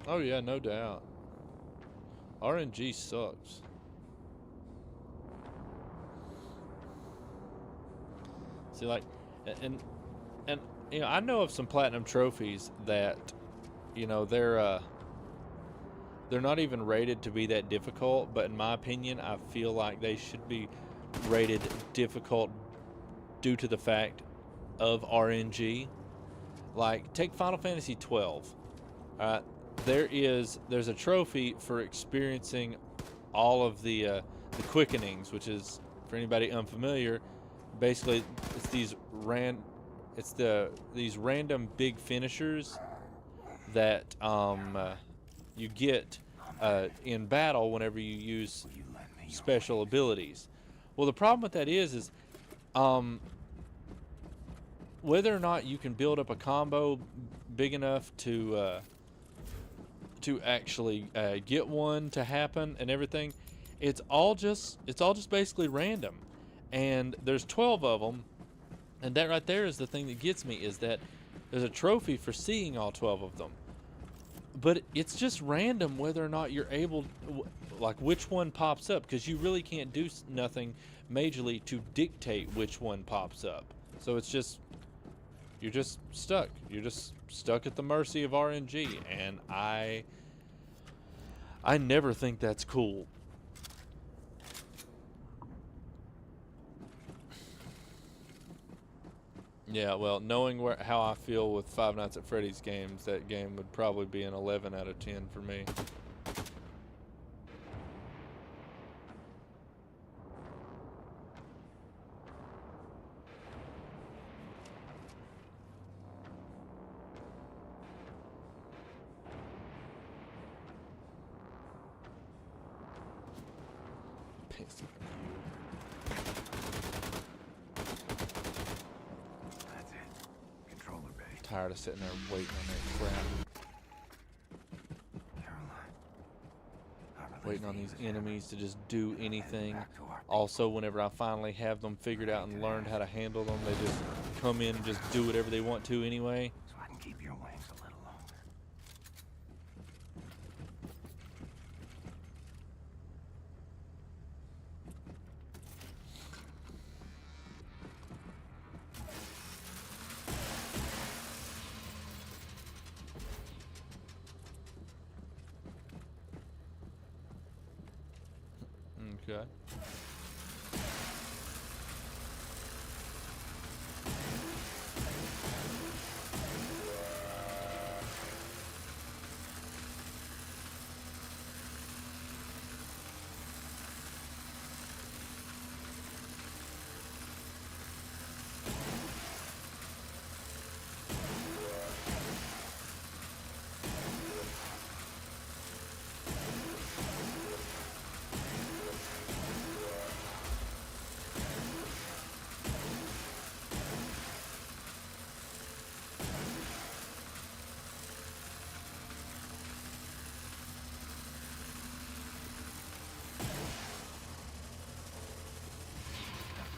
Oh yeah, no doubt. RNG sucks. See, like, and you know, I know of some platinum trophies that, you know, they're not even rated to be that difficult, but in my opinion, I feel like they should be rated difficult due to the fact of RNG. Like, take Final Fantasy 12. There's a trophy for experiencing all of the quickenings, which is, for anybody unfamiliar, basically it's these random big finishers that you get in battle whenever you use special abilities. Well, the problem with that is whether or not you can build up a combo big enough to actually get one to happen and everything, it's all just basically random. And there's 12 of them, and that right there is the thing that gets me, is that there's a trophy for seeing all 12 of them. But it's just random whether or not you're able, like, which one pops up, because you really can't do nothing majorly to dictate which one pops up. So it's just, you're just stuck. You're just stuck at the mercy of RNG, and I never think that's cool. Yeah, well, knowing how I feel with Five Nights at Freddy's games, that game would probably be an 11 out of 10 for me. Pissed off. Tired of sitting there waiting on that crap. Caroline, I Waiting on these enemies to just do anything. Also, whenever I finally have them figured out and learned how to handle them, they just come in and just do whatever they want to anyway. So I can keep your wings a little longer. Okay.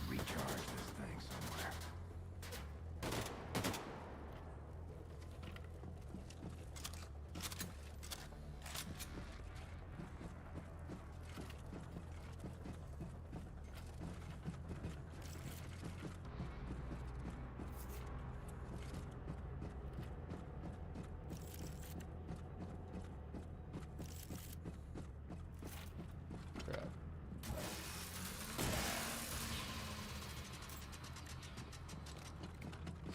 Recharge this thing somewhere. Crap.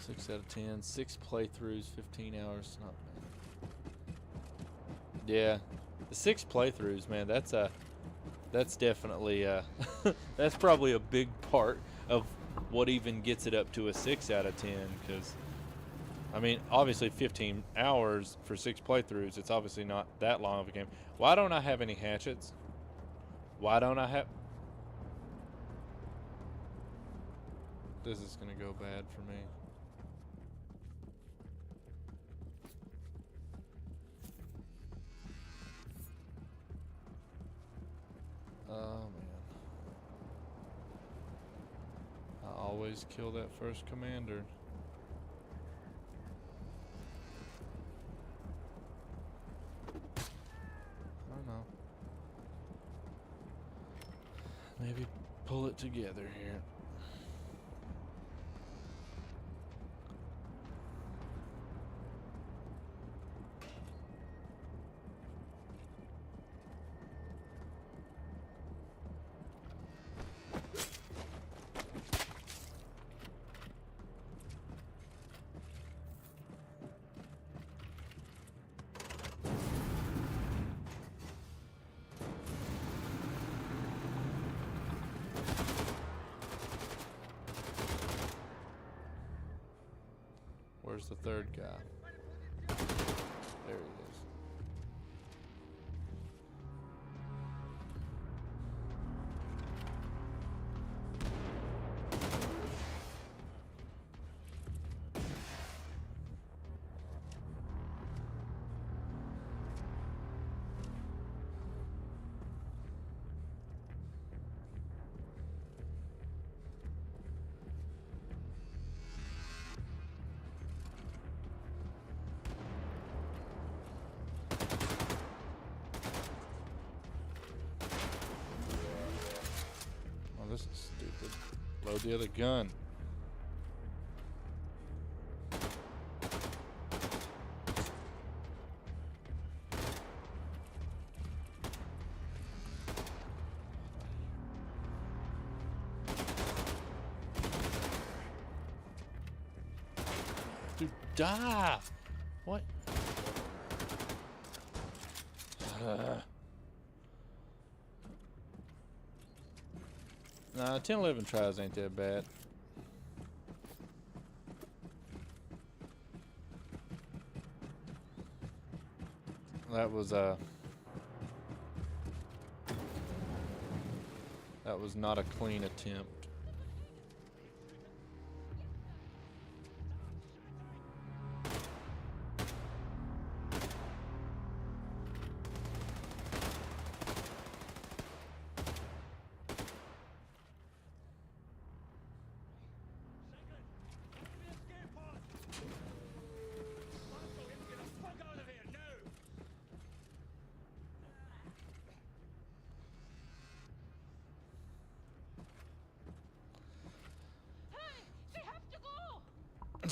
Six out of 10. 6 playthroughs, 15 hours. Not bad. Yeah, the 6 playthroughs, man. That's definitely that's probably a big part of what even gets it up to a 6 out of 10. Because I mean, obviously 15 hours for 6 playthroughs. It's obviously not that long of a game. Why don't I have any hatchets? Why don't I have? This is gonna go bad for me. Oh man. I always kill that first commander. I don't know. Maybe pull it together here. Where's the third guy? There he is. Oh, this is stupid. Load the other gun. Dude, die! What? Nah, 10, 11 tries ain't that bad. That was not a clean attempt.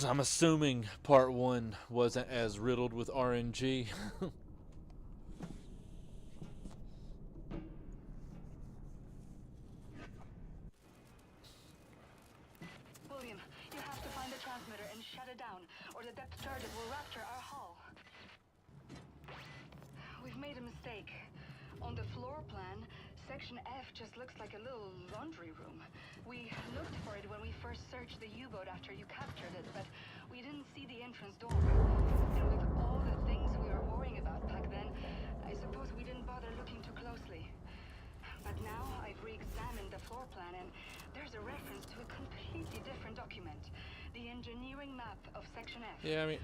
So I'm assuming part 1 wasn't as riddled with RNG. William, you have to find the transmitter and shut it down, or the depth charges will rupture our hull. We've made a mistake. On the floor plan, Section F just looks like a little laundry room. We looked for it when we first searched the U-boat after you captured it, but we didn't see the entrance door. And with all the things we were worrying about back then, I suppose we didn't bother looking too closely. But now I've re-examined the floor plan, and there's a reference to a completely different document. The engineering map of Section F. Yeah, I mean,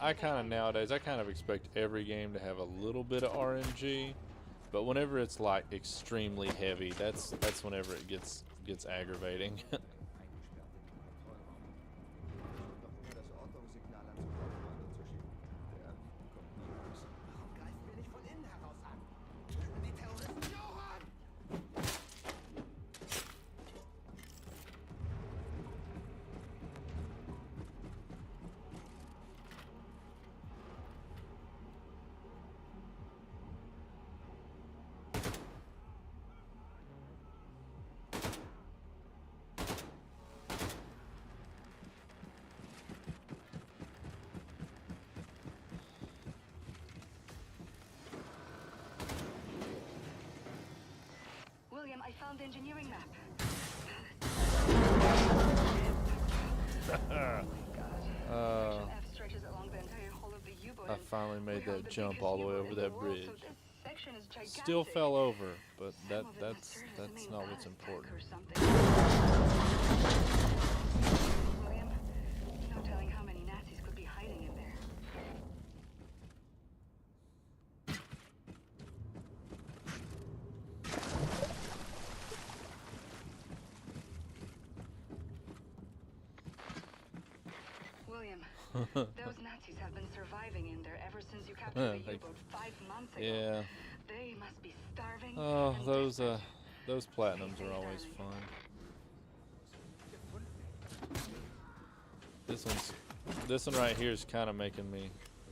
I kind of nowadays, I kind of expect every game to have a little bit of RNG, but whenever it's like extremely heavy, that's whenever it gets aggravating. William, I found the engineering map. F stretches along the entire hull of the U-boat. I finally made that jump all the way over that bridge. So this section is gigantic. Still fell over, but that's not what's important. William, no telling how many Nazis could be hiding in there. William, those Nazis have been surviving in there ever since you captured the U-boat 5 months ago. Yeah. They must be starving. Oh, and those platinums are always fun. This one right here is kind of making me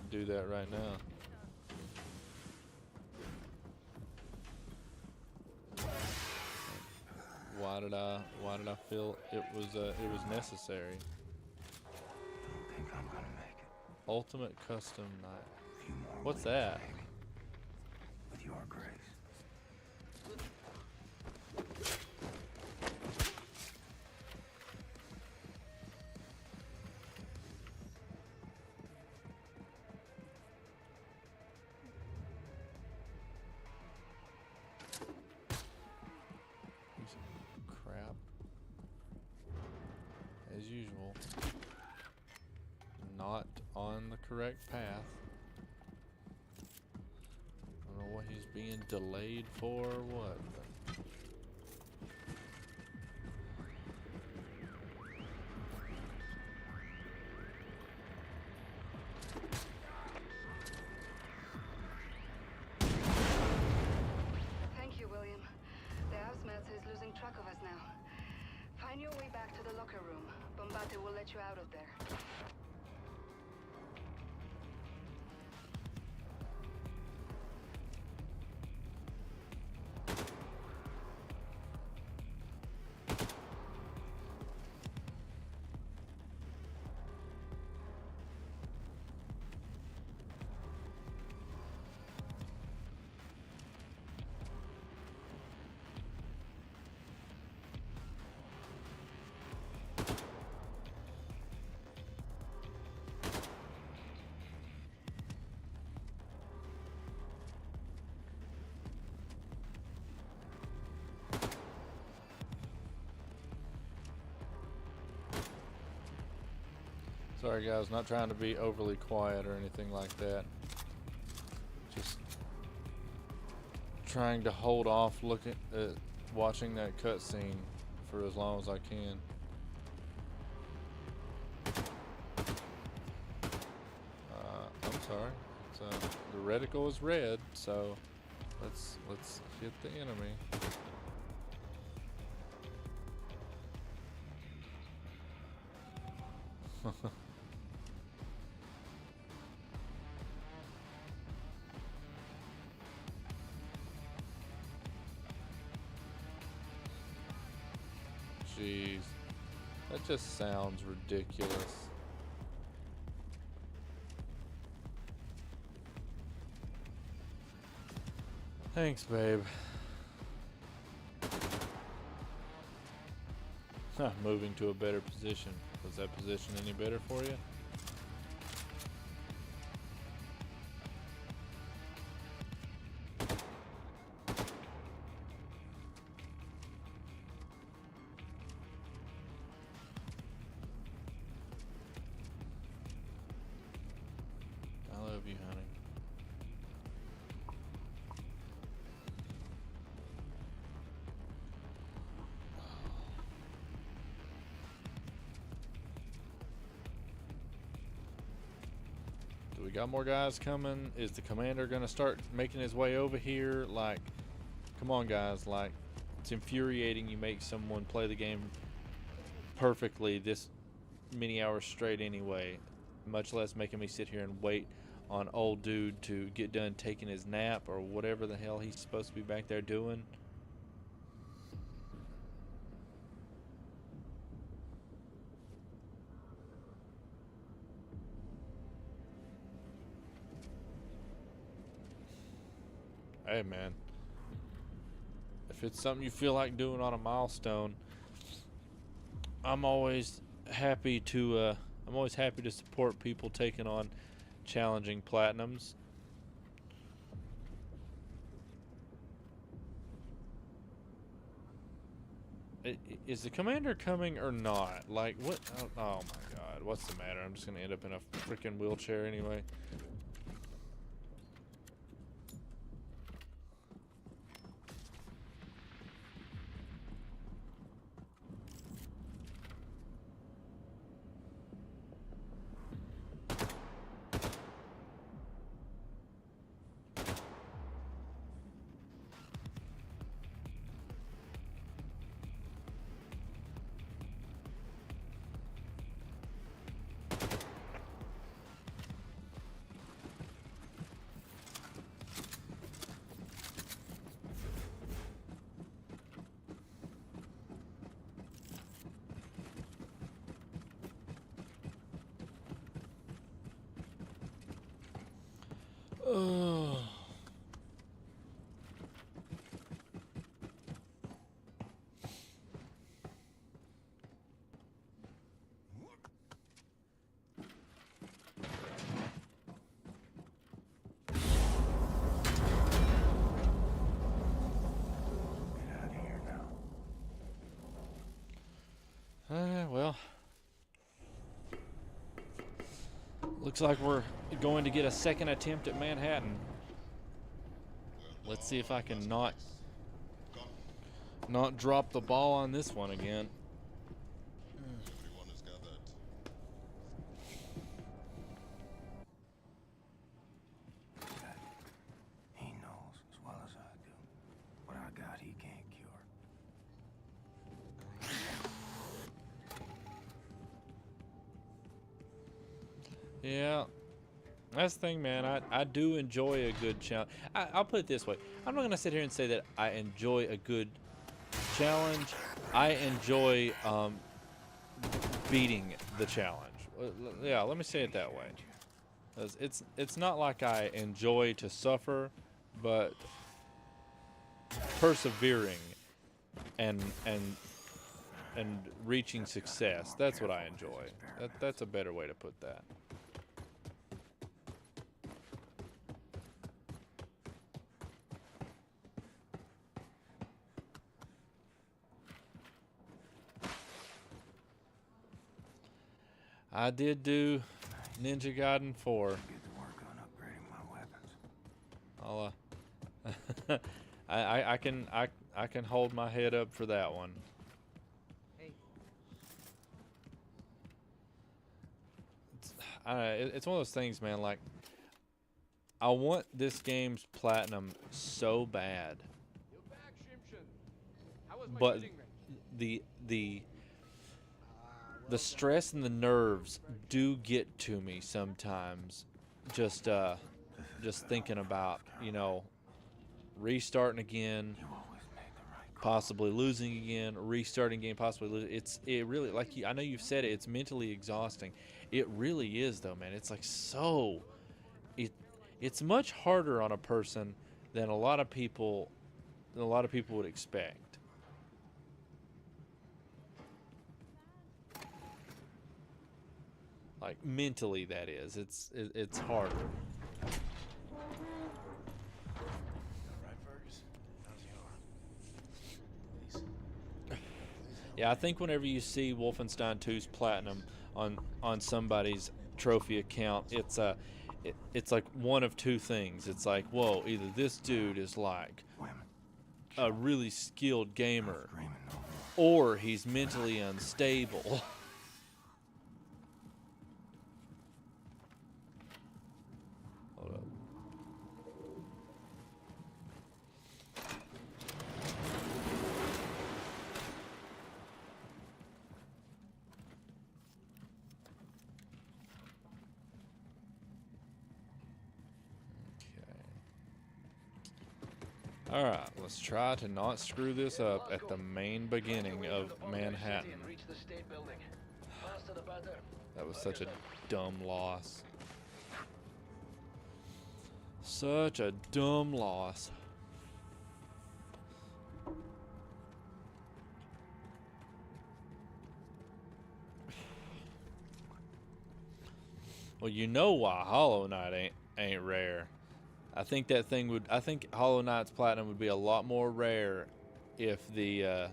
do that right now. Why did I feel it was necessary? I think I'm gonna make it. Ultimate custom knife. A few more What's weeks, that? baby. With your grace. Piece of crap. As usual. Not on the correct path. I don't know what he's being delayed for or what. But Thank you, William. The Hausmelzer is losing track of us now. Find your way back to the locker room. Bombate will let you out of there. sorry guys, not trying to be overly quiet or anything like that. Just trying to hold off looking at watching that cutscene for as long as I can. I'm sorry. The reticle is red, so let's hit the enemy. Jeez. That just sounds ridiculous. Thanks, babe. Moving to a better position. Was that position any better for you? I love you, honey. Do we got more guys coming? Is the commander gonna start making his way over here? Like, come on, guys. Like, it's infuriating you make someone play the game perfectly this many hours straight anyway, much less making me sit here and wait on old dude to get done taking his nap or whatever the hell he's supposed to be back there doing. Hey man, if it's something you feel like doing on a milestone, I'm always happy to support people taking on challenging platinums. Is the commander coming or not? Like, what? Oh my god, what's the matter? I'm just gonna end up in a freaking wheelchair anyway. Oh. Well, looks like we're going to get a second attempt at Manhattan. Let's see if I can not drop the ball on this one again. Everyone is gathered. He knows as well as I do. What I got, he can't cure. Yeah, that's the thing, man. I do enjoy a good challenge. I'll put it this way. I'm not going to sit here and say that I enjoy a good challenge. I enjoy beating the challenge. Yeah, let me say it that way. 'Cause it's not like I enjoy to suffer, but persevering and reaching success. That's what I enjoy. That's a better way to put that. I did do Ninja Gaiden 4. Get to work on upgrading my weapons. I'll I can hold my head up for that one. Hey. It's one of those things, man. Like, I want this game's platinum so bad, You're back, Shimshin. How was my but shooting range? the the stress and the nerves do get to me sometimes. Just thinking about, you know, restarting again, possibly losing again, restarting again, possibly losing. It really, like I know you've said it, it's mentally exhausting. It really is though, man. It's like it's much harder on a person than a lot of people would expect. Like mentally, that is. It's harder. Yeah, I think whenever you see Wolfenstein 2's platinum on somebody's trophy account, it's like one of two things. It's like, whoa, either this dude is like a really skilled gamer, or he's mentally unstable. Hold up. Alright, let's try to not screw this up at the main beginning of Manhattan. That was such a dumb loss. Such a dumb loss. Well, you know why Hollow Knight ain't rare. I think Hollow Knight's platinum would be a lot more rare if the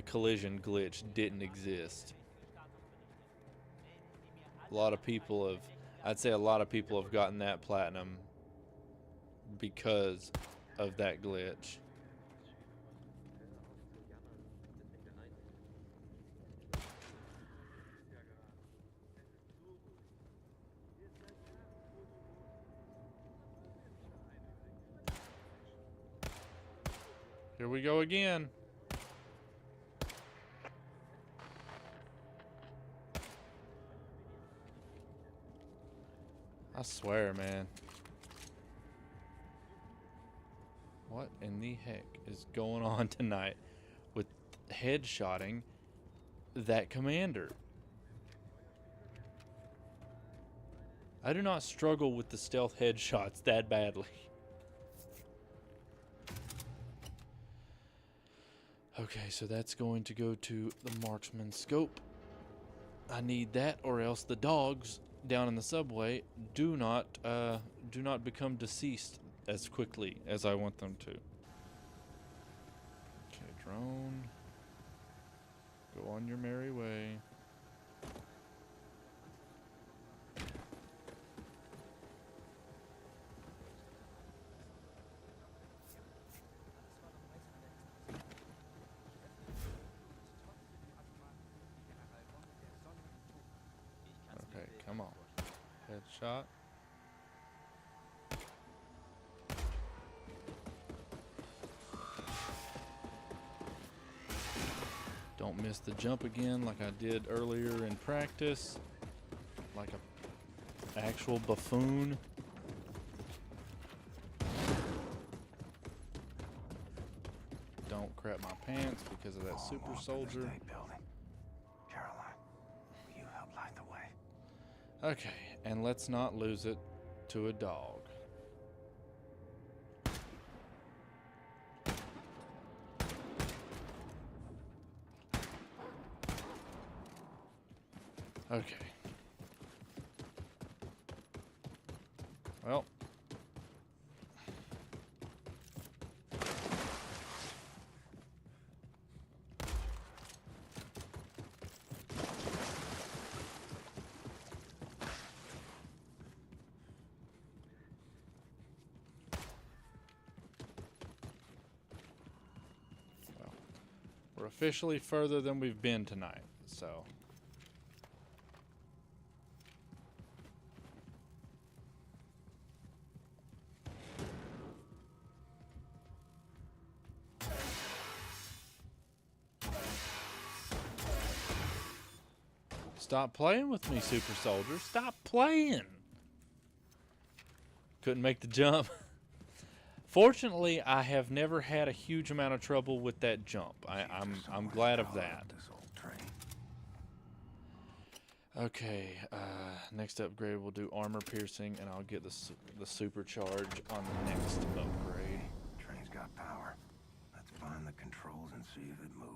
collision glitch didn't exist. I'd say a lot of people have gotten that platinum because of that glitch. Here we go again. I swear, man. What in the heck is going on tonight with headshotting that commander? I do not struggle with the stealth headshots that badly. Okay, so that's going to go to the marksman scope. I need that, or else the dogs down in the subway do not become deceased as quickly as I want them to. Okay, drone. Go on your merry way. Okay, come on. Headshot. Don't miss the jump again like I did earlier in practice. Like a actual buffoon. Don't crap my pants because of that super soldier. Caroline, will you help light the way? Okay, and let's not lose it to a dog. Okay. Well. We're officially further than we've been tonight, so. Stop playing with me, super soldier. Stop playing. Couldn't make the jump. Fortunately, I have never had a huge amount of trouble with that jump. I'm glad of that. Okay, next upgrade we'll do armor piercing, and I'll get the supercharge on the next upgrade. Train's got power. Let's find the controls and see if it moves.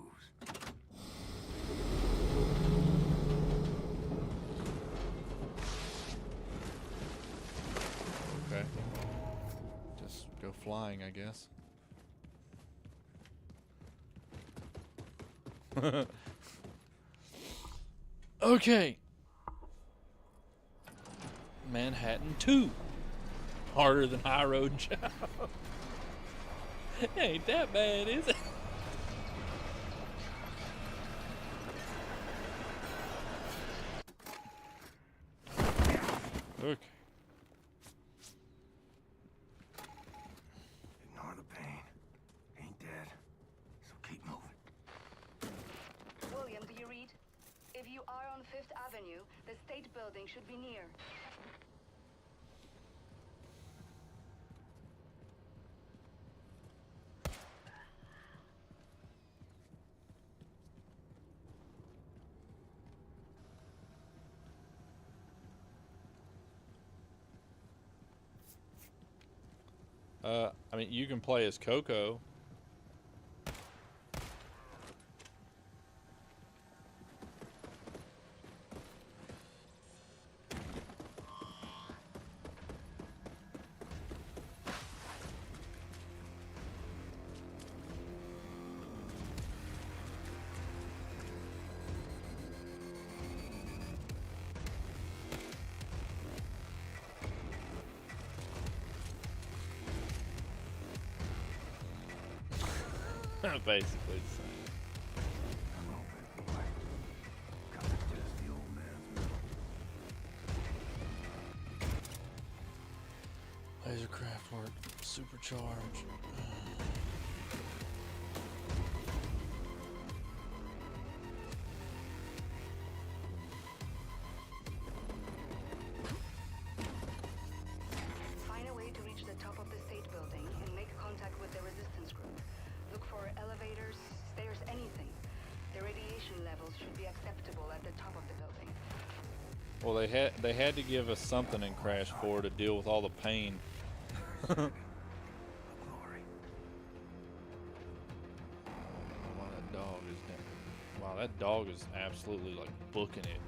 Okay. Just go flying, I guess. Okay. Manhattan 2. Harder than High Road Joe. Ain't that bad, is it? Okay. Ignore the pain. Ain't dead. So keep moving. William, do you read? If you are on 5th Avenue, the State Building should be near. I mean, you can play as Coco. Basically the same. Laser craft work, supercharge. Find a way to reach the top of the State Building and make contact with the resistance group. Look for elevators, stairs, anything. The radiation levels should be acceptable at the top of the building. Well, they had to give us something in Crash 4 to deal with all the pain. Wow, that dog is down. Wow, that dog is absolutely like booking it.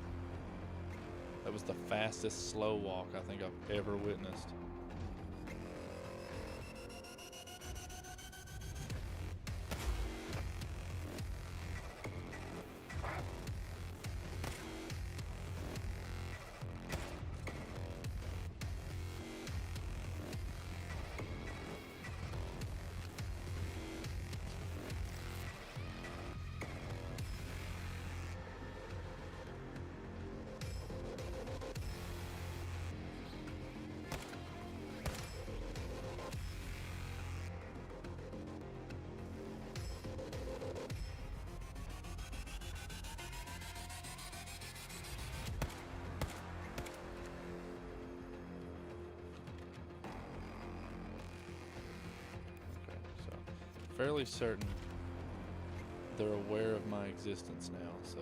That was the fastest slow walk I think I've ever witnessed. Fairly certain they're aware of my existence now, so.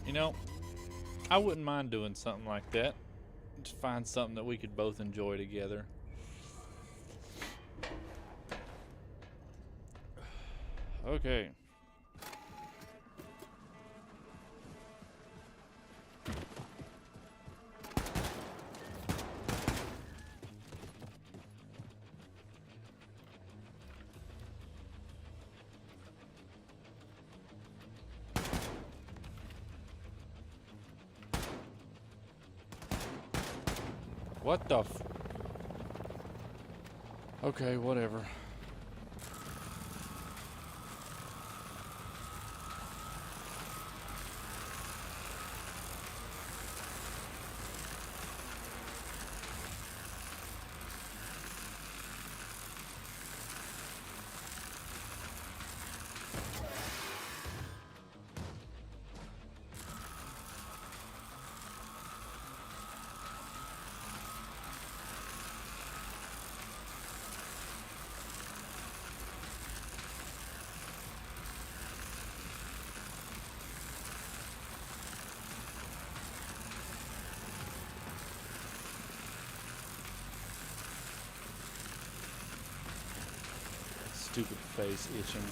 You know, I wouldn't mind doing something like that. Just find something that we could both enjoy together. Okay. What the f... Okay, whatever. Stupid face itching.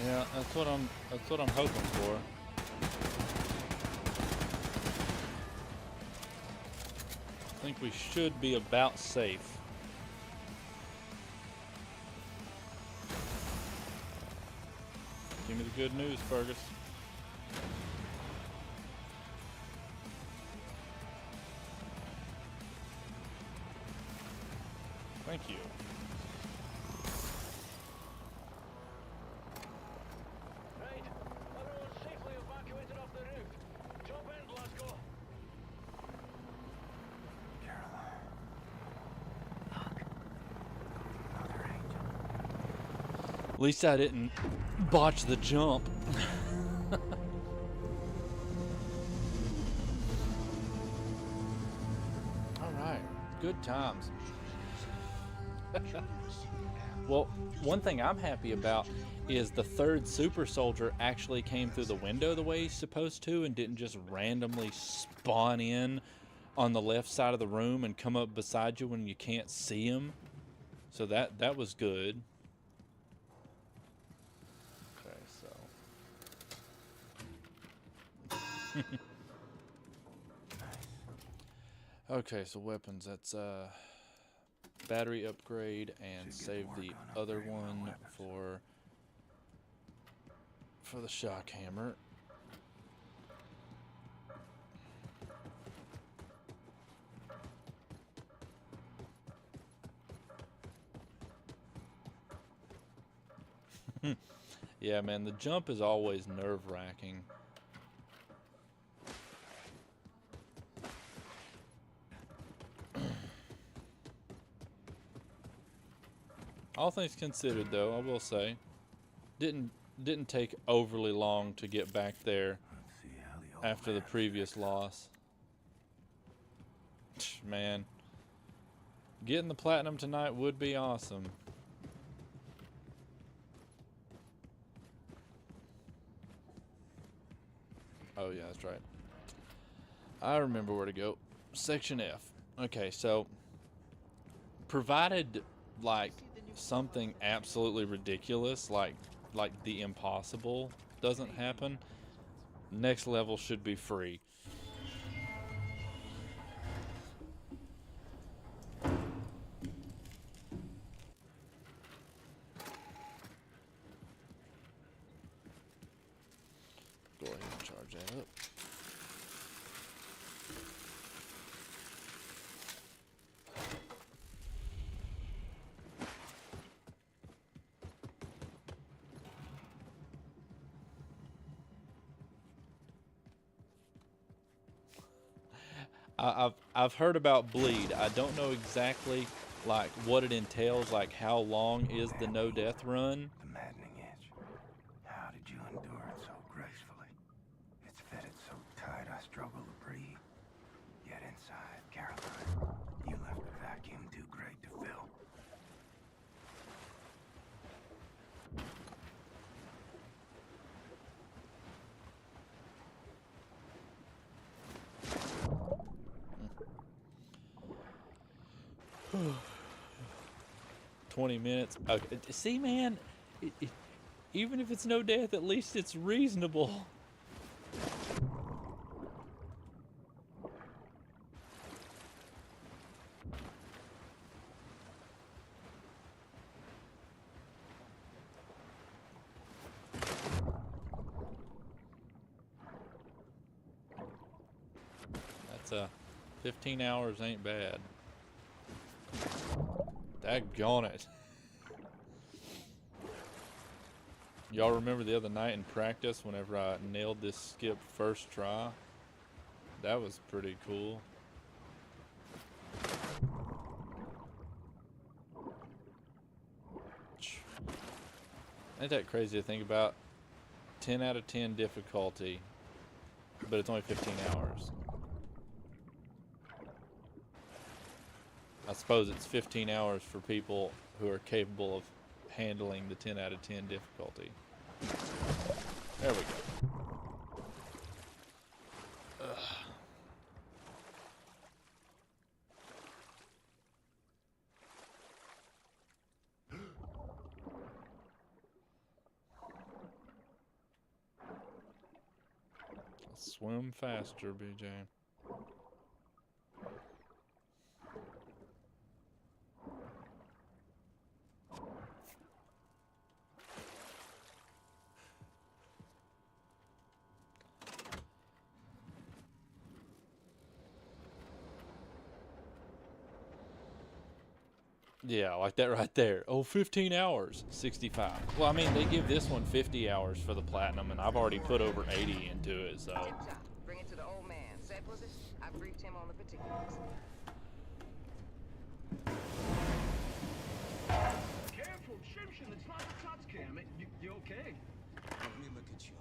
Yeah, that's what I'm hoping for. I think we should be about safe. Give me the good news, Fergus. Thank you. Right. Everyone's safely evacuated off the roof. Jump in, Glasgow. At least I didn't botch the jump. All right, good times. Well, one thing I'm happy about is the third super soldier actually came through the window the way he's supposed to and didn't just randomly spawn in on the left side of the room and come up beside you when you can't see him. So that was good. Okay, so okay, so weapons, that's battery upgrade and save the other one for the shock hammer. Yeah, man, the jump is always nerve-wracking. All things considered, though, I will say, didn't take overly long to get back there after the previous loss. Man, getting the platinum tonight would be awesome. Oh yeah, that's right. I remember where to go. Section F. Okay, so provided like something absolutely ridiculous, like the impossible doesn't happen, next level should be free. Go ahead and charge that up. I've heard about bleed. I don't know exactly like what it entails, like how long is the no death run. The maddening itch. How did you endure it so gracefully? It's fitted so tight I struggle to breathe. Yet inside, Caroline, you left a vacuum too great to fill. Hmm. 20 minutes. Okay. See, man, even if it's no death, at least it's reasonable. That's 15 hours ain't bad. Daggone it. Y'all remember the other night in practice whenever I nailed this skip first try? That was pretty cool. Ain't that crazy to think about? 10 out of 10 difficulty, but it's only 15 hours. I suppose it's 15 hours for people who are capable of handling the 10 out of 10 difficulty. There we go. Ugh. Swim faster, BJ. Yeah, like that right there. Oh, 15 hours, 65. Well, I mean, they give this one 50 hours for the platinum, and I've already put over 80 into it, so. Bring it to the old man. Samples it. I briefed him on the particulars. Careful, Shimshin, it's not a touch cam. You okay? Let me look at you.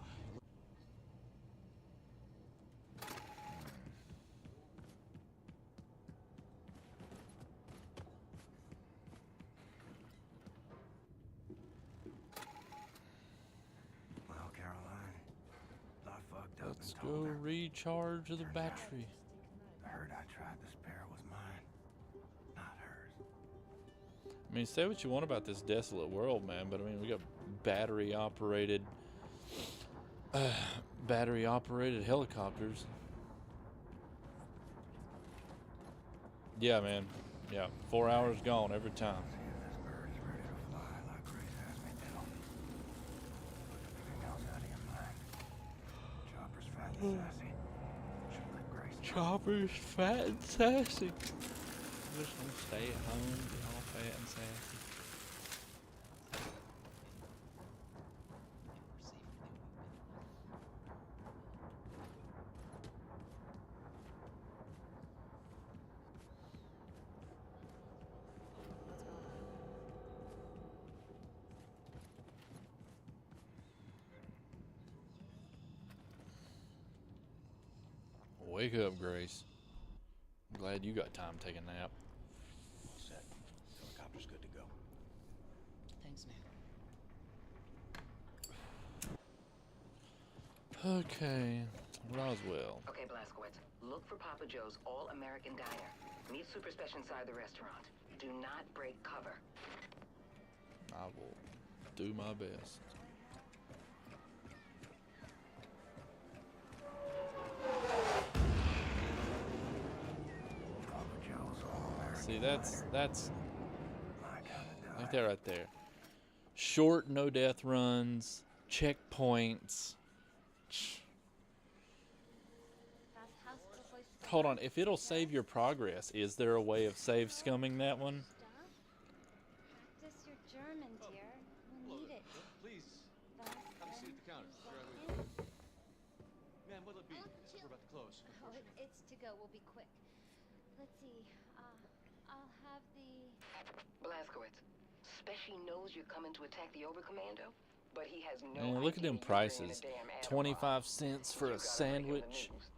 Well, Caroline, I fucked up Let's and go told her. recharge the battery. The herd I tried to spare was mine, not hers. I mean, say what you want about this desolate world, man, but I mean, we got battery operated helicopters. Yeah, man. Yeah, 4 hours gone every time. See if this bird's ready to fly like Grace has me do. Put everything else out of your mind. Chopper's fat and sassy. Should let Grace know. Chopper's fat and sassy. Just gonna stay at home, be all fat and sassy. Wake up, Grace. I'm glad you got time to take a nap. All set. Helicopter's good to go. Thanks, man. Okay, Roswell. Okay, Blazkowicz. Look for Papa Joe's All-American Diner. Meet Super Special inside the restaurant. Do not break cover. I will do my best. See, that's like that right there. Short, no death runs, checkpoints. Hold on, if it'll save your progress, is there a way of save scumming that one? Practice your German, dear. You need it. Please, have a seat at the counter. Sure, ma'am, what'll it be? We're about to close. Oh, it's to go. We'll be quick. Let's see. I'll have the... Blazkowicz. Speshy knows you're coming to attack the Overcommando, but he has no Man, look at idea them you're bringing prices. a damn animal. 25 cents for You a gotta break him the sandwich. news.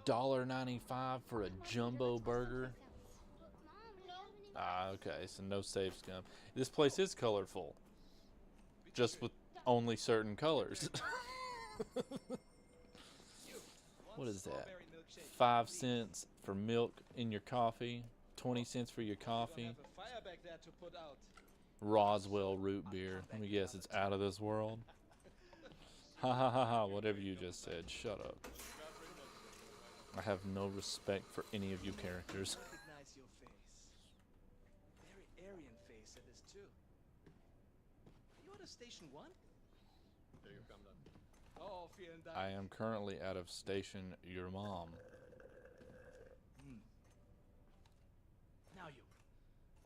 $1.95 for a jumbo burger. Ah, okay, so no save scum. This place is colorful, just with only certain colors. What is that? 5 cents for milk in your coffee, 20 cents for your coffee. Roswell root beer. Let me guess, it's out of this world. Ha ha ha ha, whatever you just said. Shut up. I have no respect for any of you characters. Recognize your face. Very Aryan face it is too. You order station 1? There you come, then. Oh, vielen Dank. I am currently out of station your mom. Now you.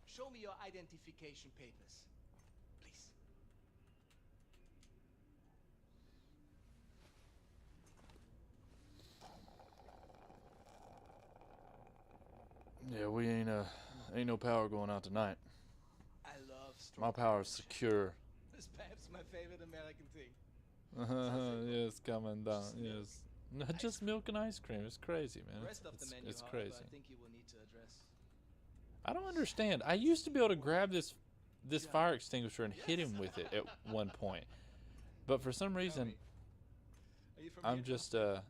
Show me your identification papers. Please. Yeah, we ain't no power going out tonight. I love My power's secure. It's perhaps my favorite American thing. Yes, coming down. Yes, not just milk and ice cream. It's crazy, man. The rest of the menu, It's however, crazy. I think you will need to address. I don't understand. I used to be able to grab this fire extinguisher and hit him with it at one point, but for some reason, I'm just I'm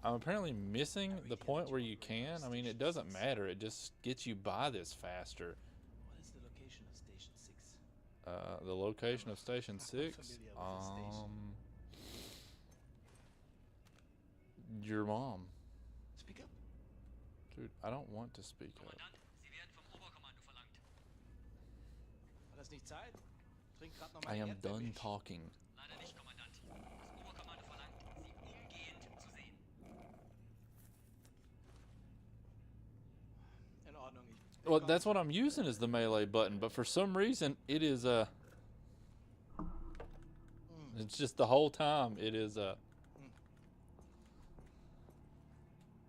apparently missing the point where you can. I mean, it doesn't matter. It just gets you by this faster. What is the location of Station 6? The location of Station 6? Familiar with the station. Your mom. Speak up. Dude, I don't want to speak up. War das nicht Zeit? Trink grad noch mal I am Erdbeermilch. done talking. Leider nicht, Kommandant. Das Oberkommando verlangt, Sie umgehend zu sehen. In Ordnung. Well, that's what I'm using is the melee button, but for some reason it is it's just the whole time it is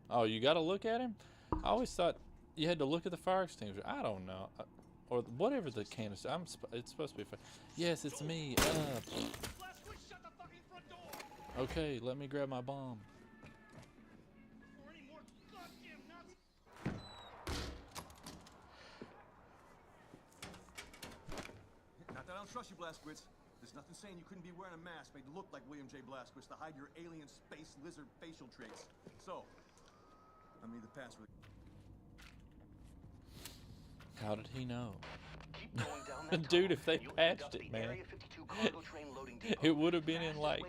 Oh, you got to look at him? I always thought you had to look at the fire extinguisher. I don't know. Or whatever the canister. It's supposed to be fire. Yes, it's me. Okay, let me grab my bomb. Not that I don't trust you, Blazkowicz. There's nothing saying you couldn't be wearing a mask made to look like William J. Blazkowicz to hide your alien space lizard facial traits. So, I mean the password. How did he know? Dude, if they patched it, man, it would have been in like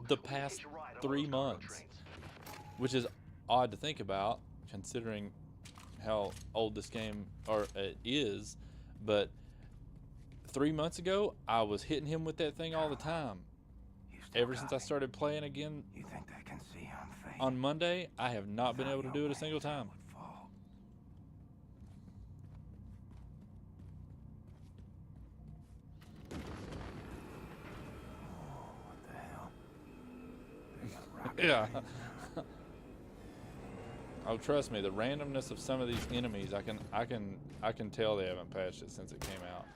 the past 3 months, which is odd to think about considering how old this game is. But 3 months ago, I was hitting him with that thing all the time. Ever since I started playing again on Monday, I have not been able to do it a single time. Yeah. Oh, trust me, the randomness of some of these enemies, I can tell they haven't patched it since it came out.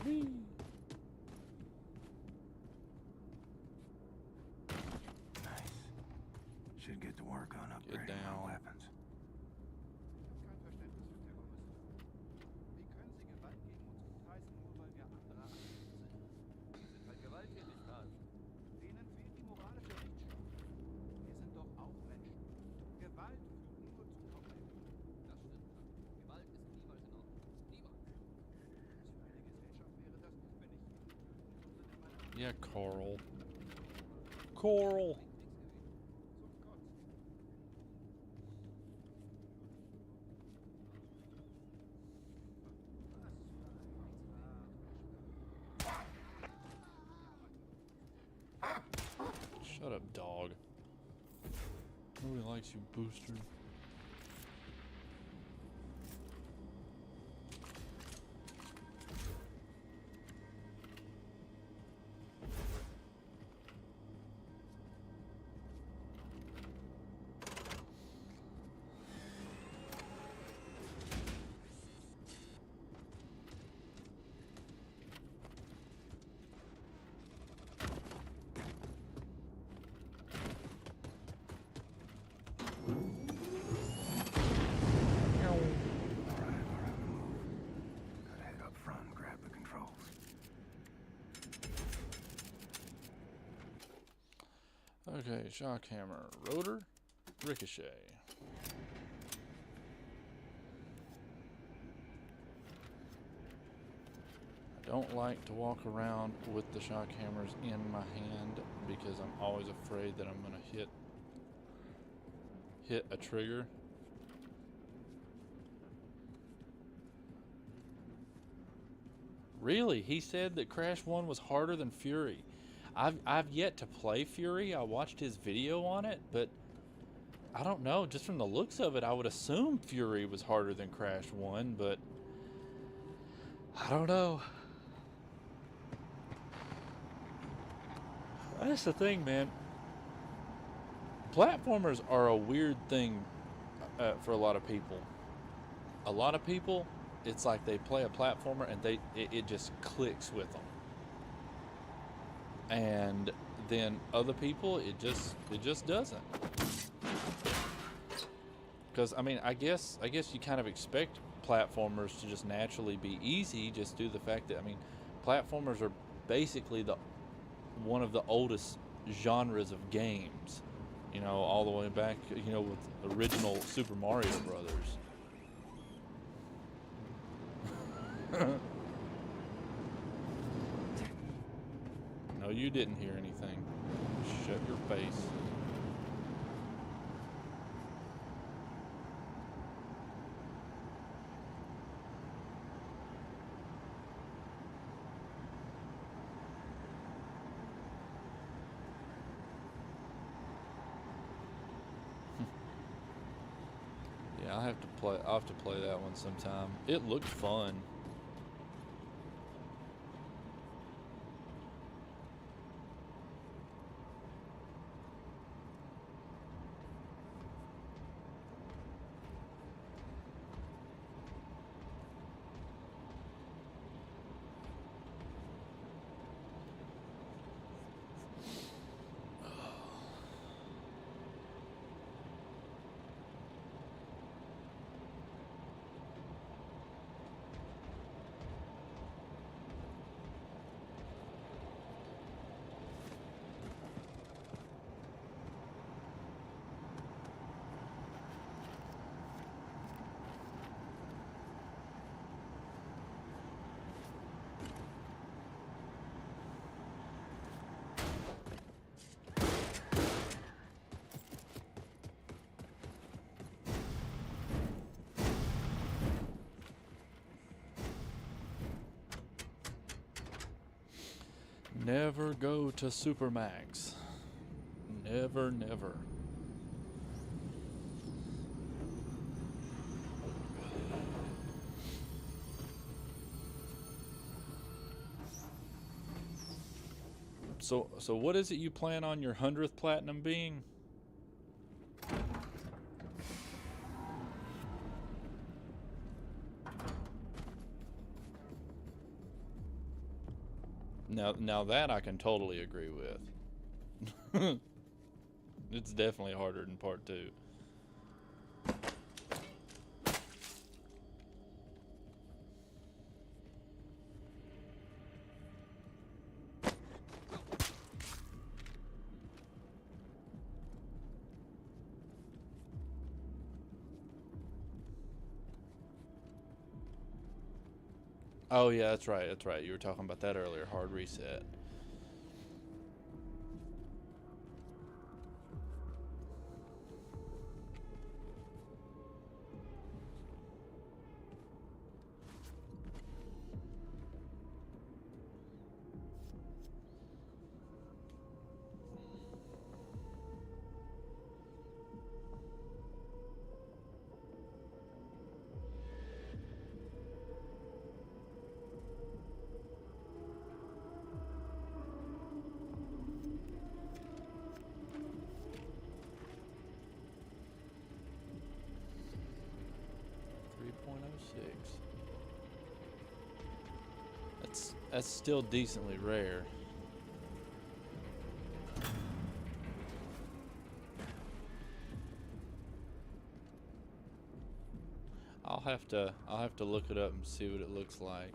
Nice. Should get to work on upgrading our weapons. Yeah, Coral. Coral. Shut up, dog. Nobody likes you, Booster. Okay, shock hammer, rotor, ricochet. I don't like to walk around with the shock hammers in my hand because I'm always afraid that I'm gonna hit a trigger. Really? He said that Crash 1 was harder than Fury. I've yet to play Fury. I watched his video on it, but I don't know. Just from the looks of it, I would assume Fury was harder than Crash 1, but I don't know. That's the thing, man. Platformers are a weird thing for a lot of people. A lot of people, it's like they play a platformer and it just clicks with them. And then other people, it just doesn't. Because I mean, I guess you kind of expect platformers to just naturally be easy, just due to the fact that, I mean, platformers are basically one of the oldest genres of games. You know, all the way back, you know, with original Super Mario Brothers. No, you didn't hear anything. Shut your face. Yeah, I'll have to play that one sometime. It looked fun. Never go to Supermax. Never, never. So what is it you plan on your 100th platinum being? Now that I can totally agree with. It's definitely harder than part 2. Oh yeah, that's right. That's right. You were talking about that earlier. Hard reset. That's still decently rare. I'll have to look it up and see what it looks like.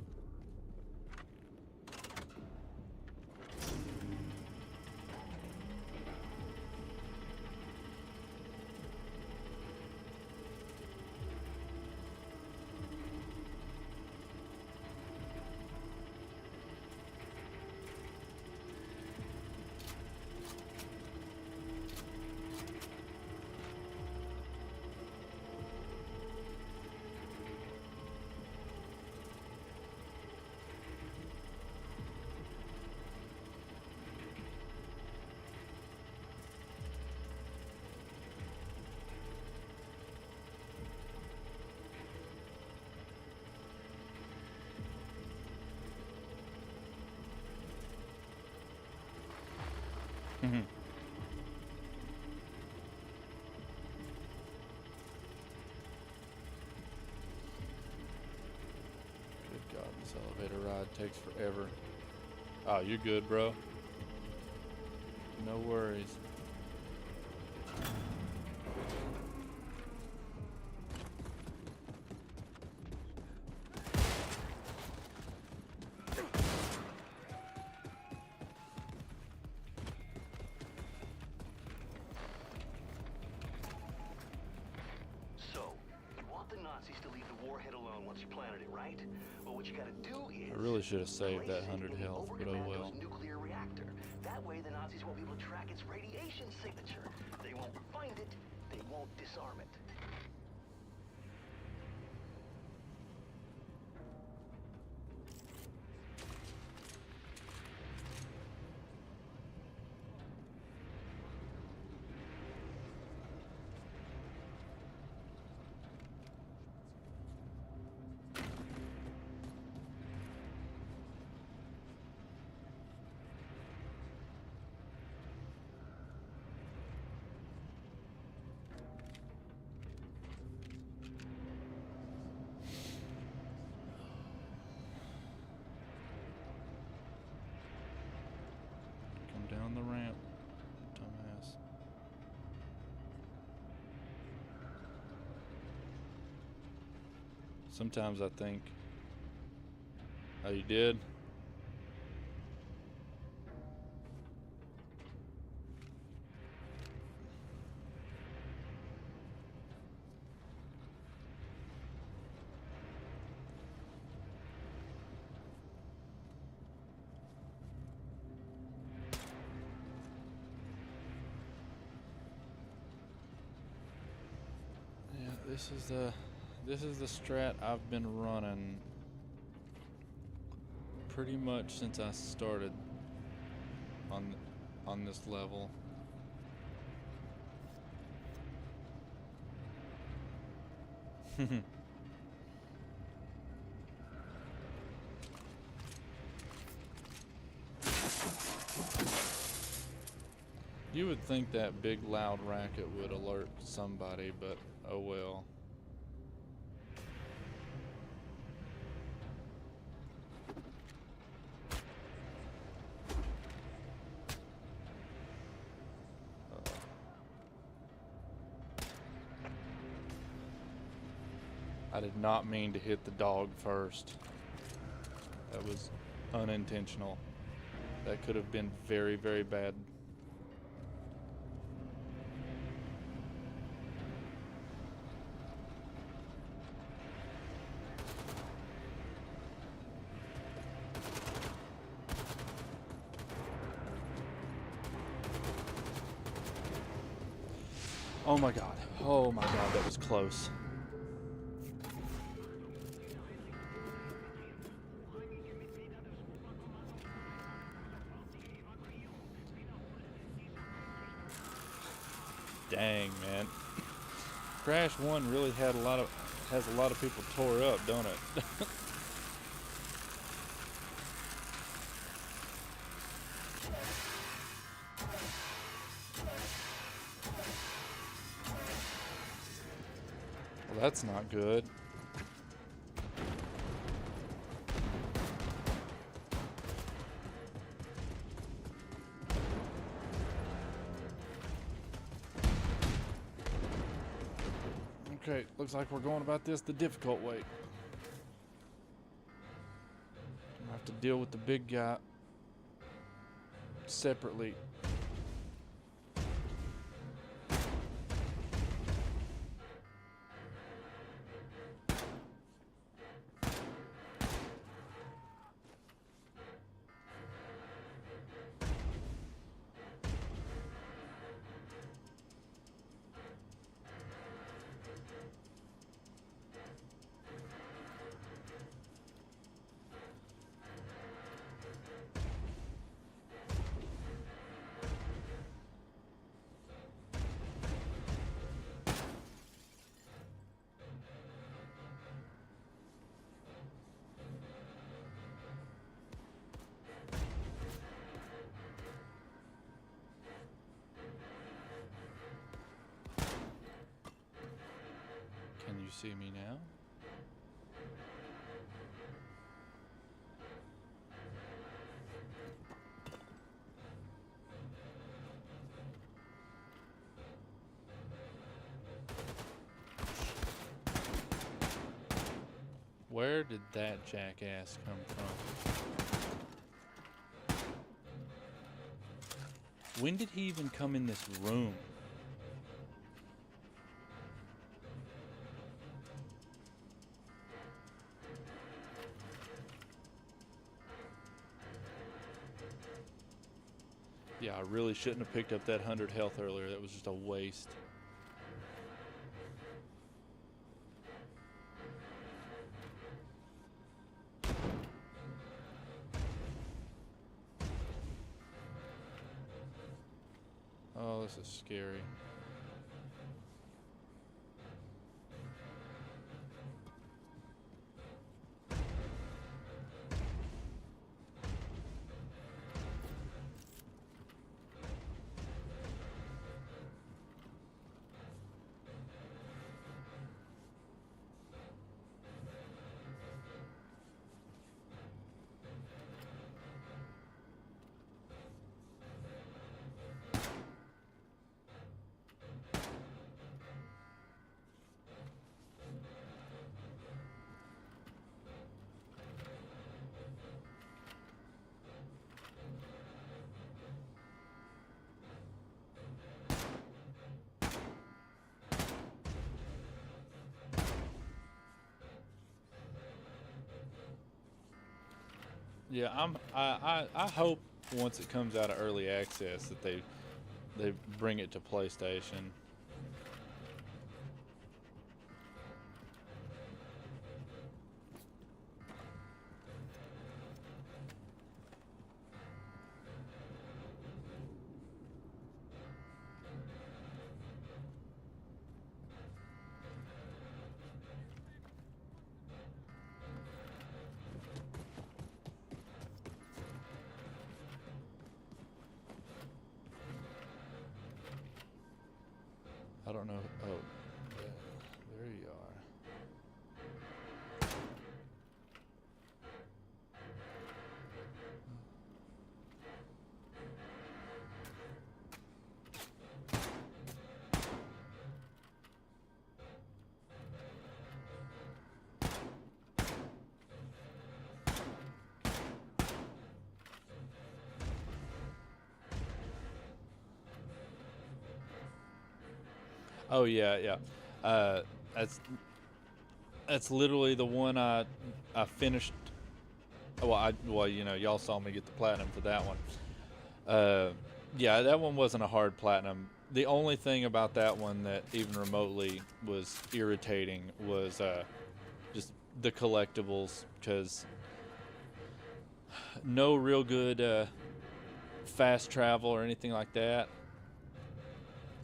This elevator ride takes forever. Oh, you're good, bro. No worries. So, you want the Nazis to leave the warhead alone once you planted it, right? Well, what you gotta do is... I really should have saved that place it 100 in health, but oh well. Oberkommando's nuclear reactor. That way the Nazis won't be able to track its radiation signature. They won't find it, they won't disarm it. Come down the ramp, dumbass. Sometimes I think, oh, you did? Yeah, this is the strat I've been running pretty much since I started on this level. You would think that big loud racket would alert somebody, but oh well. I did not mean to hit the dog first. That was unintentional. That could have been very, very bad. Oh my god. Oh my god, that was close. Dang, man. Crash 1 really has a lot of people tore up, don't it? Well, that's not good. Okay, looks like we're going about this the difficult way. I have to deal with the big guy separately. Can you see me now? Where did that jackass come from? When did he even come in this room? Yeah, I really shouldn't have picked up that 100 health earlier. That was just a waste. Oh, this is scary. Yeah, I hope once it comes out of early access that they bring it to PlayStation. I don't know. Oh, there you are. Oh yeah, yeah. That's literally the one I finished. Well, you know, y'all saw me get the platinum for that one. Yeah, that one wasn't a hard platinum. The only thing about that one that even remotely was irritating was just the collectibles, because no real good fast travel or anything like that.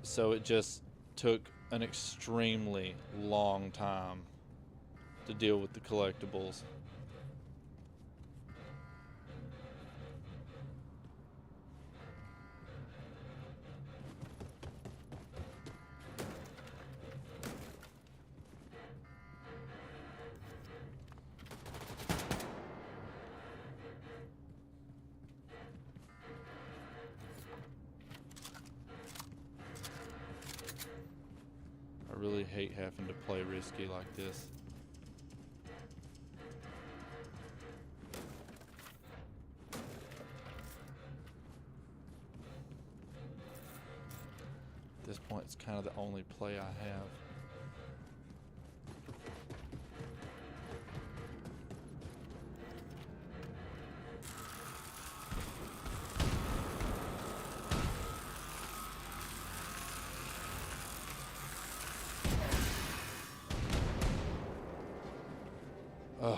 So it just took an extremely long time to deal with the collectibles. I really hate having to play risky like this. At this point, it's kind of the only play I have. Ugh.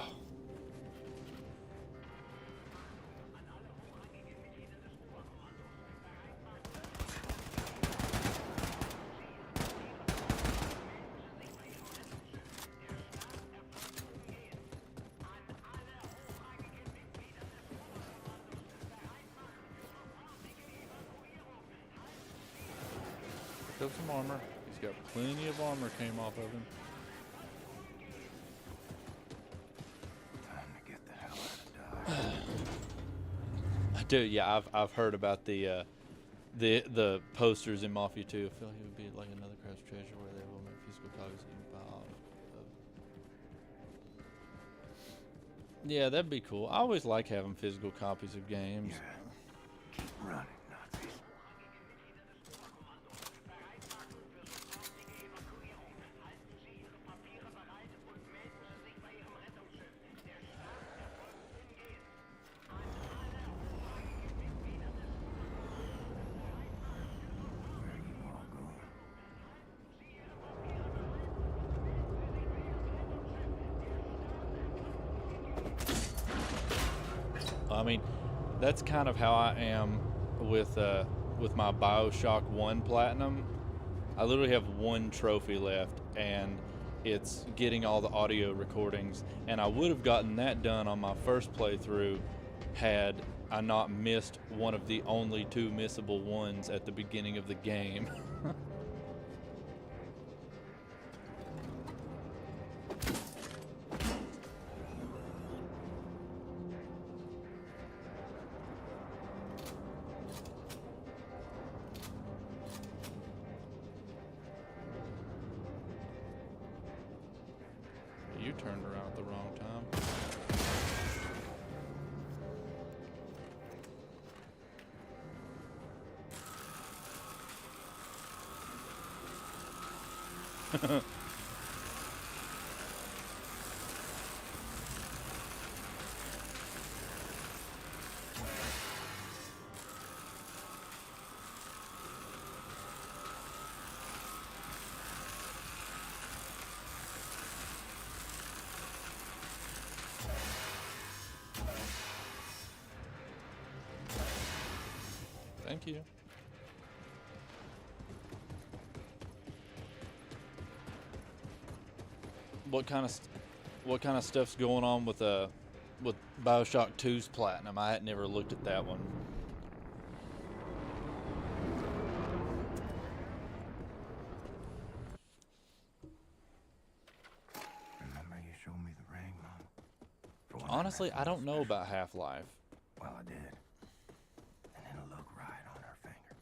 Pick up some armor. He's got plenty of armor came off of him. Dude, yeah, I've heard about the posters in Mafia 2. I feel like it would be like another craft treasure where they will make physical copies of Yeah, that'd be cool. I always like having physical copies of games. Keep running, Nazis. I mean, that's kind of how I am with my BioShock 1 Platinum. I literally have one trophy left, and it's getting all the audio recordings. And I would have gotten that done on my first playthrough had I not missed one of the only 2 missable ones at the beginning of the game. You turned around at the wrong time. Thank you. What kind of stuff's going on with BioShock 2's Platinum? I had never looked at that one. Remember you showed me the ring, Mom? Honestly, I don't know about Half-Life. Well, I did. And it'll look right on her finger.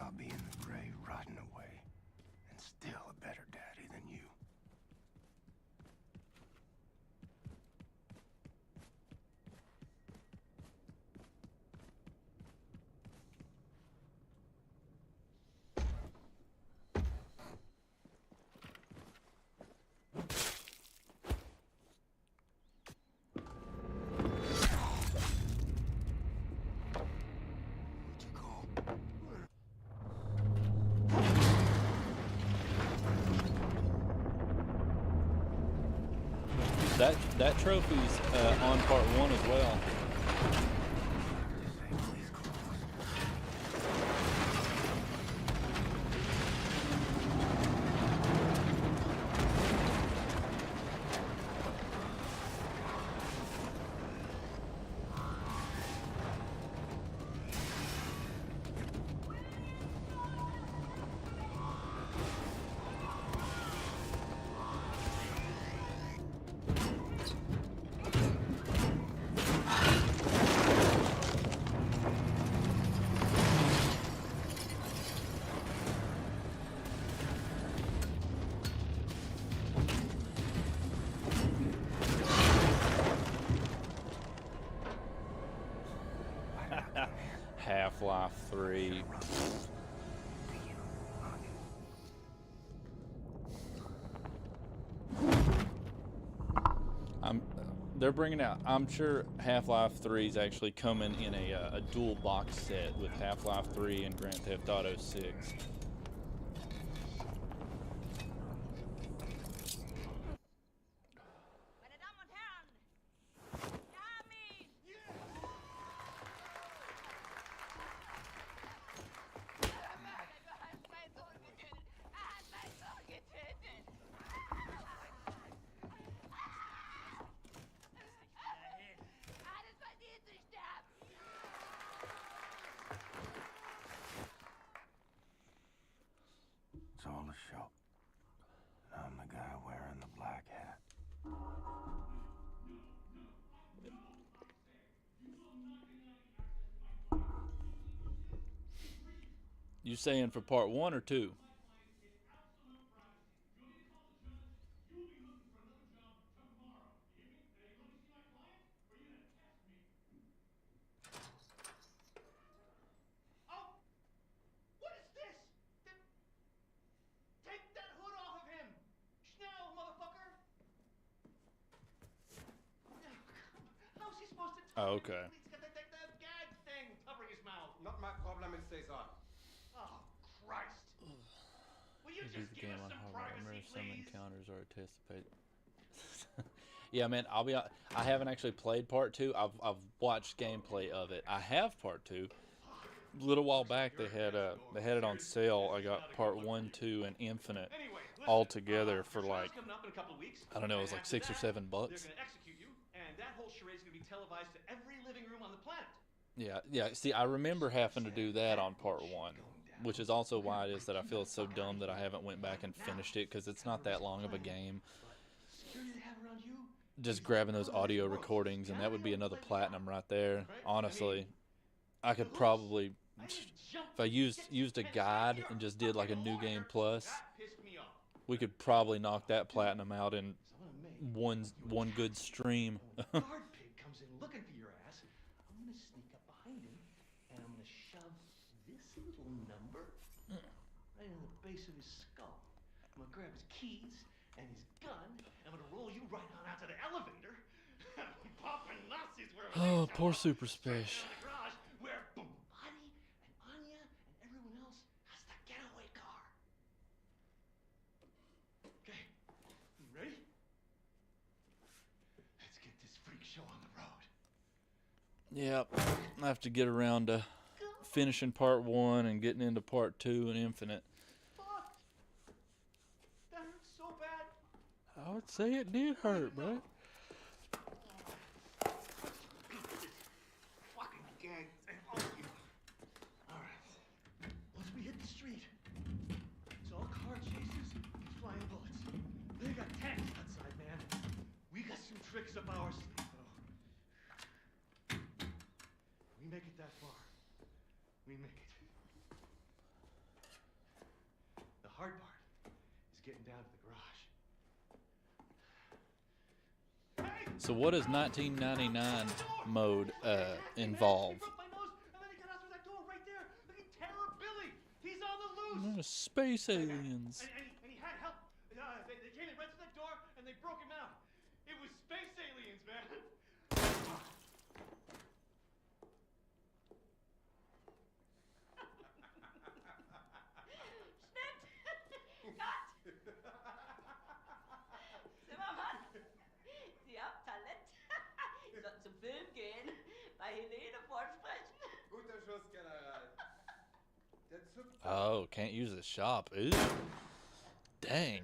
I'll be in the grave rotting away, and still a better daddy than you. That trophy's on part 1 as well. Half-Life 3. They're bringing out. I'm sure Half-Life 3 is actually coming in a dual box set with Half-Life 3 and Grand Theft Auto 6. You saying for part 1 or 2? What is this? Take that hood off of him! Schnell, motherfucker! How's he supposed to Oh, talk? okay. He's got that gag thing covering his mouth. Not my problem, it stays on. Oh, Christ. Will you Review just the give game us on some hard. Remember, privacy, some please? encounters are anticipated. Yeah, man. I haven't actually played part 2. I've watched gameplay of it. I have part 2. A little while back they had it on sale. I got part 1, 2, and Infinite all together for like, Coming up in a couple of weeks. I don't know, it was like $6 or $7. They're going to execute you, and that whole charade's going to be televised to every living room on the planet. Yeah. See, I remember having to do that on part 1, which is also why it is that I feel so dumb that I haven't went back and finished it, because it's not that long of a game. Security they have around you. Just grabbing those audio recordings, and that would be another platinum right there. Honestly, I could probably, if I used a guide and just did like a new game plus, we could probably knock that platinum out in one good stream. Guard pig comes in looking for your ass. I'm going to sneak up behind him, and I'm going to shove this little number right in the base of his skull. I'm going to grab his keys and his gun. I'm going to roll you right on out to the elevator. Popping Nazis wherever Oh, they poor show up. Super Space. Straight down the garage where Buddy and Anya and everyone else has the getaway car. Okay, you ready? Let's get this freak show on the road. Yep, I have to get around to finishing part 1 and getting into part 2 and Infinite. Fuck! That hurts so bad. I would say it did hurt, bro. Fucking gag thing on you. Alright. Once we hit the street, it's all car chases and flying bullets. They got tanks outside, man. We got some tricks up our sleeve, though. We make it that far. We make it. The hard part is getting down to the garage. So what does 1999 mode involve? He's on the loose. Space aliens. And he had help. They came in right through that door and they broke him out. It was space aliens, man. Zimmermann, Sie haben Talent. Sie sollten zum Film gehen, bei Helene vorsprechen. Guter Schuss, General. Der Zug. Oh, can't use the shop. Ooh. Dang.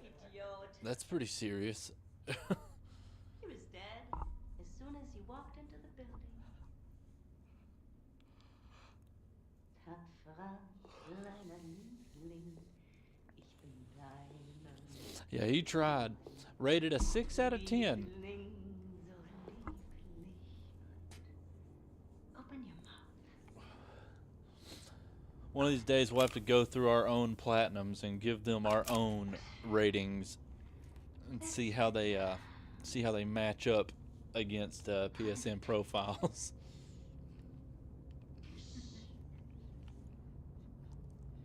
Idiot. That's pretty serious. He was dead as soon as he walked into the building. Tapferer kleiner Liebling, ich bin deiner Yeah, he tried. Rated a 6 out of 10. Liebling, so lieblich. Open your mouth. One of these days we'll have to go through our own platinums and give them our own ratings and see how they match up against PSN profiles.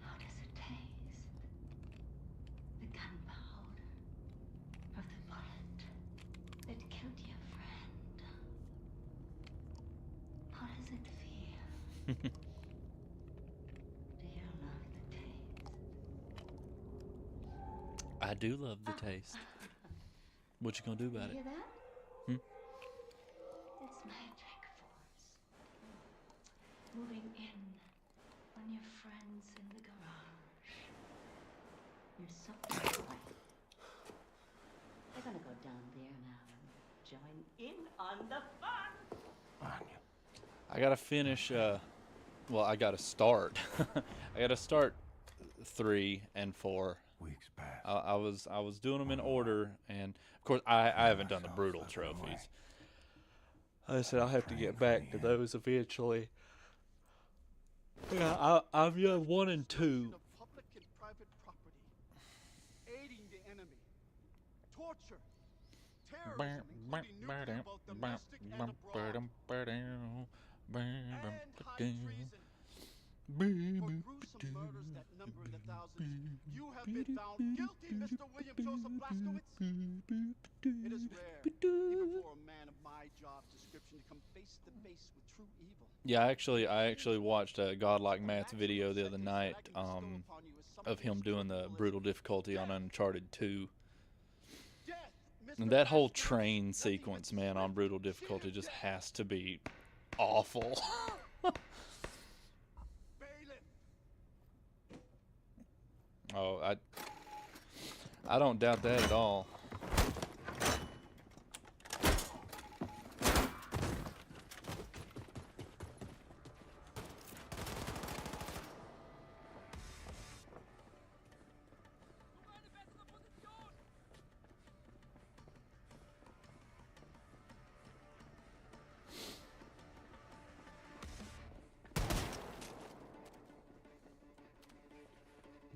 How does it taste? The gunpowder of the bullet that killed your friend. How does it feel? Do you love the taste? I do love the taste. What you gonna do about You it? hear that? Hmm? It's magic force. Moving in on your friends in the garage. You're so right. They're gonna go down there now and join in on the fun. I gotta finish. Well, I gotta start. I gotta start 3 and 4. Weeks passed. I was doing them in order, and of course I haven't done the brutal trophies. I said I'll have to get back to those eventually. Yeah, I've done 1 and 2. Of public and private property, aiding the enemy, torture, terrorism, including nuclear, both domestic and abroad, and high treason. For gruesome murders that number in the thousands, you have been found guilty, Mr. William Joseph Blazkowicz. It is rare, even for a man of my job description, to come face to face with true evil. Yeah, I actually watched Godlike Matt's video the other night of him doing the brutal difficulty on Uncharted 2. And that whole train sequence, man, on brutal difficulty just has to be awful. Oh, I don't doubt that at all.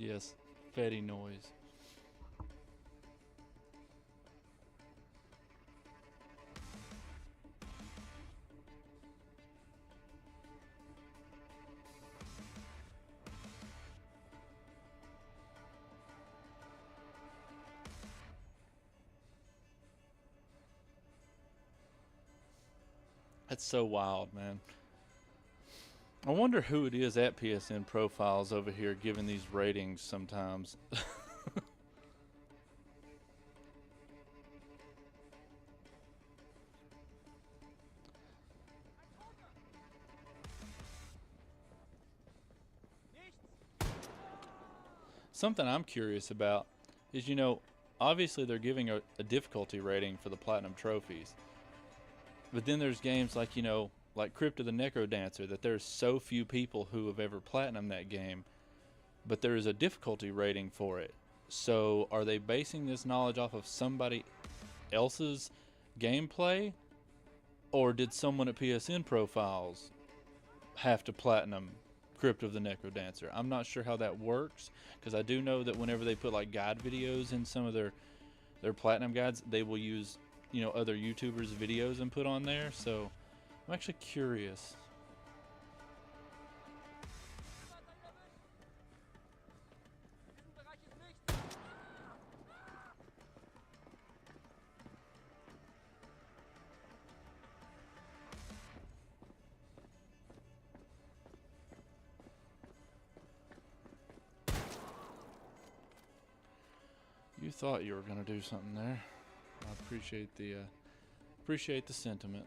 Yes, fatty noise. That's so wild, man. I wonder who it is at PSN Profiles over here giving these ratings sometimes. Something I'm curious about is, obviously they're giving a difficulty rating for the Platinum Trophies. But then there's games like, like Crypt of the Necrodancer, that there's so few people who have ever platinumed that game, but there is a difficulty rating for it. So are they basing this knowledge off of somebody else's gameplay, or did someone at PSN Profiles have to platinum Crypt of the Necrodancer? I'm not sure how that works, because I do know that whenever they put like guide videos in some of their platinum guides, they will use other YouTubers' videos and put on there. So I'm actually curious. You thought you were gonna do something there. I appreciate the sentiment.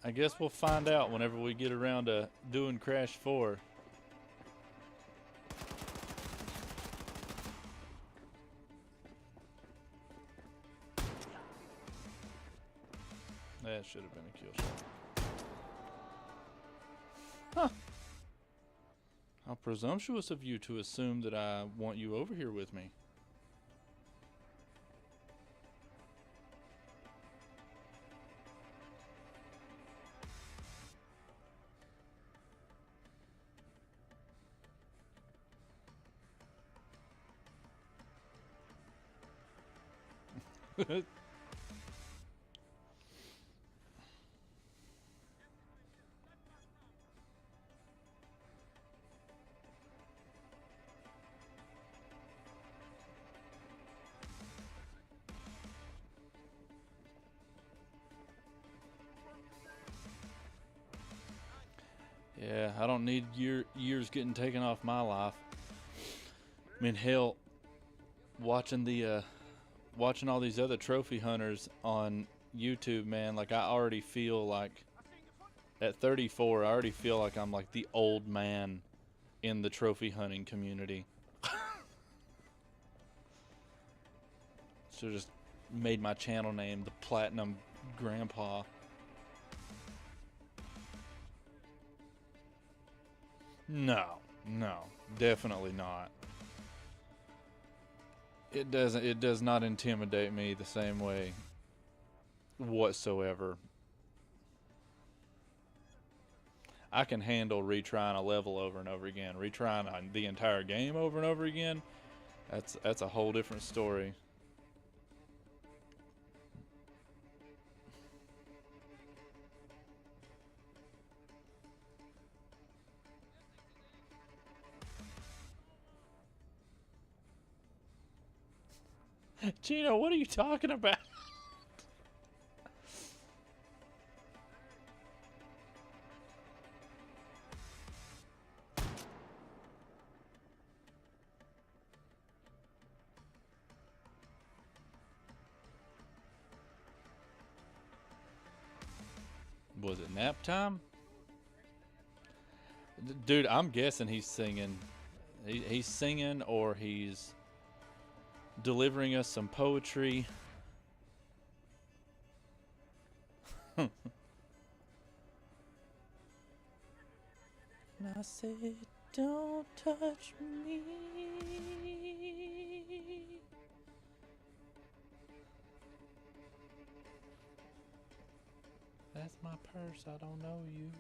I guess we'll find out whenever we get around to doing Crash 4. That should have been a kill shot. Huh. How presumptuous of you to assume that I want you over here with me. Yeah, I don't need years getting taken off my life. I mean, hell, watching the watching all these other trophy hunters on YouTube, man, like I already feel like at 34, I already feel like I'm like the old man in the trophy hunting community. So just made my channel name the Platinum Grandpa. No, definitely not. It does not intimidate me the same way whatsoever. I can handle retrying a level over and over again. Retrying the entire game over and over again, that's a whole different story. Gino, what are you talking about? Was it nap time? Dude, I'm guessing he's singing. He's singing, or he's delivering us some poetry. And I said, don't touch me. That's my purse, I don't know you.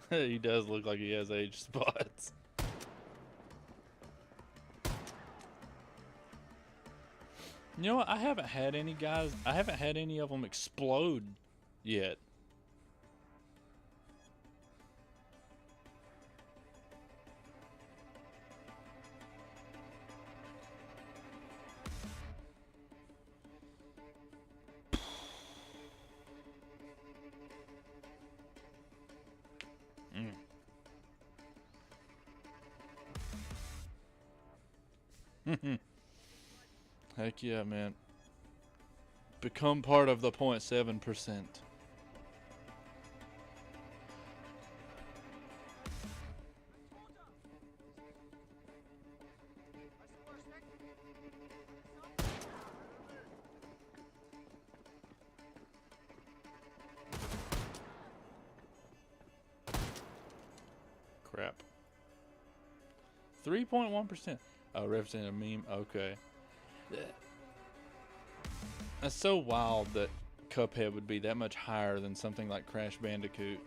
He does look like he has age spots. You know what? I haven't had any of them explode yet. Heck yeah, man. Become part of the 0.7%. Crap. 3.1%. Oh, representing a meme. Okay. That's so wild that Cuphead would be that much higher than something like Crash Bandicoot.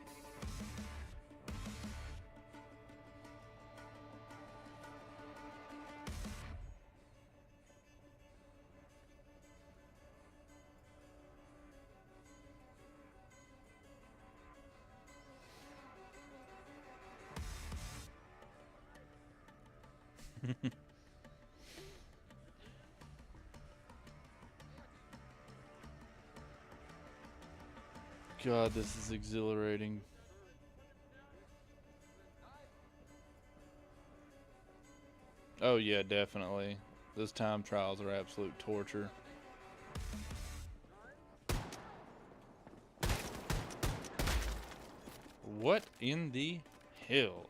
God, this is exhilarating. Oh yeah, definitely. Those time trials are absolute torture. What in the hell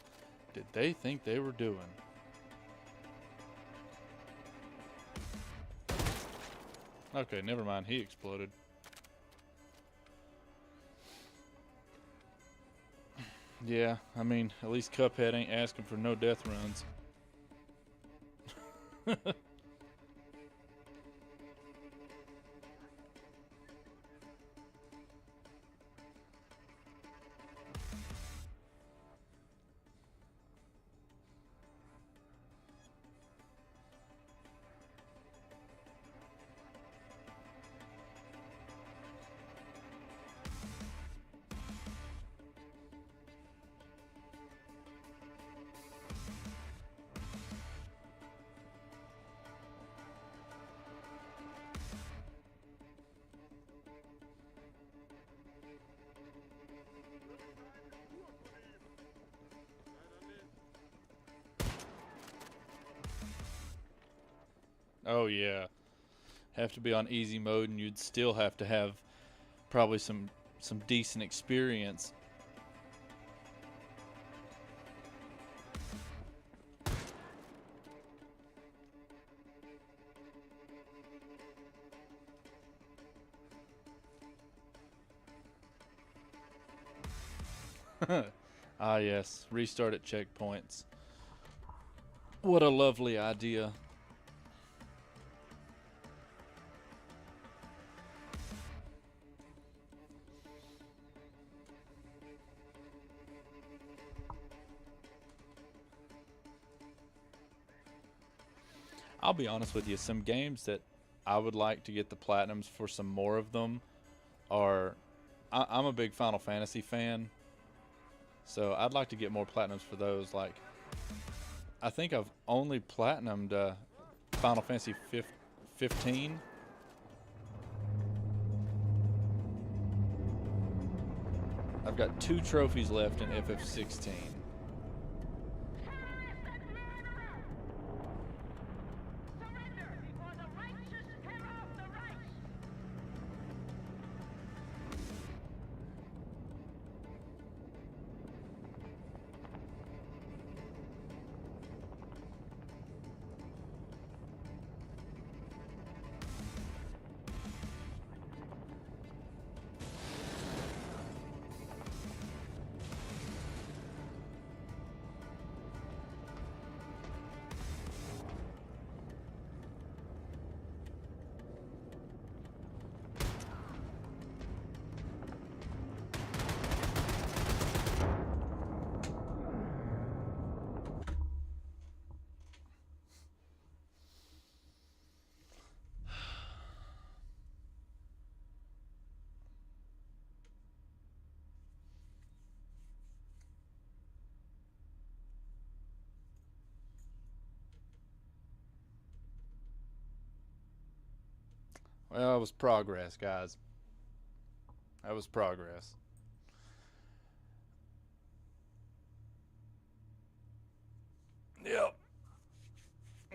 did they think they were doing? Okay, never mind. He exploded. Yeah, I mean, at least Cuphead ain't asking for no death runs. Oh yeah, have to be on easy mode, and you'd still have to have probably some decent experience. Ah yes, restart at checkpoints. What a lovely idea. I'll be honest with you, some games that I would like to get the platinums for some more of them are, I'm a big Final Fantasy fan, so I'd like to get more platinums for those. Like, I think I've only platinumed Final Fantasy 15. I've got 2 trophies left in FF16. Well, it was progress, guys. That was progress. Yep.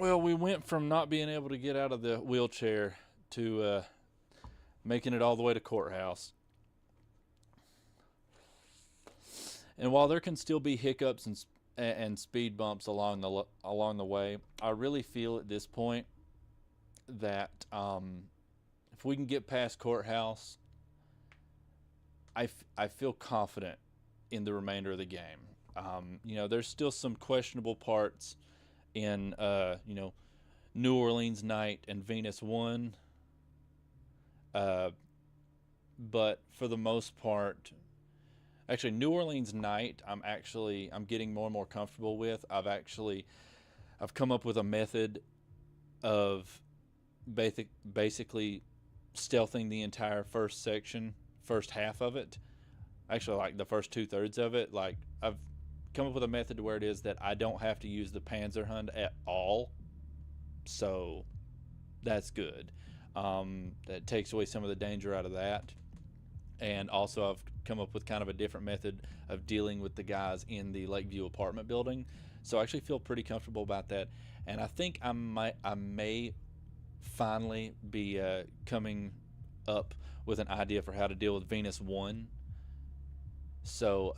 Well, we went from not being able to get out of the wheelchair to making it all the way to courthouse. And while there can still be hiccups and speed bumps along the way, I really feel at this point that if we can get past courthouse, I feel confident in the remainder of the game. You know, there's still some questionable parts in New Orleans Night and Venus 1, but for the most part, actually New Orleans Night I'm getting more and more comfortable with. I've come up with a method of basically stealthing the entire first half of it. Actually, like the first 2/3 of it. Like, I've come up with a method to where it is that I don't have to use the Panzerhund at all. So that's good. That takes away some of the danger out of that. And also, I've come up with kind of a different method of dealing with the guys in the Lakeview apartment building. So I actually feel pretty comfortable about that. And I think I may finally be coming up with an idea for how to deal with Venus 1. So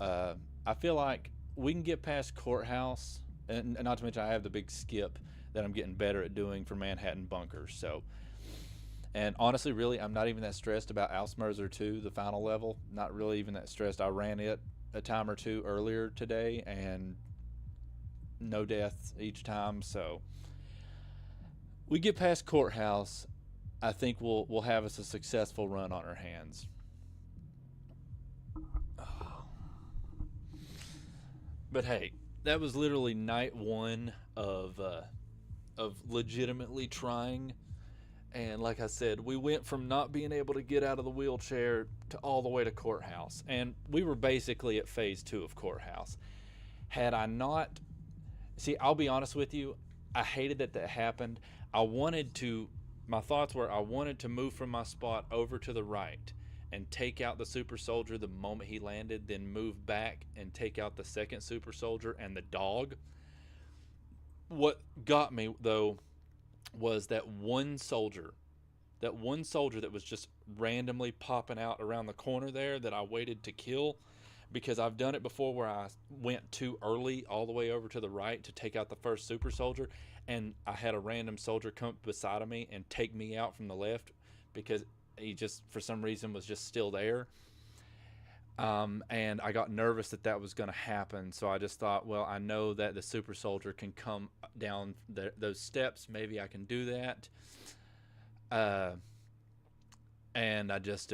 I feel like we can get past courthouse, and not to mention I have the big skip that I'm getting better at doing for Manhattan bunkers. So, and honestly, really, I'm not even that stressed about Ausmerzer 2, the final level. Not really even that stressed. I ran it a time or two earlier today, and no deaths each time. So we get past courthouse, I think we'll have us a successful run on our hands. But hey, that was literally night 1 of legitimately trying. And like I said, we went from not being able to get out of the wheelchair to all the way to courthouse. And we were basically at phase 2 of courthouse. Had I not... See, I'll be honest with you, I hated that happened. My thoughts were I wanted to move from my spot over to the right and take out the super soldier the moment he landed, then move back and take out the second super soldier and the dog. What got me, though, was that one soldier. That one soldier that was just randomly popping out around the corner there that I waited to kill, because I've done it before where I went too early all the way over to the right to take out the first super soldier, and I had a random soldier come beside of me and take me out from the left because he just, for some reason, was just still there. And I got nervous that that was going to happen, so I just thought, well, I know that the super soldier can come down those steps. Maybe I can do that. And I just,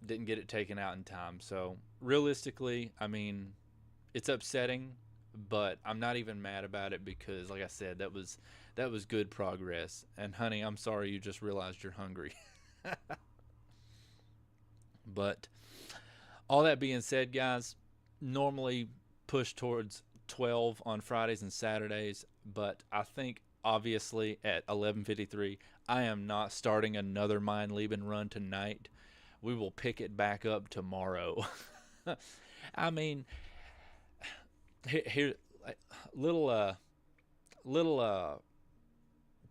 didn't get it taken out in time. So realistically, I mean, it's upsetting, but I'm not even mad about it because, like I said, that was good progress. And honey, I'm sorry you just realized you're hungry. But all that being said, guys, normally push towards 12 on Fridays and Saturdays, but I think obviously at 11:53, I am not starting another Mein Leben run tonight. We will pick it back up tomorrow. I mean, here little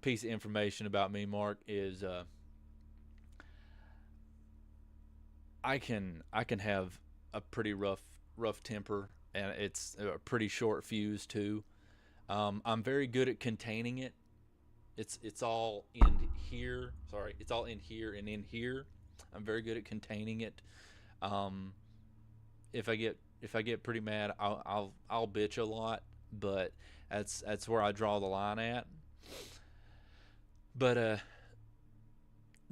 piece of information about me, Mark, is I can have a pretty rough temper, and it's a pretty short fuse too. I'm very good at containing it. It's all in here. Sorry, it's all in here and in here. I'm very good at containing it. If I get pretty mad, I'll bitch a lot, but that's where I draw the line at. But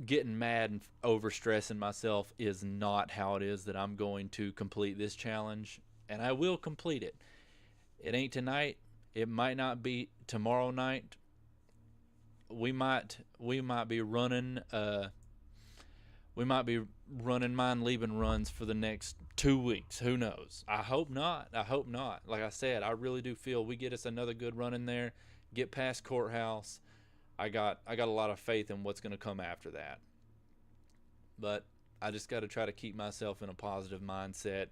getting mad and overstressing myself is not how it is that I'm going to complete this challenge, and I will complete it. It ain't tonight. It might not be tomorrow night. We might be running Mein Leben runs for the next 2 weeks. Who knows? I hope not. Like I said, I really do feel we get us another good run in there, get past courthouse. I got a lot of faith in what's going to come after that. But I just got to try to keep myself in a positive mindset.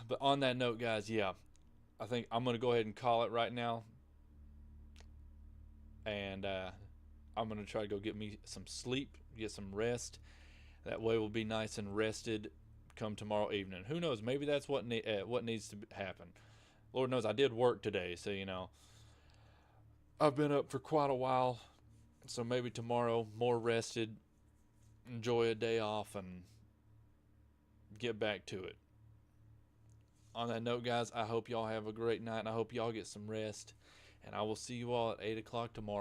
But on that note, guys, yeah, I think I'm going to go ahead and call it right now. And I'm going to try to go get me some sleep, get some rest. That way we'll be nice and rested come tomorrow evening. Who knows? Maybe that's what needs to happen. Lord knows I did work today, so, I've been up for quite a while. So maybe tomorrow, more rested, enjoy a day off, and get back to it. On that note, guys, I hope y'all have a great night, and I hope y'all get some rest. And I will see you all at 8 o'clock tomorrow.